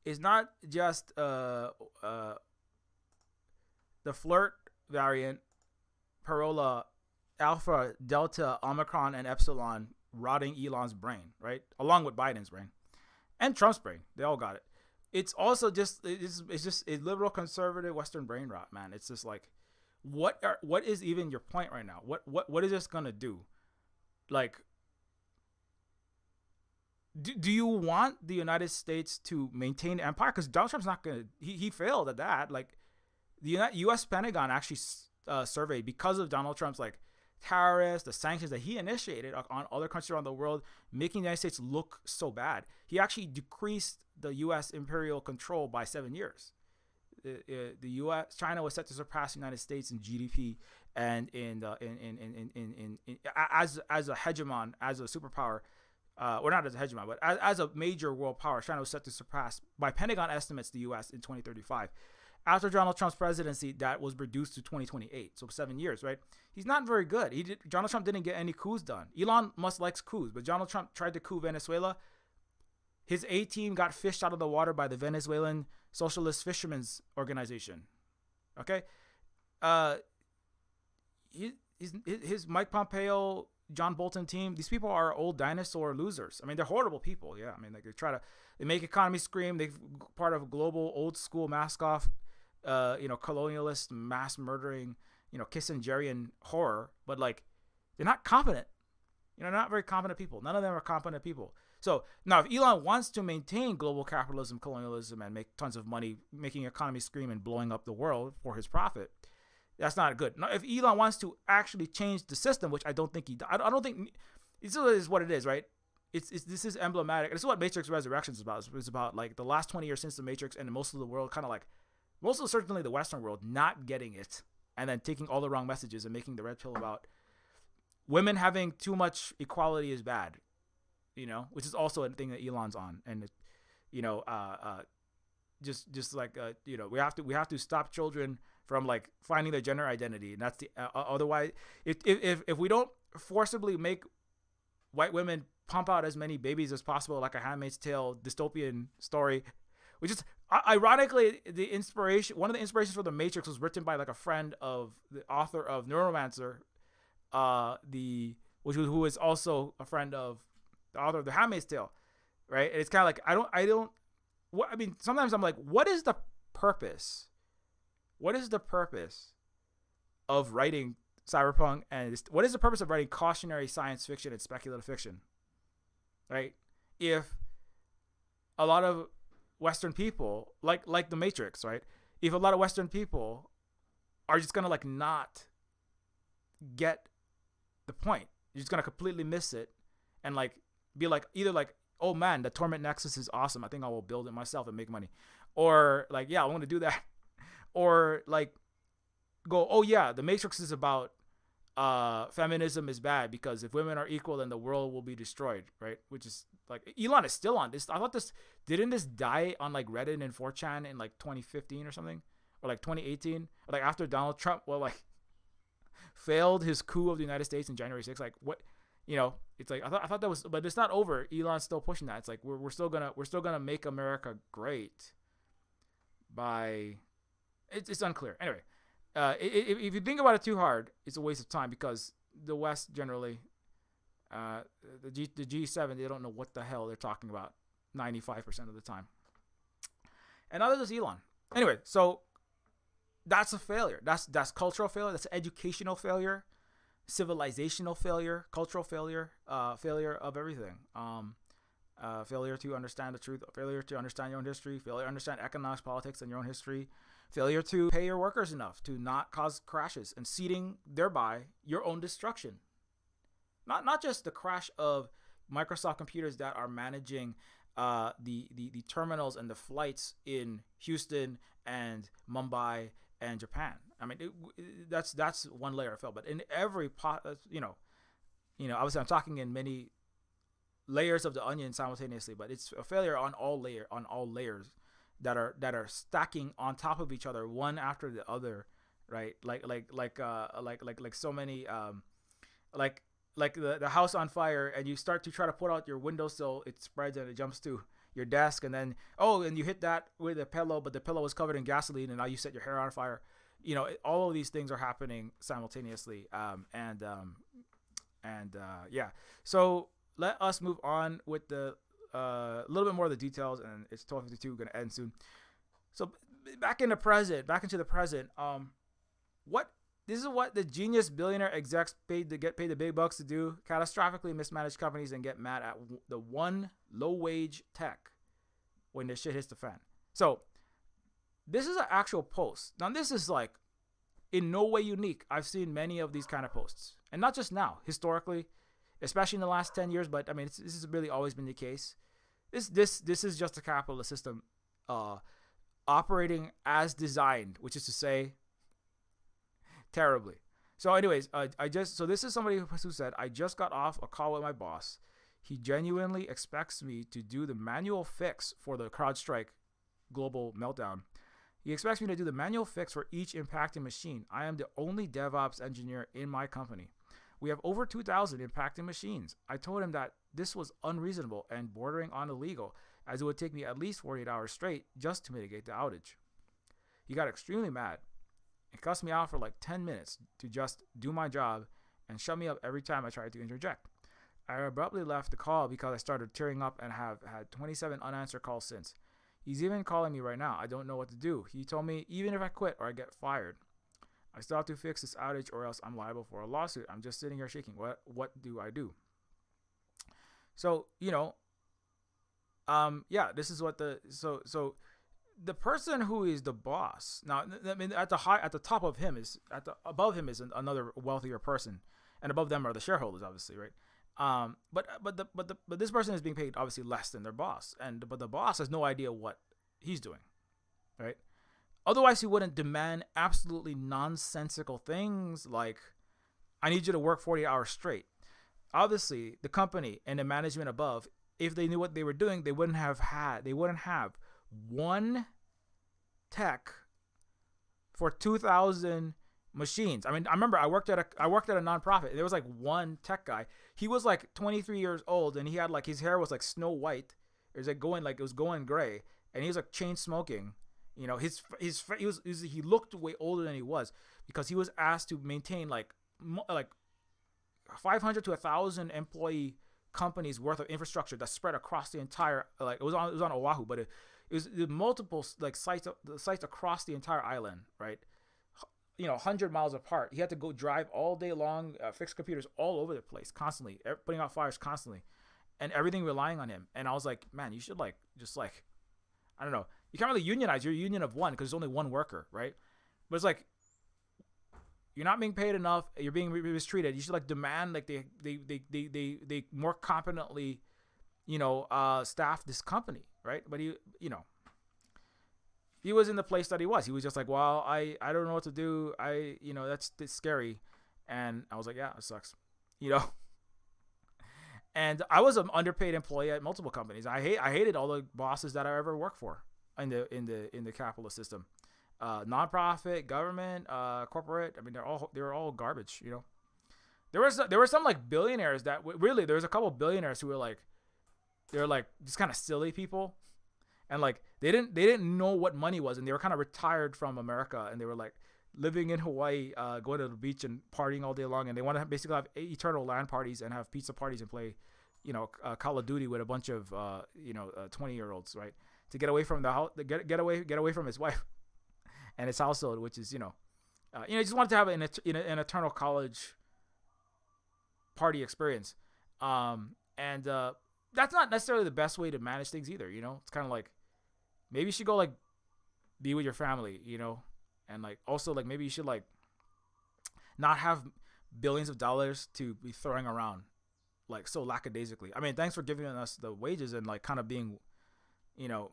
Is not just the flirt variant, Pirola, Alpha, Delta, Omicron, and Epsilon rotting Elon's brain, right? Along with Biden's brain and Trump's brain. They all got it. It's also just a liberal conservative Western brain rot, man. It's just like, what is even your point right now? What is this gonna do? Like, do you want the United States to maintain empire? Because Donald Trump's not gonna. He failed at that. Like, the U.S. Pentagon actually surveyed, because of Donald Trump's like tariffs, the sanctions that he initiated on other countries around the world, making the United States look so bad. He actually decreased the U.S. imperial control by 7 years. The China was set to surpass the United States in GDP and as a hegemon, as a superpower, or not as a hegemon, but as a major world power. China was set to surpass, by Pentagon estimates, the U.S. in 2035. After Donald Trump's presidency, that was reduced to 2028, so 7 years, right? He's not very good. Donald Trump didn't get any coups done. Elon Musk likes coups, but Donald Trump tried to coup Venezuela. His A-team got fished out of the water by the Venezuelan Socialist Fishermen's Organization. Okay? His Mike Pompeo, John Bolton team, these people are old dinosaur losers. I mean, they're horrible people. Yeah. I mean, like they make economy scream. They're part of global old school mask off, colonialist mass murdering, Kissingerian horror, but like, they're not competent. Not very competent people. None of them are competent people. So now, if Elon wants to maintain global capitalism, colonialism, and make tons of money, making economy scream and blowing up the world for his profit, that's not good. Now, if Elon wants to actually change the system, which I don't think he does, I don't think this is what it is, right? This is emblematic. This is what Matrix Resurrections is about. It's about like the last 20 years since the Matrix, and most of the world, kind of like most of certainly the Western world, not getting it, and then taking all the wrong messages and making the red pill about women having too much equality is bad. Which is also a thing that Elon's on, and just like we have to stop children from like finding their gender identity, and that's the otherwise if we don't forcibly make white women pump out as many babies as possible, like a Handmaid's Tale dystopian story, which is ironically one of the inspirations for the Matrix was written by like a friend of the author of Neuromancer, who is also a friend of the author of The Handmaid's Tale, right? And it's kind of like, sometimes I'm like, what is the purpose? What is the purpose of writing cyberpunk, and what is the purpose of writing cautionary science fiction and speculative fiction, right? If a lot of Western people, like the Matrix, right? If a lot of Western people are just gonna like not get the point, you're just gonna completely miss it, and like be like either like, oh man, the Torment Nexus is awesome, I think I will build it myself and make money, or like, yeah, I want to do that, or like go, oh yeah, the Matrix is about feminism is bad because if women are equal, then the world will be destroyed, right? Which is like, Elon is still on this. I thought didn't this die on like Reddit and 4chan in like 2015 or something, or like 2018, or like after Donald Trump failed his coup of the United States in January 6th. Like, what? It's like I thought that was, but it's not over. Elon's still pushing that. It's like we're still gonna make America great by it's unclear. Anyway, if you think about it too hard, it's a waste of time because the West generally, the G7, they don't know what the hell they're talking about 95% of the time. And neither does Elon. Anyway, so that's a failure. That's cultural failure. That's educational failure, civilizational failure, cultural failure, failure of everything. Failure to understand the truth, failure to understand your own history, failure to understand economics, politics, and your own history, failure to pay your workers enough to not cause crashes, and seeding thereby your own destruction. Not just the crash of Microsoft computers that are managing the terminals and the flights in Houston and Mumbai and Japan. I mean, that's one layer of fail, but in every obviously I'm talking in many layers of the onion simultaneously, but it's a failure on all layers that are stacking on top of each other, one after the other, right? Like so many like the house on fire, and you start to try to put out your windowsill, it spreads and it jumps to your desk, and then and you hit that with a pillow, but the pillow was covered in gasoline, and now you set your hair on fire. All of these things are happening simultaneously, yeah. So let us move on with the little bit more of the details, and it's 12:52, going to end soon. So back into the present. This is what the genius billionaire execs paid the big bucks to do: catastrophically mismanage companies and get mad at the one low-wage tech when the shit hits the fan. So this is an actual post. Now this is like in no way unique. I've seen many of these kind of posts, and not just now, historically, especially in the last 10 years. But I mean, this has really always been the case. This is just a capitalist system operating as designed, which is to say, terribly. So anyways, so this is somebody who said, I just got off a call with my boss. He genuinely expects me to do the manual fix for the CrowdStrike global meltdown. He expects me to do the manual fix for each impacting machine. I am the only DevOps engineer in my company. We have over 2,000 impacting machines. I told him that this was unreasonable and bordering on illegal, as it would take me at least 48 hours straight just to mitigate the outage. He got extremely mad. It cussed me out for like 10 minutes to just do my job and shut me up every time I tried to interject. I abruptly left the call because I started tearing up and have had 27 unanswered calls since. He's even calling me right now. I don't know what to do. He told me even if I quit or I get fired, I still have to fix this outage or else I'm liable for a lawsuit. I'm just sitting here shaking. What do I do? So, this is what so the person who is the boss now, I mean, above him is another wealthier person, and above them are the shareholders, obviously, right? But this person is being paid obviously less than their boss, but the boss has no idea what he's doing, right? Otherwise, he wouldn't demand absolutely nonsensical things like, I need you to work 40 hours straight. Obviously, the company and the management above, if they knew what they were doing, they wouldn't have one tech for 2,000 machines. I mean, I remember I worked at a nonprofit, and there was like one tech guy. He was like 23 years old, and he had like, his hair was like Snow White. It was going gray, and he was like chain smoking. He looked way older than he was, because he was asked to maintain like 500 to 1,000 employee companies worth of infrastructure that's spread across the entire, like it was on Oahu, but it was multiple like sites across the entire island, right? 100 miles apart. He had to go drive all day long, fix computers all over the place, constantly putting out fires constantly, and everything relying on him. And I was like, man, you should I don't know. You can't really unionize. You're a union of one because there's only one worker, right? But it's like, you're not being paid enough. You're being mistreated. You should like demand like they more competently, staff this company, right? But he was in the place that he was. He was just like, well, I don't know what to do. That's scary. And I was like, yeah, it sucks, And I was an underpaid employee at multiple companies. I hated all the bosses that I ever worked for in the capitalist system, nonprofit, government, corporate. I mean, they were all garbage, There were some like billionaires that really there was a couple of billionaires who were like they're like just kind of silly people, and like they didn't know what money was, and they were kind of retired from America, and they were like living in Hawaii, going to the beach and partying all day long, and they want to basically have eternal LAN parties and have pizza parties and play, Call of Duty with a bunch of 20-year-olds, right? To get away from the house, get away from his wife and his household, which is just wanted to have an eternal college party experience, and that's not necessarily the best way to manage things either. It's kind of like maybe you should go like be with your family, and like also like maybe you should like not have billions of dollars to be throwing around like so lackadaisically. I mean, thanks for giving us the wages and like kind of being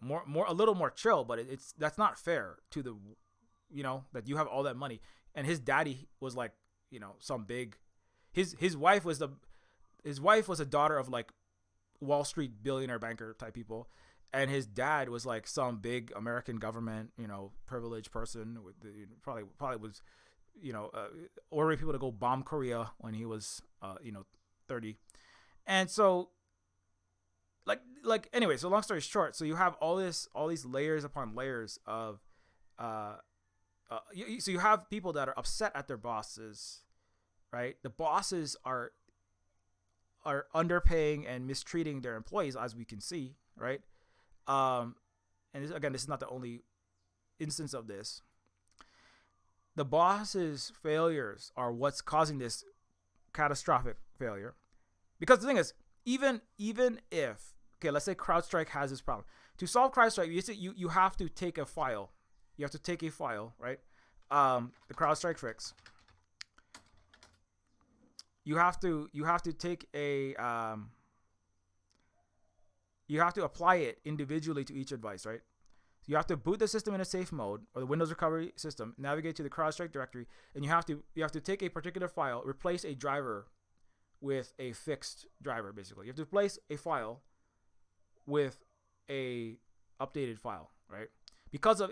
more a little more chill, but that's not fair to the that you have all that money. And his daddy was like some big his wife was a daughter of like Wall Street billionaire banker type people, and his dad was like some big American government privileged person with probably was ordering people to go bomb Korea when he was 30. And so like anyway, so long story short, so you have all these layers upon layers of so you have people that are upset at their bosses, right? The bosses are underpaying and mistreating their employees, as we can see, right? And this is not the only instance of this. The boss's failures are what's causing this catastrophic failure. Because the thing is, even if, okay, let's say CrowdStrike has this problem. To solve CrowdStrike, you have to take a file. You have to take a file, right? The CrowdStrike fix. You have to take a you have to apply it individually to each device, right? So you have to boot the system in a safe mode or the Windows recovery system, navigate to the CrowdStrike directory, and you have to take a particular file, replace a driver with a fixed driver. Basically, you have to replace a file with a updated file, right? Because of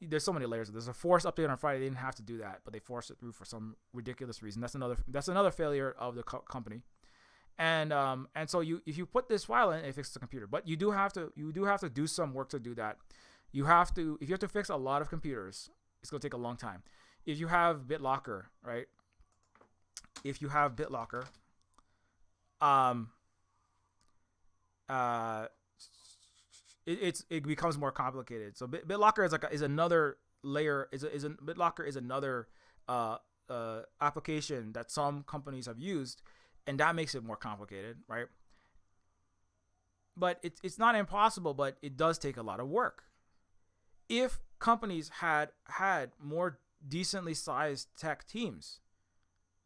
there's so many layers. There's a forced update on Friday. They didn't have to do that, but they forced it through for some ridiculous reason. That's another failure of the company. And so if you put this file in, it fixes the computer. But you do have to do some work to do that. If you have to fix a lot of computers, it's gonna take a long time. If you have BitLocker, right? If you have BitLocker, it becomes more complicated. So BitLocker is another layer. BitLocker is another application that some companies have used, and that makes it more complicated, right? But it's not impossible, but it does take a lot of work. If companies had more decently sized tech teams,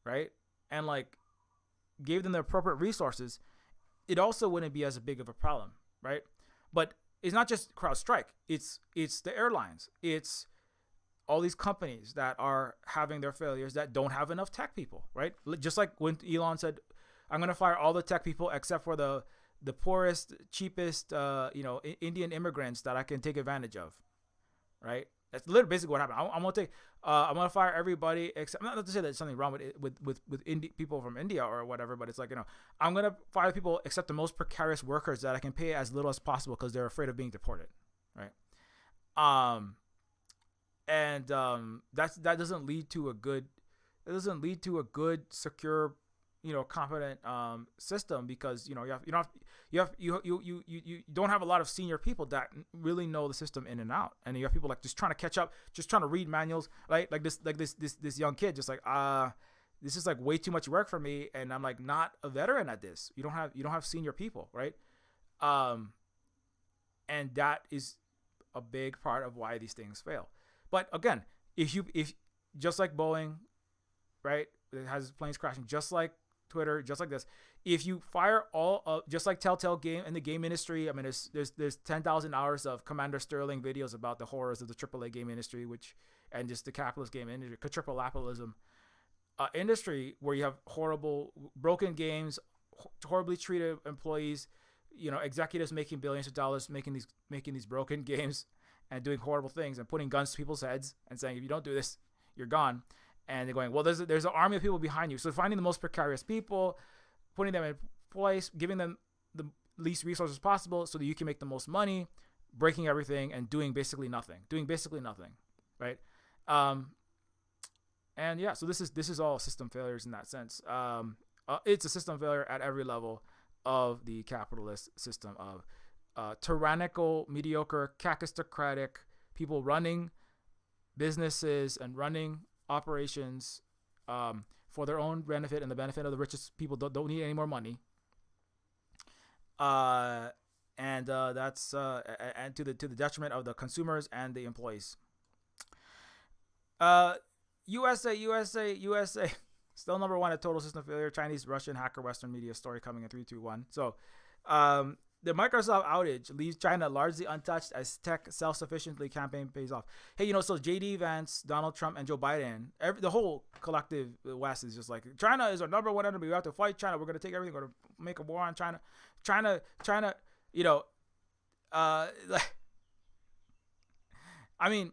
right, and like gave them the appropriate resources, it also wouldn't be as big of a problem, right? But it's not just CrowdStrike. It's the airlines. It's all these companies that are having their failures that don't have enough tech people, right? Just like when Elon said, "I'm going to fire all the tech people except for the poorest, cheapest, Indian immigrants that I can take advantage of," right? That's literally basically what happened. I'm gonna fire everybody except, not to say that there's something wrong with people from India or whatever, but it's like, I'm gonna fire people except the most precarious workers that I can pay as little as possible because they're afraid of being deported, right? That doesn't lead to a good, secure, competent system, because you don't have a lot of senior people that really know the system in and out, and you have people like just trying to catch up, just trying to read manuals, right? Like this young kid just like, this is like way too much work for me, and I'm like not a veteran at this. You don't have senior people, right? And that is a big part of why these things fail. But again, if just like Boeing, right, it has planes crashing, just like Twitter, just like this, if you fire all just like Telltale game in the game industry, I mean, there's 10,000 hours of Commander Sterling videos about the horrors of the AAA game industry, and just the capitalist game industry, triple-appelism industry, where you have horrible, broken games, horribly treated employees, executives making billions of dollars making these broken games and doing horrible things and putting guns to people's heads and saying, if you don't do this, you're gone. and they're going, well, there's an army of people behind you. So finding the most precarious people, putting them in place, giving them the least resources possible so that you can make the most money, breaking everything and doing basically nothing, right? And yeah, so this is all system failures in that sense. It's a system failure at every level of the capitalist system of tyrannical, mediocre, kakistocratic people running businesses and running operations for their own benefit and the benefit of the richest people don't need any more money. And that's and to the detriment of the consumers and the employees. USA. Still number one at total system failure. Chinese, Russian, hacker, Western media story coming in 3, 2, 1. So, the Microsoft outage leaves China largely untouched as tech self-sufficiently campaign pays off. Hey, so J.D. Vance, Donald Trump, and Joe Biden, the whole collective West is just like, China is our number one enemy. We have to fight China. We're going to take everything. We're going to make a war on China. China, I mean,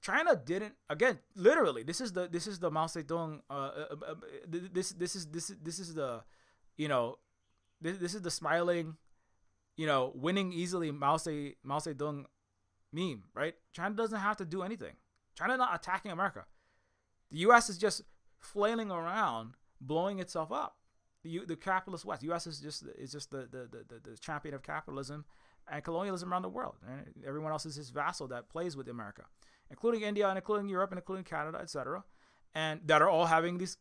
China didn't, again, literally, this is the Mao Zedong, this is the smiling, winning easily Mao Zedong meme, right? China doesn't have to do anything. China not attacking America. The U.S. is just flailing around, blowing itself up. The capitalist West. U.S. is just the champion of capitalism and colonialism around the world. And everyone else is his vassal that plays with America, including India and including Europe and including Canada, etc. And that are all having these.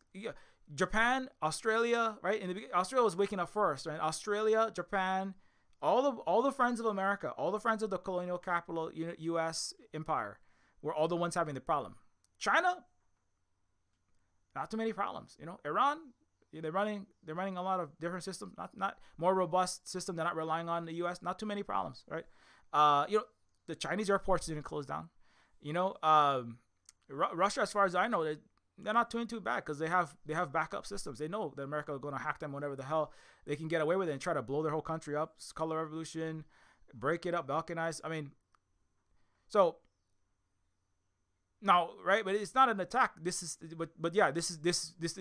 Japan, Australia, right? Australia was waking up first, right? Australia, Japan, all the friends of America, all the friends of the colonial capital U.S. empire, were all the ones having the problem. China, not too many problems. Iran, they're running a lot of different systems, not more robust system. They're not relying on the U.S. Not too many problems, right? The Chinese airports didn't close down. Russia, as far as I know, they're not doing too bad because they have backup systems. They know that America is going to hack them whenever the hell they can get away with it and try to blow their whole country up. Color revolution, break it up, balkanize. I mean, so now, right? But it's not an attack. This is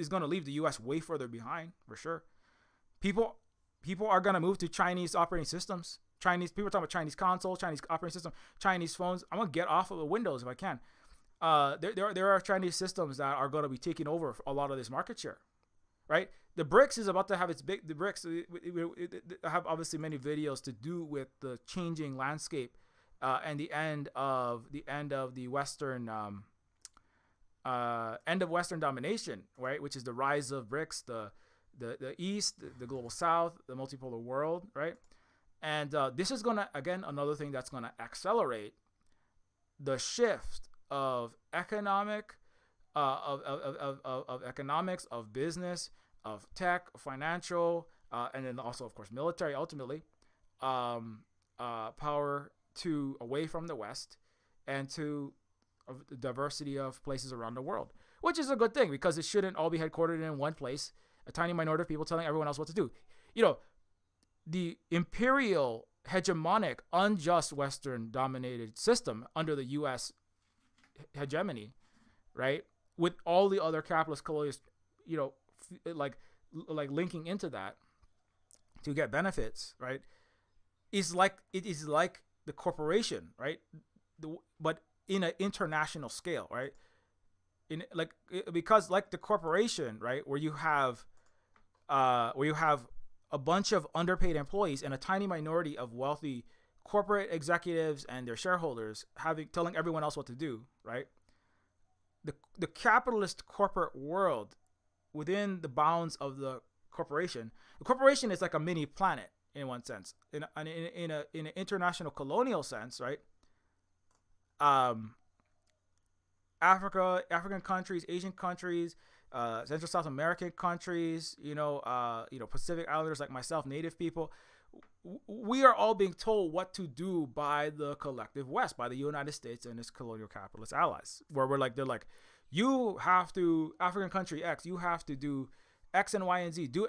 going to leave the U.S. way further behind for sure. People are going to move to Chinese operating systems. People are talking about Chinese console, Chinese operating system, Chinese phones. I'm gonna get off of the Windows if I can. There are Chinese systems that are going to be taking over a lot of this market share, right? The BRICS is about to have its big. The BRICS have obviously many videos to do with the changing landscape and the end of the Western end of Western domination, right? Which is the rise of BRICS, the East, the global South, the multipolar world, right? And this is gonna, again, another thing that's gonna accelerate the shift of economics, of business, of tech, financial, and then also, of course, military. Ultimately, power away from the West and to the diversity of places around the world, which is a good thing because it shouldn't all be headquartered in one place. A tiny minority of people telling everyone else what to do. The imperial, hegemonic, unjust Western dominated system under the U.S. hegemony, right, with all the other capitalist colonies, like linking into that to get benefits, right, it is like the corporation, right, but in an international scale, right, because like the corporation, right, where you have a bunch of underpaid employees and a tiny minority of wealthy corporate executives and their shareholders telling everyone else what to do, right? The capitalist corporate world, within the bounds of the corporation is like a mini planet in one sense. In an international colonial sense, right? African countries, Asian countries, Central South American countries, Pacific Islanders like myself, Native people, we are all being told what to do by the collective West, by the United States and its colonial capitalist allies, where they're like, you have to, African country X, you have to do X and Y and Z. Do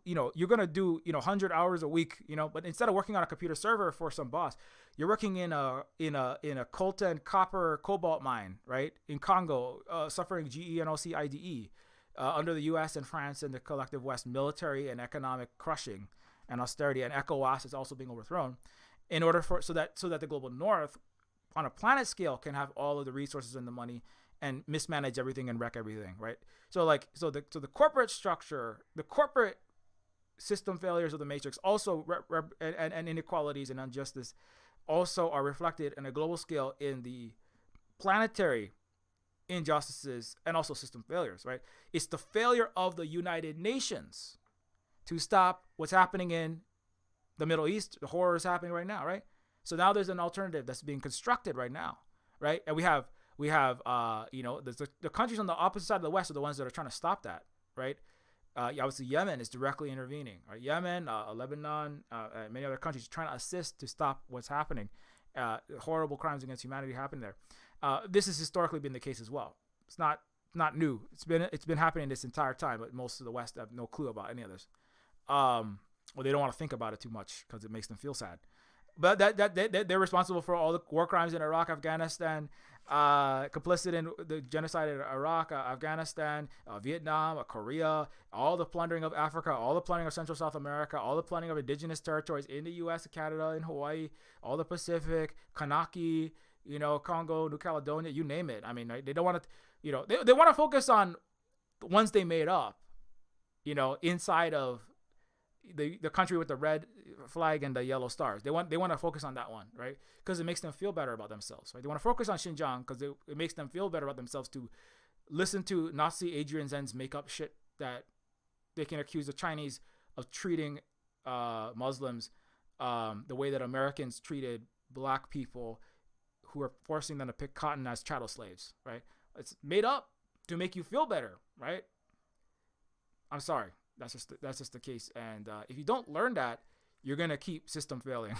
you're gonna do 100 hours a week, but instead of working on a computer server for some boss, you're working in a coltan copper cobalt mine, right, in Congo, suffering GENOCIDE, under the U.S. and France and the collective West military and economic crushing and austerity, and ECOWAS is also being overthrown, in order so that the global North, on a planet scale, can have all of the resources and the money and mismanage everything and wreck everything, right? So the corporate structure, the corporate system failures of the matrix also and inequalities and injustice also are reflected on a global scale in the planetary injustices and also system failures, right? It's the failure of the United Nations to stop what's happening in the Middle East. The horror is happening right now, right? So now there's an alternative that's being constructed right now, right? And we have the countries on the opposite side of the West are the ones that are trying to stop that, right? Obviously Yemen is directly intervening, right? Yemen, Lebanon, and many other countries trying to assist to stop what's happening. Horrible crimes against humanity happen there. This has historically been the case as well. It's not new. It's been happening this entire time, but most of the West have no clue about any of this. Or they don't want to think about it too much because it makes them feel sad. But they're responsible for all the war crimes in Iraq, Afghanistan, complicit in the genocide in Iraq, Afghanistan, Vietnam, Korea, all the plundering of Africa, all the plundering of Central South America, all the plundering of indigenous territories in the U.S., Canada, and Hawaii, all the Pacific, Kanaki, Congo, New Caledonia, you name it. I mean, they don't want to, they want to focus on the ones they made up, inside of the country with the red flag and the yellow stars. They want to focus on that one, right? Because it makes them feel better about themselves, right? They want to focus on Xinjiang because it makes them feel better about themselves to listen to Nazi Adrian Zen's make up shit that they can accuse the Chinese of treating Muslims the way that Americans treated black people who are forcing them to pick cotton as chattel slaves, right? It's made up to make you feel better, right? I'm sorry. That's just the case. And if you don't learn that, you're going to keep system failing.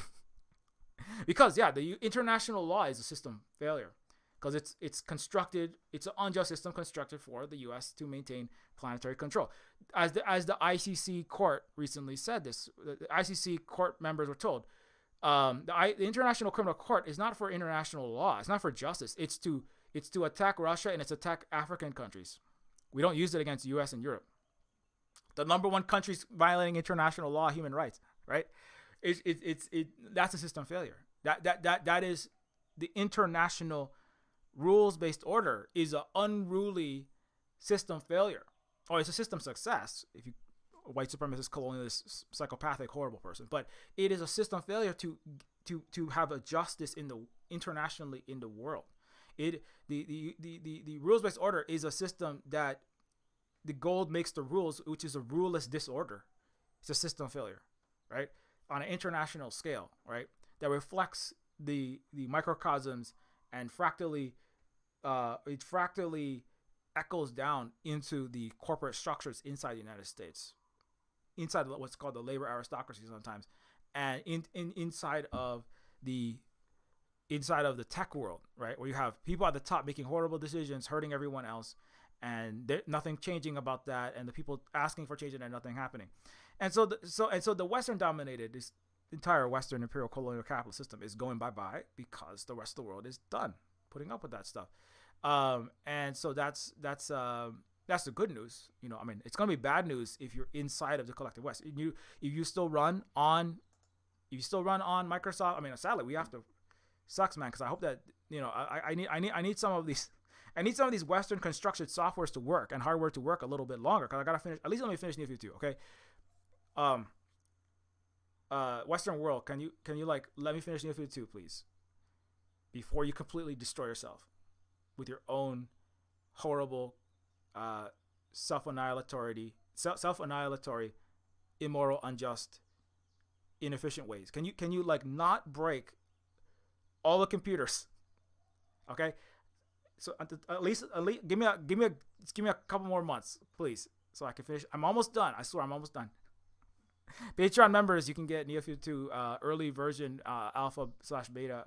Because, the international law is a system failure. Because it's constructed, it's an unjust system constructed for the U.S. to maintain planetary control. As the ICC court recently said this, the ICC court members were told, the International Criminal Court is not for international law. It's not for justice. It's to attack Russia and it's attack African countries. We don't use it against the U.S. and Europe. The number one countries violating international law, human rights, right? That's a system failure. That is the international rules-based order is an unruly system failure, or it's a system success if you white supremacist, colonialist, psychopathic, horrible person. But it is a system failure to have a justice internationally in the world. The rules-based order is a system that the gold makes the rules, which is a ruleless disorder. It's a system failure, right? On an international scale, right? That reflects the microcosms and fractally echoes down into the corporate structures inside the United States, inside what's called the labor aristocracy sometimes, and inside of the tech world, right? Where you have people at the top making horrible decisions, hurting everyone else, and nothing changing about that, and the people asking for change and nothing happening. And so the Western dominated, this entire Western imperial colonial capitalist system is going bye-bye because the rest of the world is done putting up with that stuff. And so that's the good news. I mean, it's going to be bad news if you're inside of the collective West. If you still run on Microsoft, I mean, sadly we have to, sucks, man, because I hope that, I need some of these, Western constructed softwares to work and hardware to work a little bit longer, because I gotta finish. At least let me finish Neofeud 2, okay? Western world, can you let me finish Neofeud 2, please, before you completely destroy yourself with your own horrible, self-annihilatory, immoral, unjust, inefficient ways. Can you not break all the computers, okay? So at least give me a couple more months, please, so I can finish. I'm almost done. I swear I'm almost done. Patreon members, you can get Neofeud 2 early version, alpha/beta,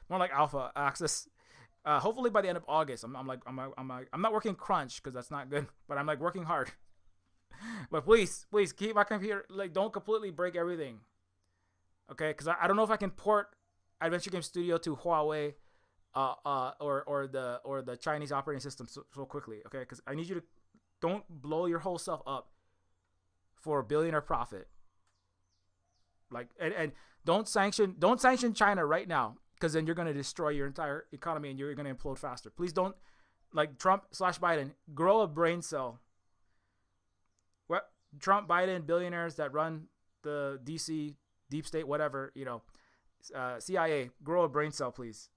more like alpha access. Hopefully by the end of August. I'm not working crunch because that's not good, but I'm working hard. But please keep my computer, like, don't completely break everything. Okay, because I don't know if I can port Adventure Game Studio to Huawei, or the Chinese operating system so quickly. Okay, because I need you to don't blow your whole self up for a billionaire profit. Like, and don't sanction China right now, because then you're going to destroy your entire economy and you're going to implode faster. Please don't, like Trump/Biden, grow a brain cell. What Trump, Biden, billionaires that run the DC deep state, whatever, CIA, grow a brain cell, please.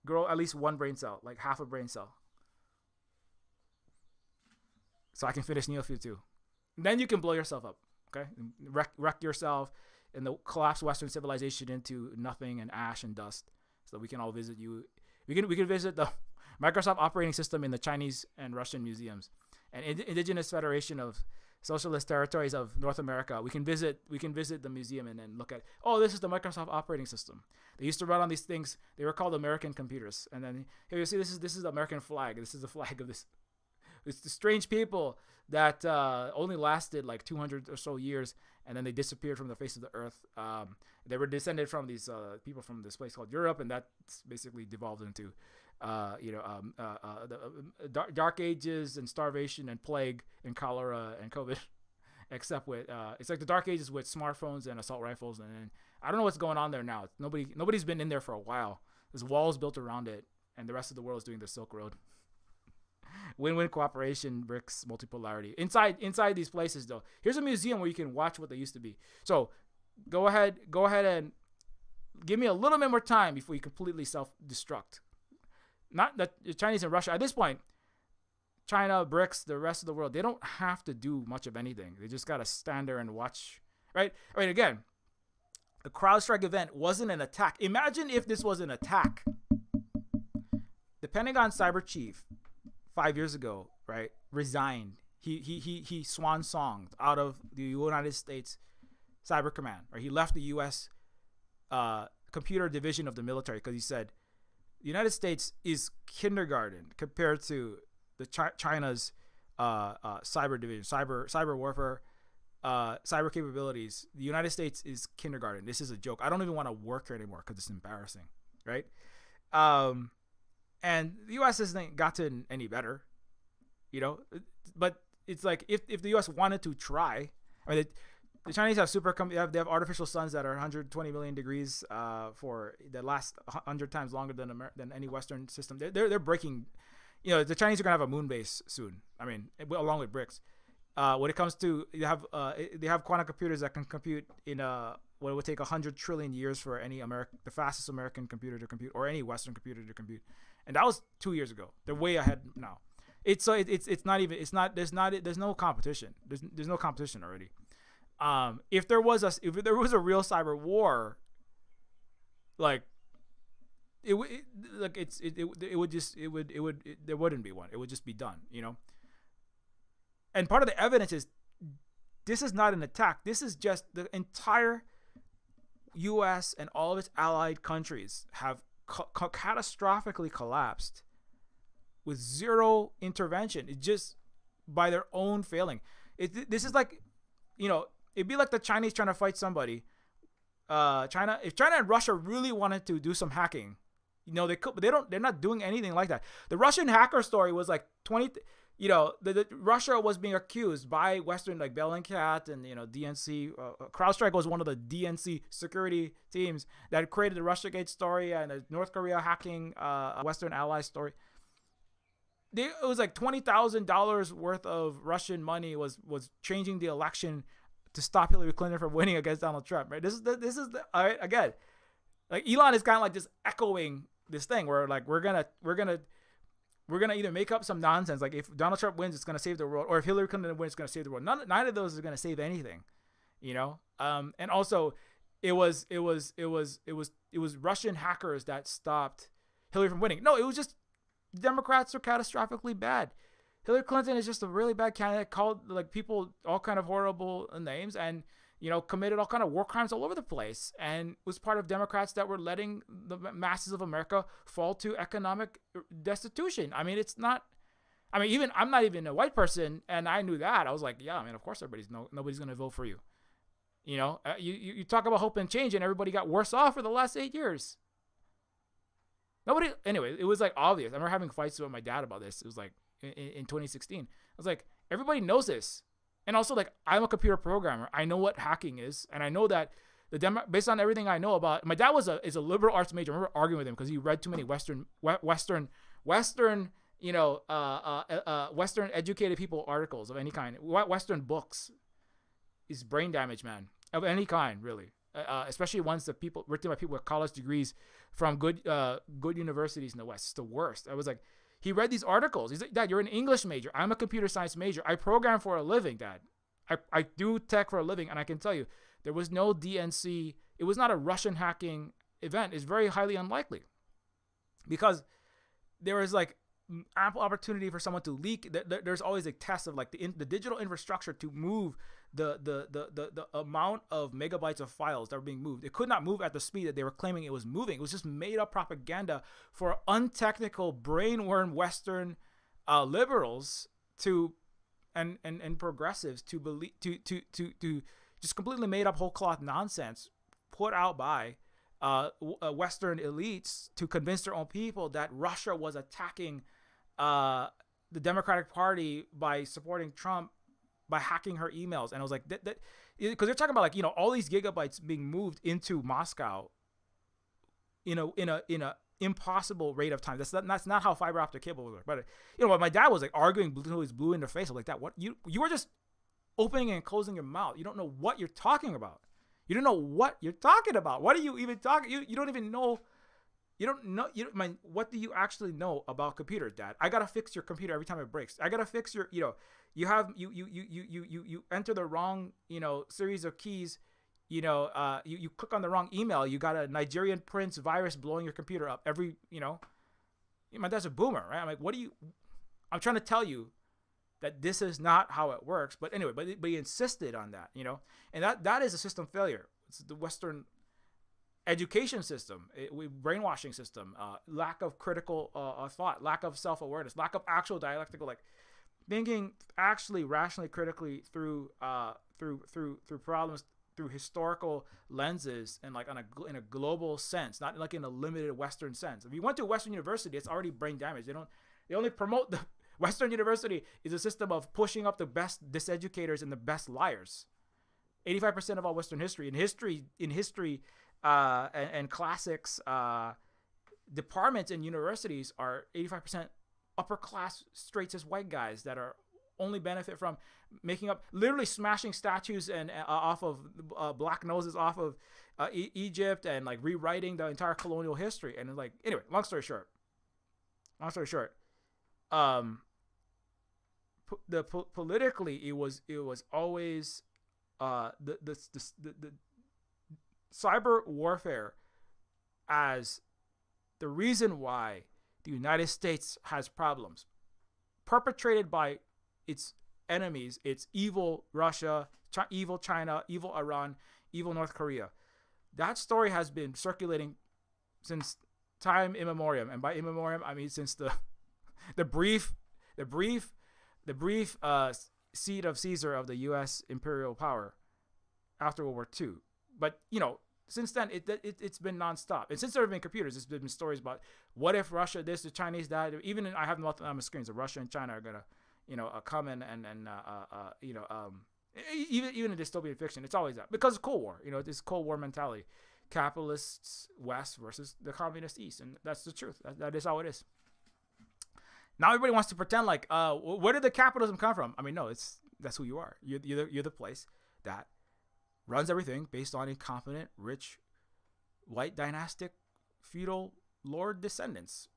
Grow at least one brain cell, like half a brain cell, so I can finish Neofeud too. Then you can blow yourself up, okay? Wreck yourself and collapse Western civilization into nothing and ash and dust, so that we can all visit you. We can visit the Microsoft operating system in the Chinese and Russian museums, and Indigenous Federation of Socialist Territories of North America. We can visit the museum and then look at, oh, this is the Microsoft operating system. They used to run on these things. They were called American computers. And then here you see, this is the American flag. This is the flag of this. It's the strange people that only lasted like 200 or so years, and then they disappeared from the face of the earth. They were descended from these people from this place called Europe, and that's basically devolved into the dark ages and starvation and plague and cholera and COVID, except with it's like the dark ages with smartphones and assault rifles, and I don't know what's going on there now. Nobody's been in there for a while. There's walls built around it, and the rest of the world is doing the Silk Road. Win-win cooperation, BRICS, multipolarity. Inside these places, though, here's a museum where you can watch what they used to be. So go ahead and give me a little bit more time before you completely self-destruct. Not that the Chinese and Russia, at this point, China, BRICS, the rest of the world, they don't have to do much of anything. They just got to stand there and watch, right? I mean, again, the CrowdStrike event wasn't an attack. Imagine if this was an attack. The Pentagon cyber chief 5 years ago, right, resigned. He swan-songed out of the United States Cyber Command, right? He left the U.S. Computer division of the military because he said, the United States is kindergarten compared to the China's cyber division, cyber warfare, cyber capabilities. The United States is kindergarten. This is a joke. I don't even want to work here anymore because it's embarrassing, right? And the U.S. hasn't gotten any better, But it's like if the U.S. wanted to try, I mean, the Chinese have they have artificial suns that are 120 million degrees for that last 100 times longer than any Western system. They're breaking. The Chinese are gonna have a moon base soon. I mean, along with BRICS. When it comes to they have quantum computers that can compute in what would take 100 trillion years for the fastest American computer to compute, or any Western computer to compute, and that was 2 years ago. They're way ahead now. There's no competition. There's no competition already. If there was a real cyber war, like there wouldn't be one. It would just be done, And part of the evidence is this is not an attack. This is just the entire U.S. and all of its allied countries have catastrophically collapsed with zero intervention. It's just by their own failing. This is like, it'd be like the Chinese trying to fight somebody. If China and Russia really wanted to do some hacking, they could, but they're not doing anything like that. The Russian hacker story was like Russia was being accused by Western, like Bellingcat and DNC. CrowdStrike was one of the DNC security teams that created the Russiagate story and the North Korea hacking Western ally story. It was like $20,000 worth of Russian money was changing the election to stop Hillary Clinton from winning against Donald Trump. Right? This is the all right, again, like Elon is kind of like just echoing this thing where like we're gonna either make up some nonsense, like if Donald Trump wins, it's gonna save the world, or if Hillary Clinton wins, it's gonna save the world. Neither of those is gonna save anything, And also, it was Russian hackers that stopped Hillary from winning. No, it was just Democrats are catastrophically bad. Hillary Clinton is just a really bad candidate, called like people all kind of horrible names, and committed all kind of war crimes all over the place, and was part of Democrats that were letting the masses of America fall to economic destitution. I mean, it's not I mean, even I'm not even a white person, and I knew that. I was like, yeah, I mean, of course, nobody's gonna vote for you. You talk about hope and change, and everybody got worse off for the last 8 years. Nobody. Anyway, it was like obvious. I remember having fights with my dad about this. It was like in 2016. I was like, everybody knows this, and also like I'm a computer programmer. I know what hacking is, and I know that based on everything I know about, my dad is a liberal arts major. I remember arguing with him because he read too many Western Western educated people articles of any kind, Western books. Is brain damage, man, of any kind, really. Especially ones that people written by people with college degrees from good universities in the West. It's the worst. I was like, he read these articles. He's like, Dad, you're an English major. I'm a computer science major. I program for a living, Dad. I do tech for a living, and I can tell you, there was no DNC. It was not a Russian hacking event. It's very highly unlikely because there is like ample opportunity for someone to leak. There's always a test of like the digital infrastructure to move the amount of megabytes of files that were being moved. It could not move at the speed that they were claiming it was moving. It was just made up propaganda for untechnical, brainworm Western liberals to and progressives to believe to just completely made up whole cloth nonsense put out by Western elites to convince their own people that Russia was attacking the Democratic Party by supporting Trump by hacking her emails. And I was like, because they're talking about like, all these gigabytes being moved into Moscow in a impossible rate of time. That's not how fiber optic cable works. But my dad was like arguing until he's blue in the face. I was like, that what you were just opening and closing your mouth. You don't know what you're talking about. You don't know what you're talking about. What are you even talking? You don't even know. You don't know. What do you actually know about computers, Dad? I gotta fix your computer every time it breaks. I gotta fix your. You enter the wrong series of keys. You click on the wrong email. You got a Nigerian prince virus blowing your computer up every. My dad's a boomer, right? I'm like, what do you? I'm trying to tell you that this is not how it works. But anyway, but he insisted on that, and that is a system failure. It's the Western education system, brainwashing system, lack of critical thought, lack of self-awareness, lack of actual dialectical, like thinking actually rationally, critically through problems through historical lenses and like in a global sense, not like in a limited Western sense. If you went to a Western university, it's already brain damage. They only promote the Western university is a system of pushing up the best diseducators and the best liars. 85% of all Western history and classics departments in universities are 85% upper class straight cis white guys that are only benefit from making up, literally smashing statues and off of black noses off of Egypt and like rewriting the entire colonial history. And like, anyway, long story short, politically it was always the cyber warfare as the reason why the United States has problems perpetrated by its enemies, its evil Russia, evil China, evil Iran, evil North Korea. That story has been circulating since time immemorial, and by immemorial I mean since the brief seat of Caesar of the U.S. imperial power after World War II. But since then it's been nonstop, and since there have been computers, there's been stories about what if Russia this, the Chinese that. Even I have them on my screen. So Russia and China are gonna come in and even in dystopian fiction, it's always that because it's Cold War. This Cold War mentality, capitalists West versus the communist East, and that's the truth. That is how it is. Now everybody wants to pretend like, where did the capitalism come from? I mean, no, that's who you are. You're the place that runs everything based on incompetent, rich, white dynastic, feudal lord descendants,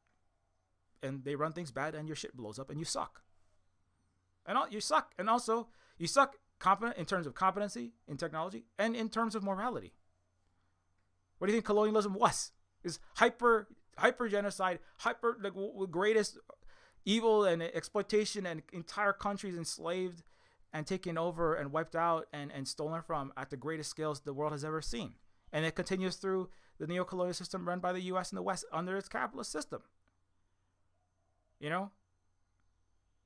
and they run things bad, and your shit blows up, and you suck. You suck, and also you suck competent in terms of competency in technology and in terms of morality. What do you think colonialism was? Is hyper genocide, the greatest evil and exploitation, and entire countries enslaved and taken over and wiped out and stolen from at the greatest scales the world has ever seen. And it continues through the neo-colonial system run by the U.S. and the West under its capitalist system.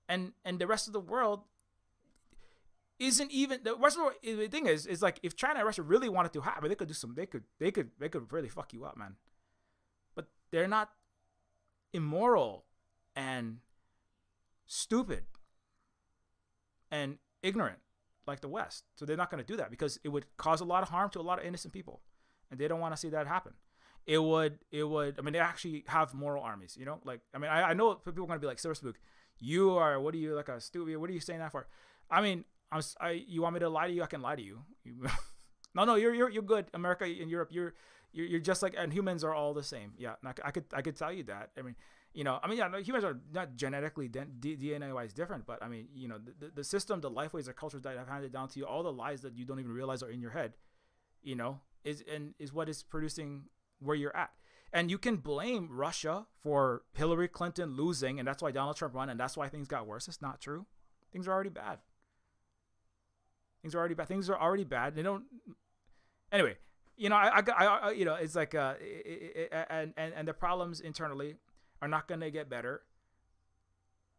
And the rest of the world isn't even the rest of the world. The thing is like if China and Russia really wanted to happen, they could do some. They could really fuck you up, man. But they're not immoral and stupid and ignorant like the West. So they're not going to do that because it would cause a lot of harm to a lot of innocent people, and they don't want to see that happen. It would. I mean, they actually have moral armies, you know. Like, I mean, I know people are going to be like, Silver Spook, you are. What are you like a stupid? What are you saying that for? I mean, you want me to lie to you? I can lie to you. No, you're good. America and Europe, you're just like, and humans are all the same. Yeah, I could tell you that. I mean, yeah, humans are not genetically DNA wise different, but I mean, the system, the life ways, the cultures that have handed down to you, all the lies that you don't even realize are in your head, is what is producing where you're at. And you can blame Russia for Hillary Clinton losing, and that's why Donald Trump won, and that's why things got worse. It's not true. Things are already bad. Things are already bad. They don't. Anyway, it's like and the problems internally are not going to get better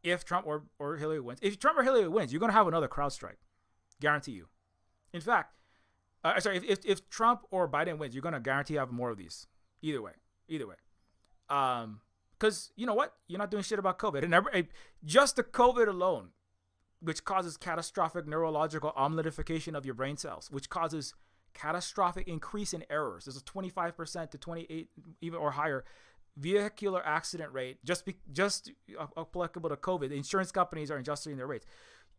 if Trump or Hillary wins. If Trump or Hillary wins, you're going to have another Crowdstrike. Guarantee you. In fact, if Trump or Biden wins, you're going to guarantee have more of these. Either way. Because you know what? You're not doing shit about COVID. And just the COVID alone, which causes catastrophic neurological omletification of your brain cells, which causes catastrophic increase in errors. There's a 25% to 28 even or higher vehicular accident rate just applicable to COVID. The insurance companies are adjusting their rates.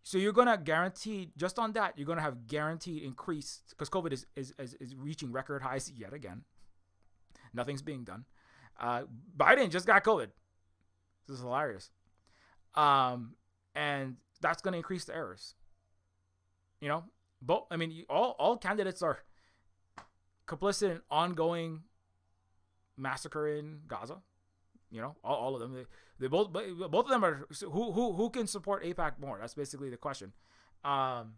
So you're going to guarantee, just on that, you're going to have guaranteed increase because COVID is reaching record highs yet again. Nothing's being done. Biden just got COVID. This is hilarious. And that's going to increase the errors. All candidates are complicit in ongoing massacre in Gaza. All of them. They both of them are. Who can support AIPAC more? That's basically the question. And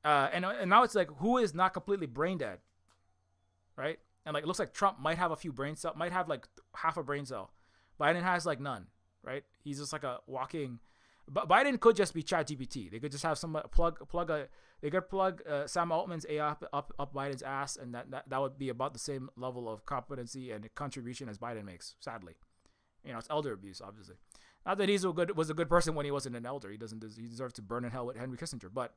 now it's like, who is not completely brain dead, right? And like, it looks like Trump might have a few brain cells, might have like half a brain cell. Biden has like none, right? He's just like a walking. But Biden could just be ChatGPT. They could just have some plug Sam Altman's AI up Biden's ass, and that would be about the same level of competency and contribution as Biden makes. Sadly, it's elder abuse, obviously. Not that was a good person when he wasn't an elder. He deserves to burn in hell with Henry Kissinger, but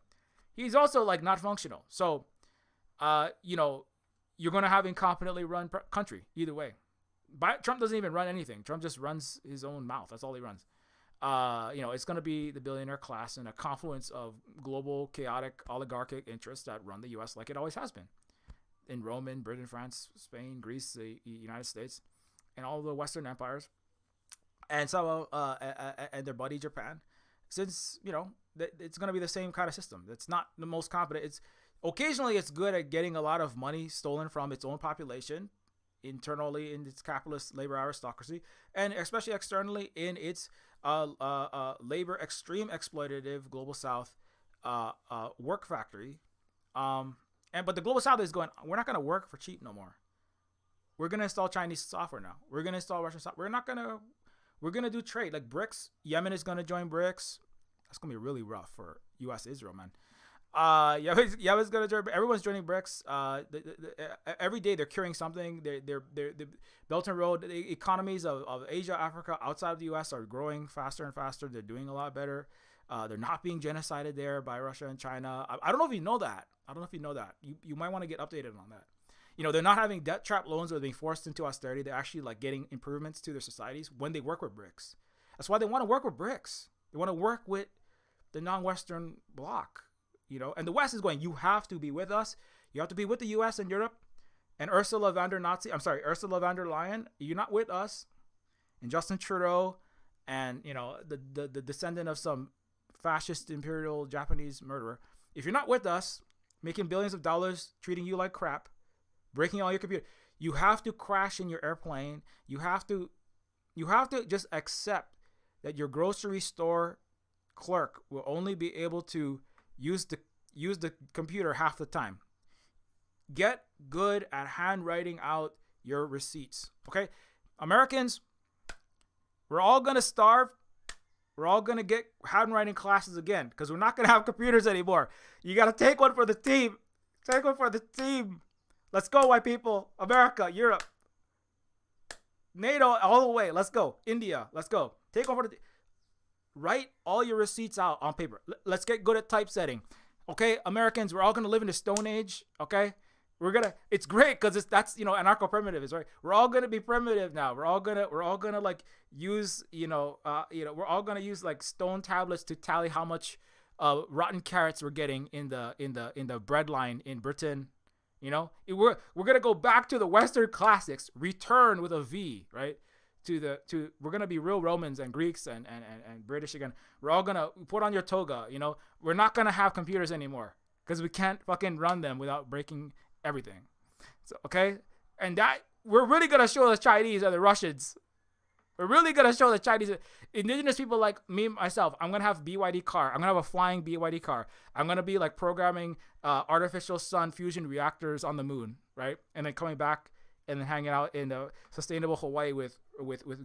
he's also like not functional. So, you're gonna have incompetently run country either way. Trump doesn't even run anything. Trump just runs his own mouth. That's all he runs. It's going to be the billionaire class and a confluence of global chaotic oligarchic interests that run the U.S. like it always has been. In Rome, in Britain, France, Spain, Greece, the United States, and all the Western empires. And so, and their buddy Japan. Since, it's going to be the same kind of system. It's not the most competent. Occasionally it's good at getting a lot of money stolen from its own population, internally in its capitalist labor aristocracy, and especially externally in its labor extreme exploitative global south work factory. But the global south is going, we're not going to work for cheap no more. We're going to install Chinese software now. We're going to install Russian software. We're going to do trade like BRICS. Yemen is going to join BRICS. That's going to be really rough for US Israel, man. Yemen's going to join. Everyone's joining BRICS. Every day they're curing something. They're Belt and Road. The economies of Asia, Africa, outside of the U.S. are growing faster and faster. They're doing a lot better. They're not being genocided there by Russia and China. I don't know if you know that. You might want to get updated on that. They're not having debt trap loans or being forced into austerity. They're actually like getting improvements to their societies when they work with BRICS. That's why they want to work with BRICS. They want to work with the non-Western bloc. And the West is going, you have to be with us. You have to be with the U.S. and Europe. And Ursula von der Leyen, you're not with us. And Justin Trudeau and, the descendant of some fascist imperial Japanese murderer. If you're not with us, making billions of dollars, treating you like crap, breaking all your computer, you have to crash in your airplane. You have to just accept that your grocery store clerk will only be able to use the computer half the time. Get good at handwriting out your receipts. Okay? Americans, we're all going to starve. We're all gonna get handwriting classes again because we're not gonna have computers anymore. You gotta take one for the team. Take one for the team. Let's go, white people. America, Europe, NATO, all the way. Let's go. India, let's go. Take one for the write all your receipts out on paper. Let's get good at typesetting. Okay, Americans, we're all gonna live in the Stone Age. Okay, it's great because that's anarcho-primitive, right? We're all gonna be primitive now. We're all gonna like use we're all gonna use like stone tablets to tally how much rotten carrots we're getting in the bread line in Britain. We're gonna go back to the Western classics, return with a V, right? We're gonna be real Romans and Greeks and British again. We're all gonna put on your toga. We're not gonna have computers anymore because we can't fucking run them without breaking everything. So okay, and that we're really gonna show the Chinese or the Russians. We're really gonna show the Chinese, indigenous people like me myself. I'm gonna have BYD car. I'm gonna have a flying BYD car. I'm gonna be like programming artificial sun fusion reactors on the moon, right? And then coming back and then hanging out in the sustainable Hawaii with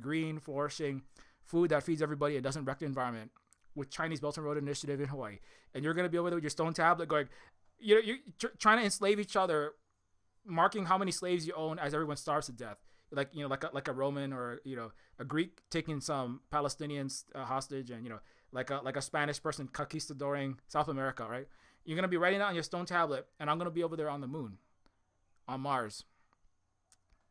green, flourishing food that feeds everybody and doesn't wreck the environment. With Chinese Belt and Road Initiative in Hawaii, and you're gonna be over there with your stone tablet, going, you're trying to enslave each other, marking how many slaves you own as everyone starves to death. Like a Roman or a Greek taking some Palestinians hostage, and like a Spanish person conquistadoring South America, right? You're gonna be writing that on your stone tablet, and I'm gonna be over there on the moon, on Mars,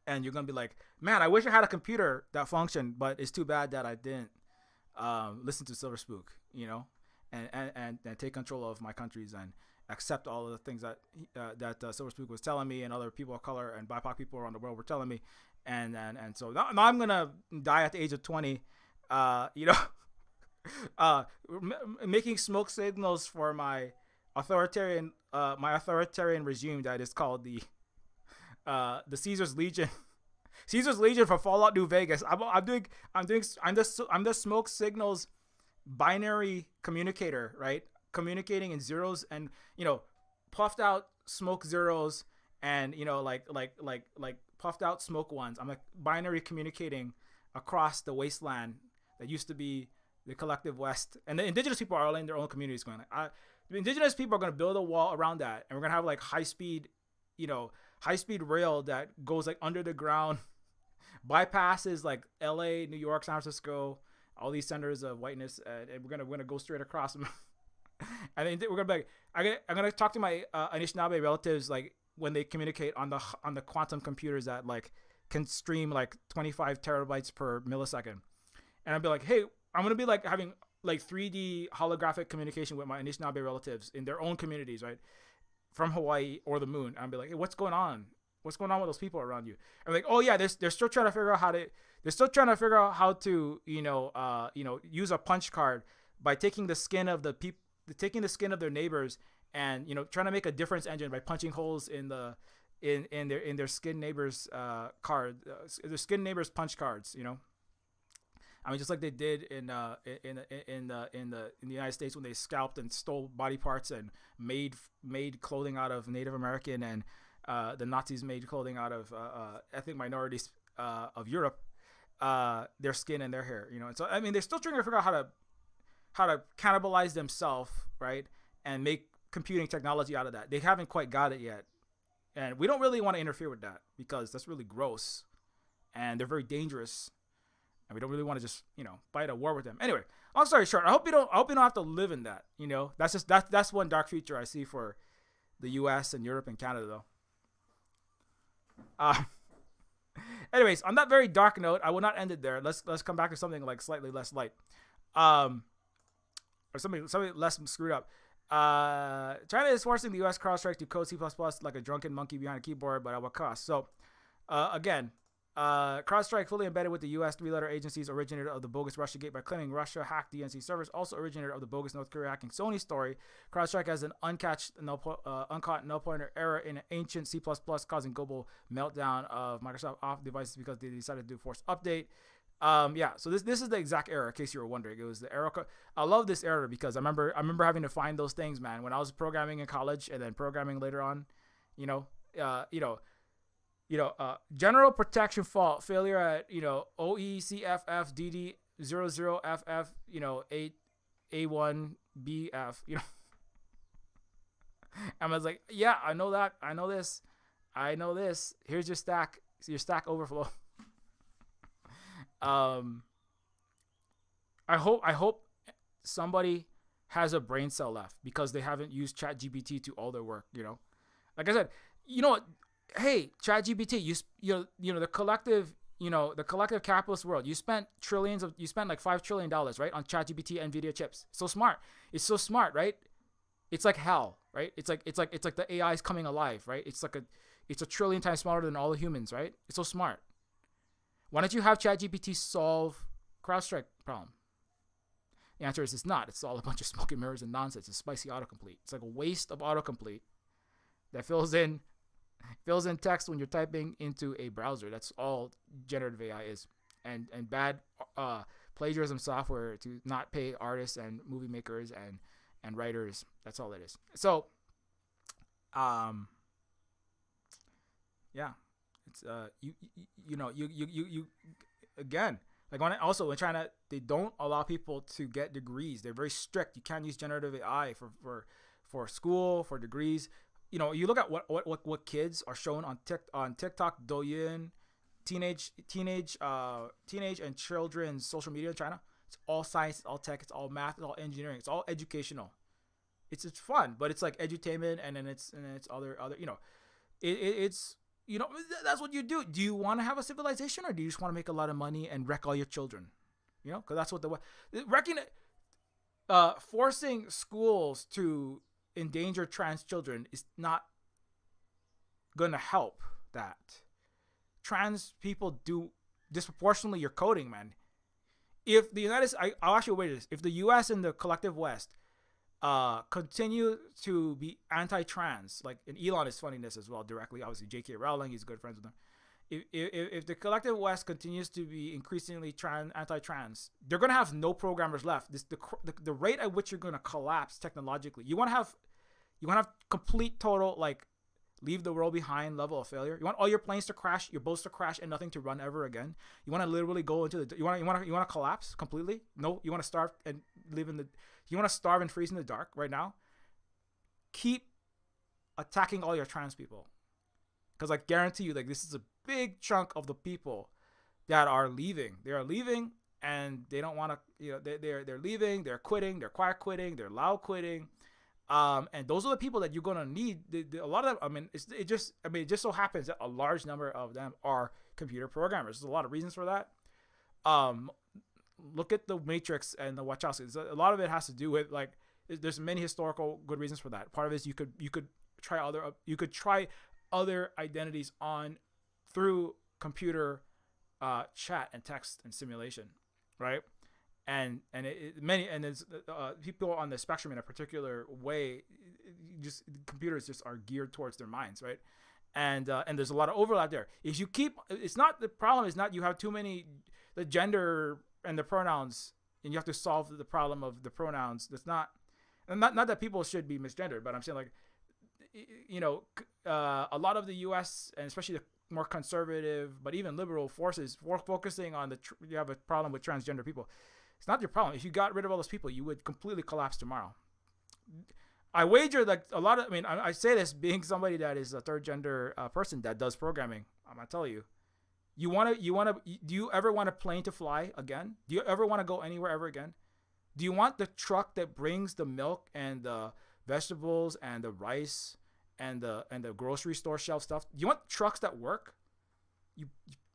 and you're gonna be like, man, I wish I had a computer that functioned, but it's too bad that I didn't listen to Silver Spook, and take control of my countries and accept all of the things that Silver Spook was telling me, and other people of color and BIPOC people around the world were telling me, and so now I'm gonna die at the age of 20, making smoke signals for my authoritarian regime that is called the Caesar's Legion. Caesar's Legion for Fallout New Vegas. I'm the smoke signals binary communicator, right? Communicating in zeros and puffed out smoke zeros and like puffed out smoke ones. I'm like binary communicating across the wasteland that used to be the collective West, and the indigenous people are all in their own communities going like, the indigenous people are going to build a wall around that, and we're going to have like high speed rail that goes like under the ground, bypasses like LA, New York, San Francisco, all these centers of whiteness, and we're gonna go straight across them. And then we're gonna be like, I'm gonna talk to my Anishinaabe relatives like when they communicate on the quantum computers that like can stream like 25 terabytes per millisecond, and I'll be like, hey, I'm gonna be like having like 3D holographic communication with my Anishinaabe relatives in their own communities, right, from Hawaii or the moon. And I'll be like, hey, what's going on? What's going on with those people around you? I'm like, oh yeah, they're still trying to figure out how to use a punch card by taking the skin of their neighbors and trying to make a difference engine by punching holes in their skin neighbors card, their skin neighbors punch cards. I mean, just like they did in the United States when they scalped and stole body parts and made clothing out of Native American, and the Nazis made clothing out of ethnic minorities of Europe, their skin and their hair. And so I mean, they're still trying to figure out how to cannibalize themselves, right, and make computing technology out of that. They haven't quite got it yet, and we don't really want to interfere with that because that's really gross, and they're very dangerous. And we don't really want to just, fight a war with them. Anyway, long story short, I hope you don't have to live in that. That's one dark future I see for the U.S. and Europe and Canada, though. Anyways, on that very dark note, I will not end it there. Let's come back to something like slightly less light, or something less screwed up. China is forcing the U.S. Crowdstrike to code C++ like a drunken monkey behind a keyboard, but at what cost? So, again. Crowdstrike, fully embedded with the U.S. three-letter agency's originator of the bogus Russiagate by claiming Russia hacked DNC servers, also originator of the bogus North Korea hacking Sony story. Crowdstrike has an uncaught null-pointer error in an ancient C++, causing global meltdown of Microsoft off devices because they decided to do a forced update. So this is the exact error, in case you were wondering. It was the error code. I love this error because I remember having to find those things, man, when I was programming in college and then programming later on. General protection fault failure at OECFF 00FF, 8A1BF, I was like, yeah, I know that. I know this. Here's your stack. Your stack overflow. I hope somebody has a brain cell left because they haven't used ChatGPT to all their work. Like I said, what? Hey, ChatGPT, the collective, the collective capitalist world. You spent like $5 trillion, right, on ChatGPT and NVIDIA chips. So smart. It's so smart, right? It's like hell, right? It's like the AI is coming alive, right? It's a trillion times smarter than all the humans, right? It's so smart. Why don't you have ChatGPT solve CrowdStrike problem? The answer is it's not. It's all a bunch of smoke and mirrors and nonsense. It's spicy autocomplete. It's like a waste of autocomplete that fills in text when you're typing into a browser. That's all generative AI is. And bad plagiarism software to not pay artists and movie makers and writers. That's all it is. So, yeah, it's you again, like when China, they don't allow people to get degrees. They're very strict. You can't use generative AI for school, for degrees. You look at what kids are shown on TikTok, Douyin, teenage and children's social media in China. It's all science, it's all tech, it's all math, it's all engineering, it's all educational. It's fun, but it's like edutainment, and then it's other it's that's what you do. Do you want to have a civilization, or do you just want to make a lot of money and wreck all your children? Because that's what forcing schools to endanger trans children is not going to help that. Trans people do disproportionately your coding, man. If the I'll actually wait this. If the U.S. and the collective West continue to be anti-trans, and Elon is funding this as well directly. Obviously, J.K. Rowling, he's good friends with them. If the collective West continues to be increasingly anti-trans, they're gonna have no programmers left. The rate at which you're gonna collapse technologically. You wanna have complete total leave the world behind level of failure. You want all your planes to crash, your boats to crash, and nothing to run ever again. You want to literally go into you want to collapse completely. No, you want to starve and you want to starve and freeze in the dark right now. Keep attacking all your trans people, because I guarantee you, this is a big chunk of the people that are leaving. They are leaving, and they don't want to. They're leaving. They're quitting. They're quiet quitting. They're loud quitting. And those are the people that you're gonna need. A lot of them. It just so happens that a large number of them are computer programmers. There's a lot of reasons for that. Look at the Matrix and the Wachowskis. A lot of it has to do with there's many historical good reasons for that. Part of it is you could try other identities through computer chat and text and simulation, right? And there's people on the spectrum in a particular way. Just computers just are geared towards their minds, right? And there's a lot of overlap there. If you it's not the problem is not you have too many the gender and the pronouns, and you have to solve the problem of the pronouns. That's not that people should be misgendered, but I'm saying a lot of the U.S. and especially the more conservative, but even liberal forces focusing on you have a problem with transgender people. It's not your problem. If you got rid of all those people, you would completely collapse tomorrow. I wager a lot of. I say this being somebody that is a third gender person that does programming. I'm gonna tell you. Do you ever want a plane to fly again? Do you ever want to go anywhere ever again? Do you want the truck that brings the milk and the vegetables and the rice and the grocery store shelf stuff? Do you want trucks that work? You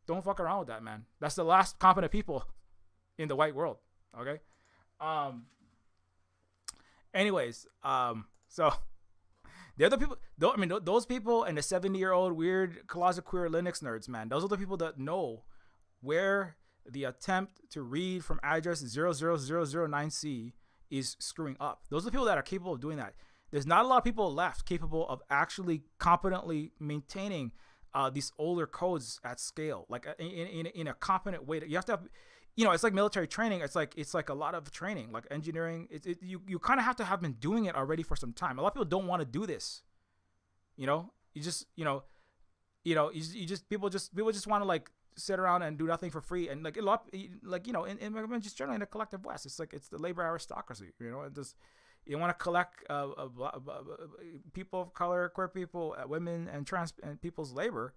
don't fuck around with that, man. That's the last competent people in the white world. Okay. Anyways, so the other people, those people and the 70-year-old weird closet queer Linux nerds, man, those are the people that know where the attempt to read from address 00009C is screwing up. Those are the people that are capable of doing that. There's not a lot of people left capable of actually competently maintaining these older codes at scale, in a competent way. That you have to have, it's like military training. It's like a lot of training, like engineering. You kind of have to have been doing it already for some time. A lot of people don't want to do this. People just want to sit around and do nothing for free, and like a lot, like in just generally in the collective West, it's like it's the labor aristocracy. It just you want to collect people of color, queer people, women, and trans and people's labor,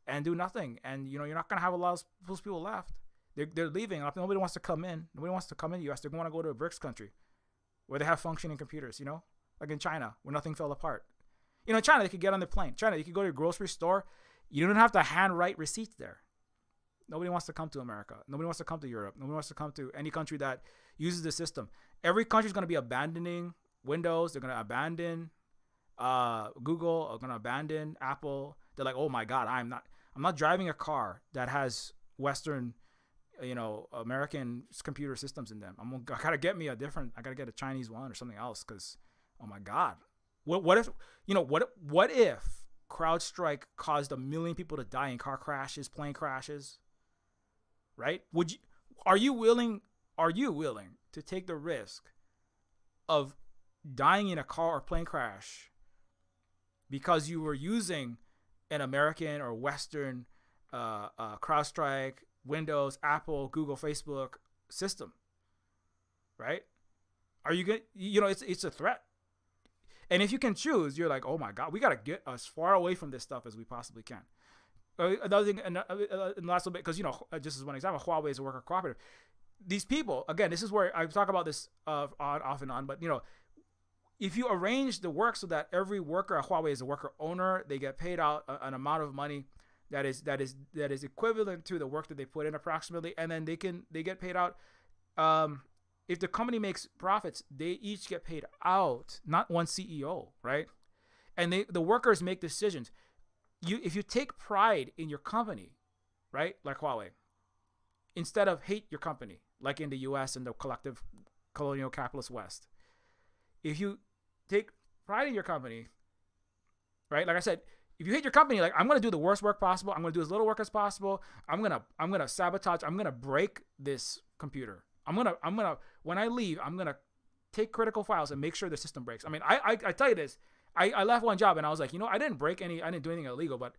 and do nothing, and you're not gonna have a lot of those people left. They're leaving. Nobody wants to come in. Nobody wants to come in the U.S. They want to go to a BRICS country where they have functioning computers. Like in China where nothing fell apart. In China they could get on the plane. China you could go to a grocery store. You don't have to handwrite receipts there. Nobody wants to come to America. Nobody wants to come to Europe. Nobody wants to come to any country that uses the system. Every country is going to be abandoning Windows. They're going to abandon Google. Are going to abandon Apple. They're like, oh my God, I'm not driving a car that has Western, American computer systems in them. I gotta get me I gotta get a Chinese one or something else. Cause, oh my God, what if CrowdStrike caused 1 million people to die in car crashes, plane crashes? Right? Are you willing to take the risk of dying in a car or plane crash because you were using an American or Western CrowdStrike, Windows, Apple, Google, Facebook system? Right? Are you good? It's a threat. And if you can choose, you're like, oh my God, we got to get as far away from this stuff as we possibly can. Another thing, in the last little bit, because, just as one example, Huawei is a worker cooperative. These people, again, this is where I talk about this off and on, but, if you arrange the work so that every worker at Huawei is a worker owner, they get paid out an amount of money that is equivalent to the work that they put in approximately, and then they get paid out. If the company makes profits, they each get paid out, not one CEO, right? And the workers make decisions. If you take pride in your company, right, like Huawei, instead of hate your company, like in the U.S. and the collective colonial capitalist West, if you take pride in your company, right, like I said, if you hate your company, like I'm gonna do the worst work possible, I'm gonna do as little work as possible, I'm gonna sabotage, I'm gonna break this computer. I'm gonna when I leave, I'm gonna take critical files and make sure the system breaks. I mean, I tell you this, I left one job and I was like, I didn't do anything illegal, but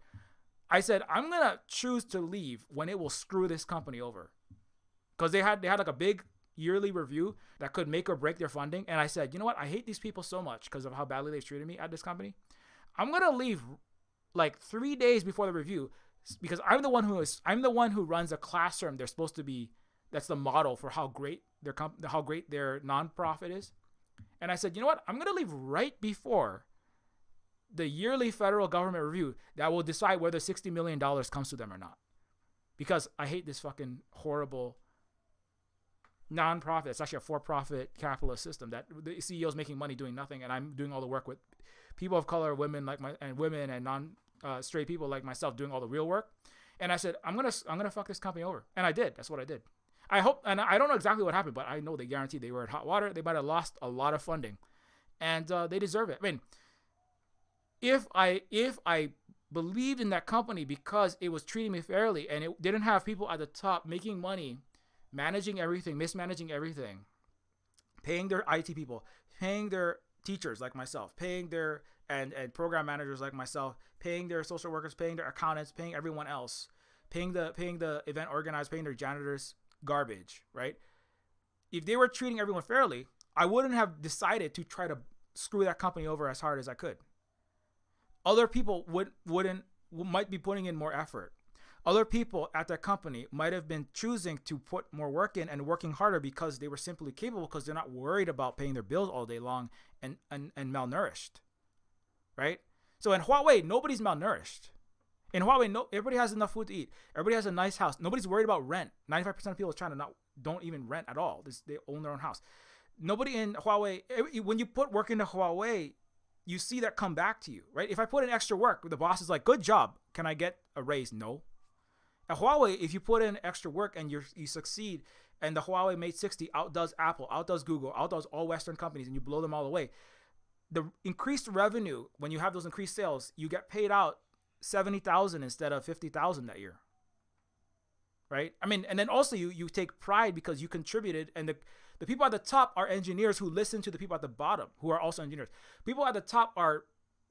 I said I'm gonna choose to leave when it will screw this company over, because they had like a big yearly review that could make or break their funding, and I said, you know what, I hate these people so much because of how badly they've treated me at this company. I'm gonna leave like 3 days before the review, because I'm the one who runs a classroom. They're supposed to be. That's the model for how great their nonprofit is. And I said, you know what? I'm going to leave right before the yearly federal government review that will decide whether $60 million comes to them or not. Because I hate this fucking horrible nonprofit. It's actually a for-profit capitalist system that the CEO is making money doing nothing, and I'm doing all the work with people of color, women and non-straight people like myself doing all the real work. And I said, I'm gonna fuck this company over, and I did. That's what I did. I hope, and I don't know exactly what happened, but I know they guaranteed they were in hot water. They might have lost a lot of funding, and they deserve it. I mean, if I believed in that company because it was treating me fairly and it didn't have people at the top making money, managing everything, mismanaging everything, paying their IT people, paying their teachers like myself, paying their and program managers like myself, paying their social workers, paying their accountants, paying everyone else, paying the event organizers, paying their janitors, garbage, right? If they were treating everyone fairly, I wouldn't have decided to try to screw that company over as hard as I could. Other people might be putting in more effort. Other people at that company might have been choosing to put more work in and working harder because they were simply capable, because they're not worried about paying their bills all day long and malnourished, right? So in Huawei, nobody's malnourished. In Huawei, everybody has enough food to eat. Everybody has a nice house. Nobody's worried about rent. 95% of people in China don't even rent at all. They own their own house. Nobody in Huawei, when you put work into Huawei, you see that come back to you, right? If I put in extra work, the boss is like, good job. Can I get a raise? No. At Huawei, if you put in extra work and you succeed, and the Huawei Mate 60 outdoes Apple, outdoes Google, outdoes all Western companies, and you blow them all away, the increased revenue, when you have those increased sales, you get paid out $70,000 instead of $50,000 that year, right? I mean, and then also you take pride because you contributed, and the people at the top are engineers who listen to the people at the bottom who are also engineers. People at the top are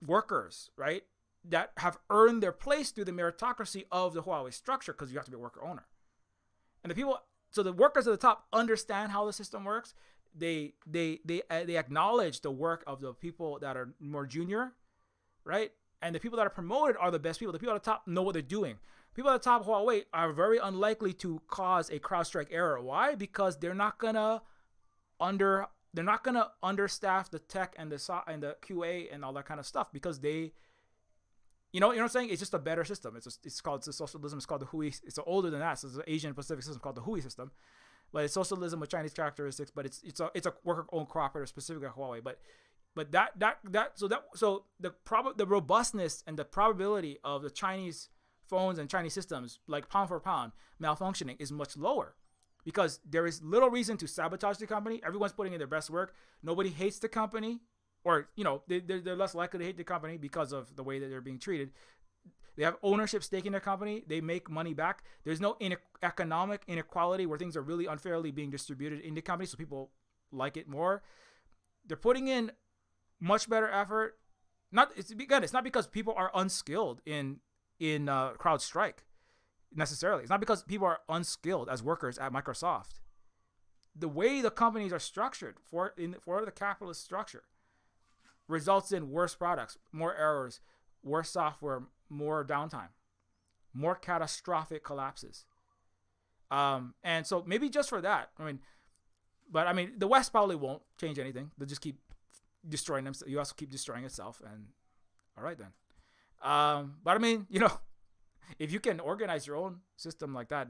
workers, right? that have earned their place through the meritocracy of the Huawei structure, because you have to be a worker owner. And the workers at the top understand how the system works. They acknowledge the work of the people that are more junior, right? And the people that are promoted are the best people. The people at the top know what they're doing. People at the top of Huawei are very unlikely to cause a CrowdStrike error. Why? Because they're not gonna understaff the tech and the QA and all that kind of stuff, because they, you know what I'm saying? It's just a better system. It's called socialism. It's called the Hui. It's older than that. So it's an Asian Pacific system called the Hui system. But it's socialism with Chinese characteristics. But it's a worker-owned cooperative specifically at Huawei. But the robustness and the probability of the Chinese phones and Chinese systems, like pound for pound malfunctioning, is much lower, because there is little reason to sabotage the company. Everyone's putting in their best work. Nobody hates the company, or they're less likely to hate the company because of the way that they're being treated. They have ownership stake in their company. They make money back. There's no economic inequality where things are really unfairly being distributed in the company, so people like it more. They're putting in much better effort. It's not because people are unskilled in CrowdStrike necessarily. It's not because people are unskilled as workers at Microsoft. The way the companies are structured for the capitalist structure results in worse products, more errors, worse software, more downtime, more catastrophic collapses. And so maybe just for that, the West probably won't change anything. They'll just keep destroying them. You also keep destroying itself, and all right then. But if you can organize your own system like that,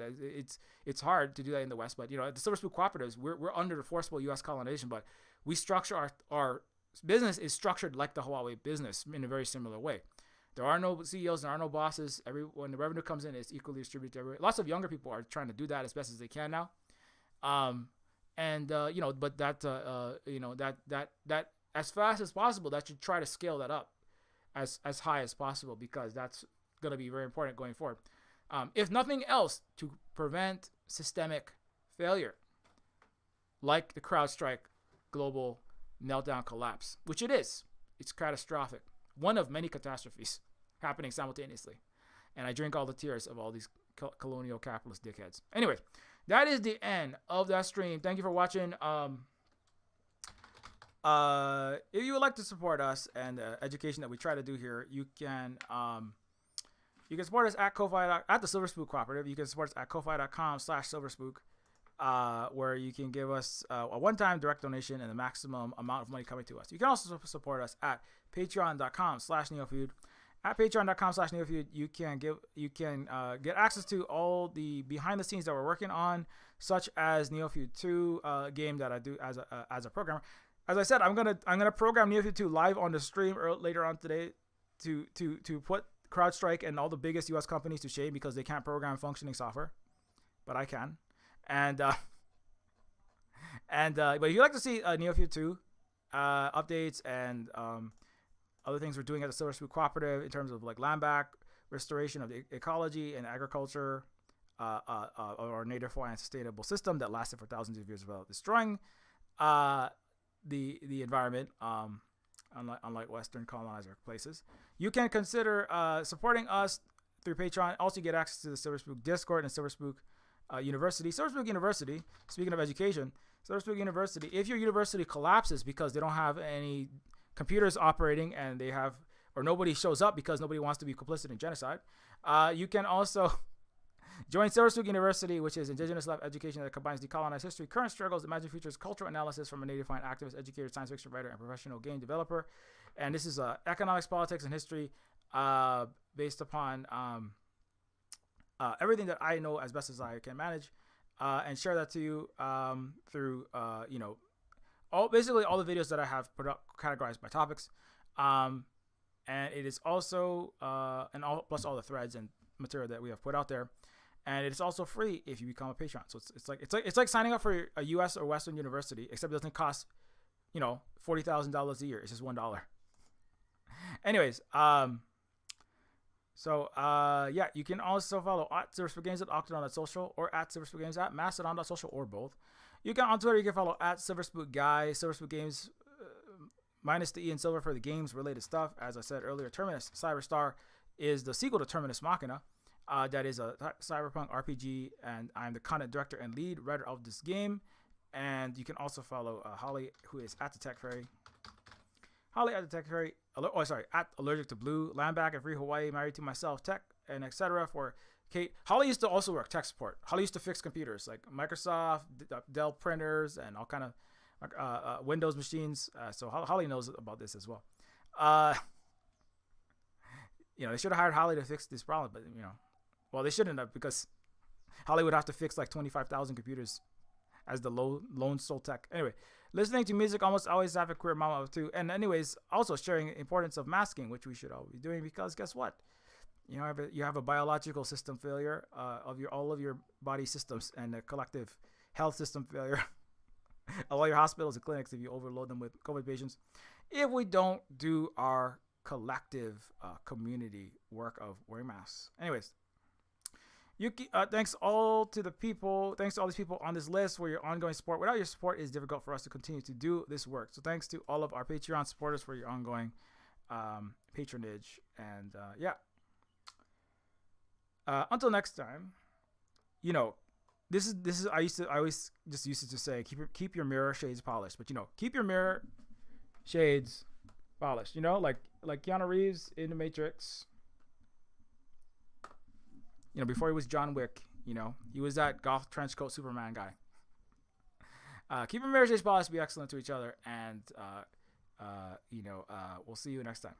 it's hard to do that in the West. But at the Silver Spoon Cooperatives, we're under the forcible U.S. colonization, but we structure our business is structured like the Huawei business in a very similar way. There are no CEOs, there are no bosses. When the revenue comes in, it's equally distributed to everyone. Lots of younger people are trying to do that as best as they can now. But that as fast as possible, that should try to scale that up as high as possible, because that's going to be very important going forward. If nothing else, to prevent systemic failure, like the CrowdStrike global meltdown collapse, which it is. It's catastrophic. One of many catastrophes happening simultaneously. And I drink all the tears of all these colonial capitalist dickheads. Anyway, that is the end of that stream. Thank you for watching. If you would like to support us and education that we try to do here, you can support us at Ko-Fi, at the Silver Spook Cooperative. You can support us at ko-fi.com/silverspook, where you can give us a one-time direct donation and the maximum amount of money coming to us. You can also support us at patreon.com/Neofeud. At patreon.com/Neofeud, you can get access to all the behind the scenes that we're working on, such as Neofeud 2 game that I do as a programmer. As I said, I'm gonna program Neofeud 2 live on the stream later on today to put CrowdStrike and all the biggest U.S. companies to shame, because they can't program functioning software, but I can. But if you'd like to see Neofeud 2 updates and other things we're doing at the Silver Spook Cooperative in terms of like land back, restoration of the ecology and agriculture of our native and sustainable system that lasted for thousands of years without destroying the environment, unlike Western colonizer places, you can consider supporting us through Patreon. Also, you get access to the Silver Spook Discord and Silver Spook University. Silver Spook University, speaking of education, Silver Spook University, if your university collapses because they don't have any computers operating and nobody shows up because nobody wants to be complicit in genocide, you can also join Silver Spook University, which is indigenous left education that combines decolonized history, current struggles, imagined futures, cultural analysis from a native Hawaiian activist, educator, science fiction writer, and professional game developer. And this is economics, politics, and history based upon everything that I know as best as I can manage, and share that to you through basically all the videos that I have put up categorized by topics, and it is also plus all the threads and material that we have put out there. And it's also free if you become a patron. So it's like signing up for a U.S. or Western university, except it doesn't cost, $40,000 a year. It's just $1. Anyways, you can also follow at Silver Games at Octodon.social or at Silver Games at Mastodon.social, or both. You can on Twitter. You can follow at Silver Spook Guy. Silver Spook Games minus the E and Silver for the games related stuff. As I said earlier, Terminus Cyberstar is the sequel to Terminus Machina. That is a cyberpunk RPG, and I'm the content director and lead writer of this game. And you can also follow Holly, who is at the Tech Fairy. Holly at the Tech Fairy. At Allergic to Blue, Land Back and Free Hawaii, Married to Myself, Tech, and etc. for Kate. Holly used to also work tech support. Holly used to fix computers like Microsoft, Dell printers, and all kind of Windows machines. So Holly knows about this as well. They should have hired Holly to fix this problem, but well, they shouldn't have, because Holly would have to fix like 25,000 computers as the lone sole tech. Anyway, listening to music almost always have a queer mama too. And anyways, also sharing the importance of masking, which we should all be doing, because guess what? You have a biological system failure of all of your body systems, and a collective health system failure of all your hospitals and clinics if you overload them with COVID patients. If we don't do our collective community work of wearing masks. Anyways, thanks all to the people. Thanks to all these people on this list for your ongoing support. Without your support, it's difficult for us to continue to do this work. So thanks to all of our Patreon supporters for your ongoing patronage. And until next time, this is I always just used to say keep your mirror shades polished, but keep your mirror shades polished. Like Keanu Reeves in The Matrix. Before he was John Wick, he was that goth trench coat Superman guy. Keep your mirror shades polished, be excellent to each other, and we'll see you next time.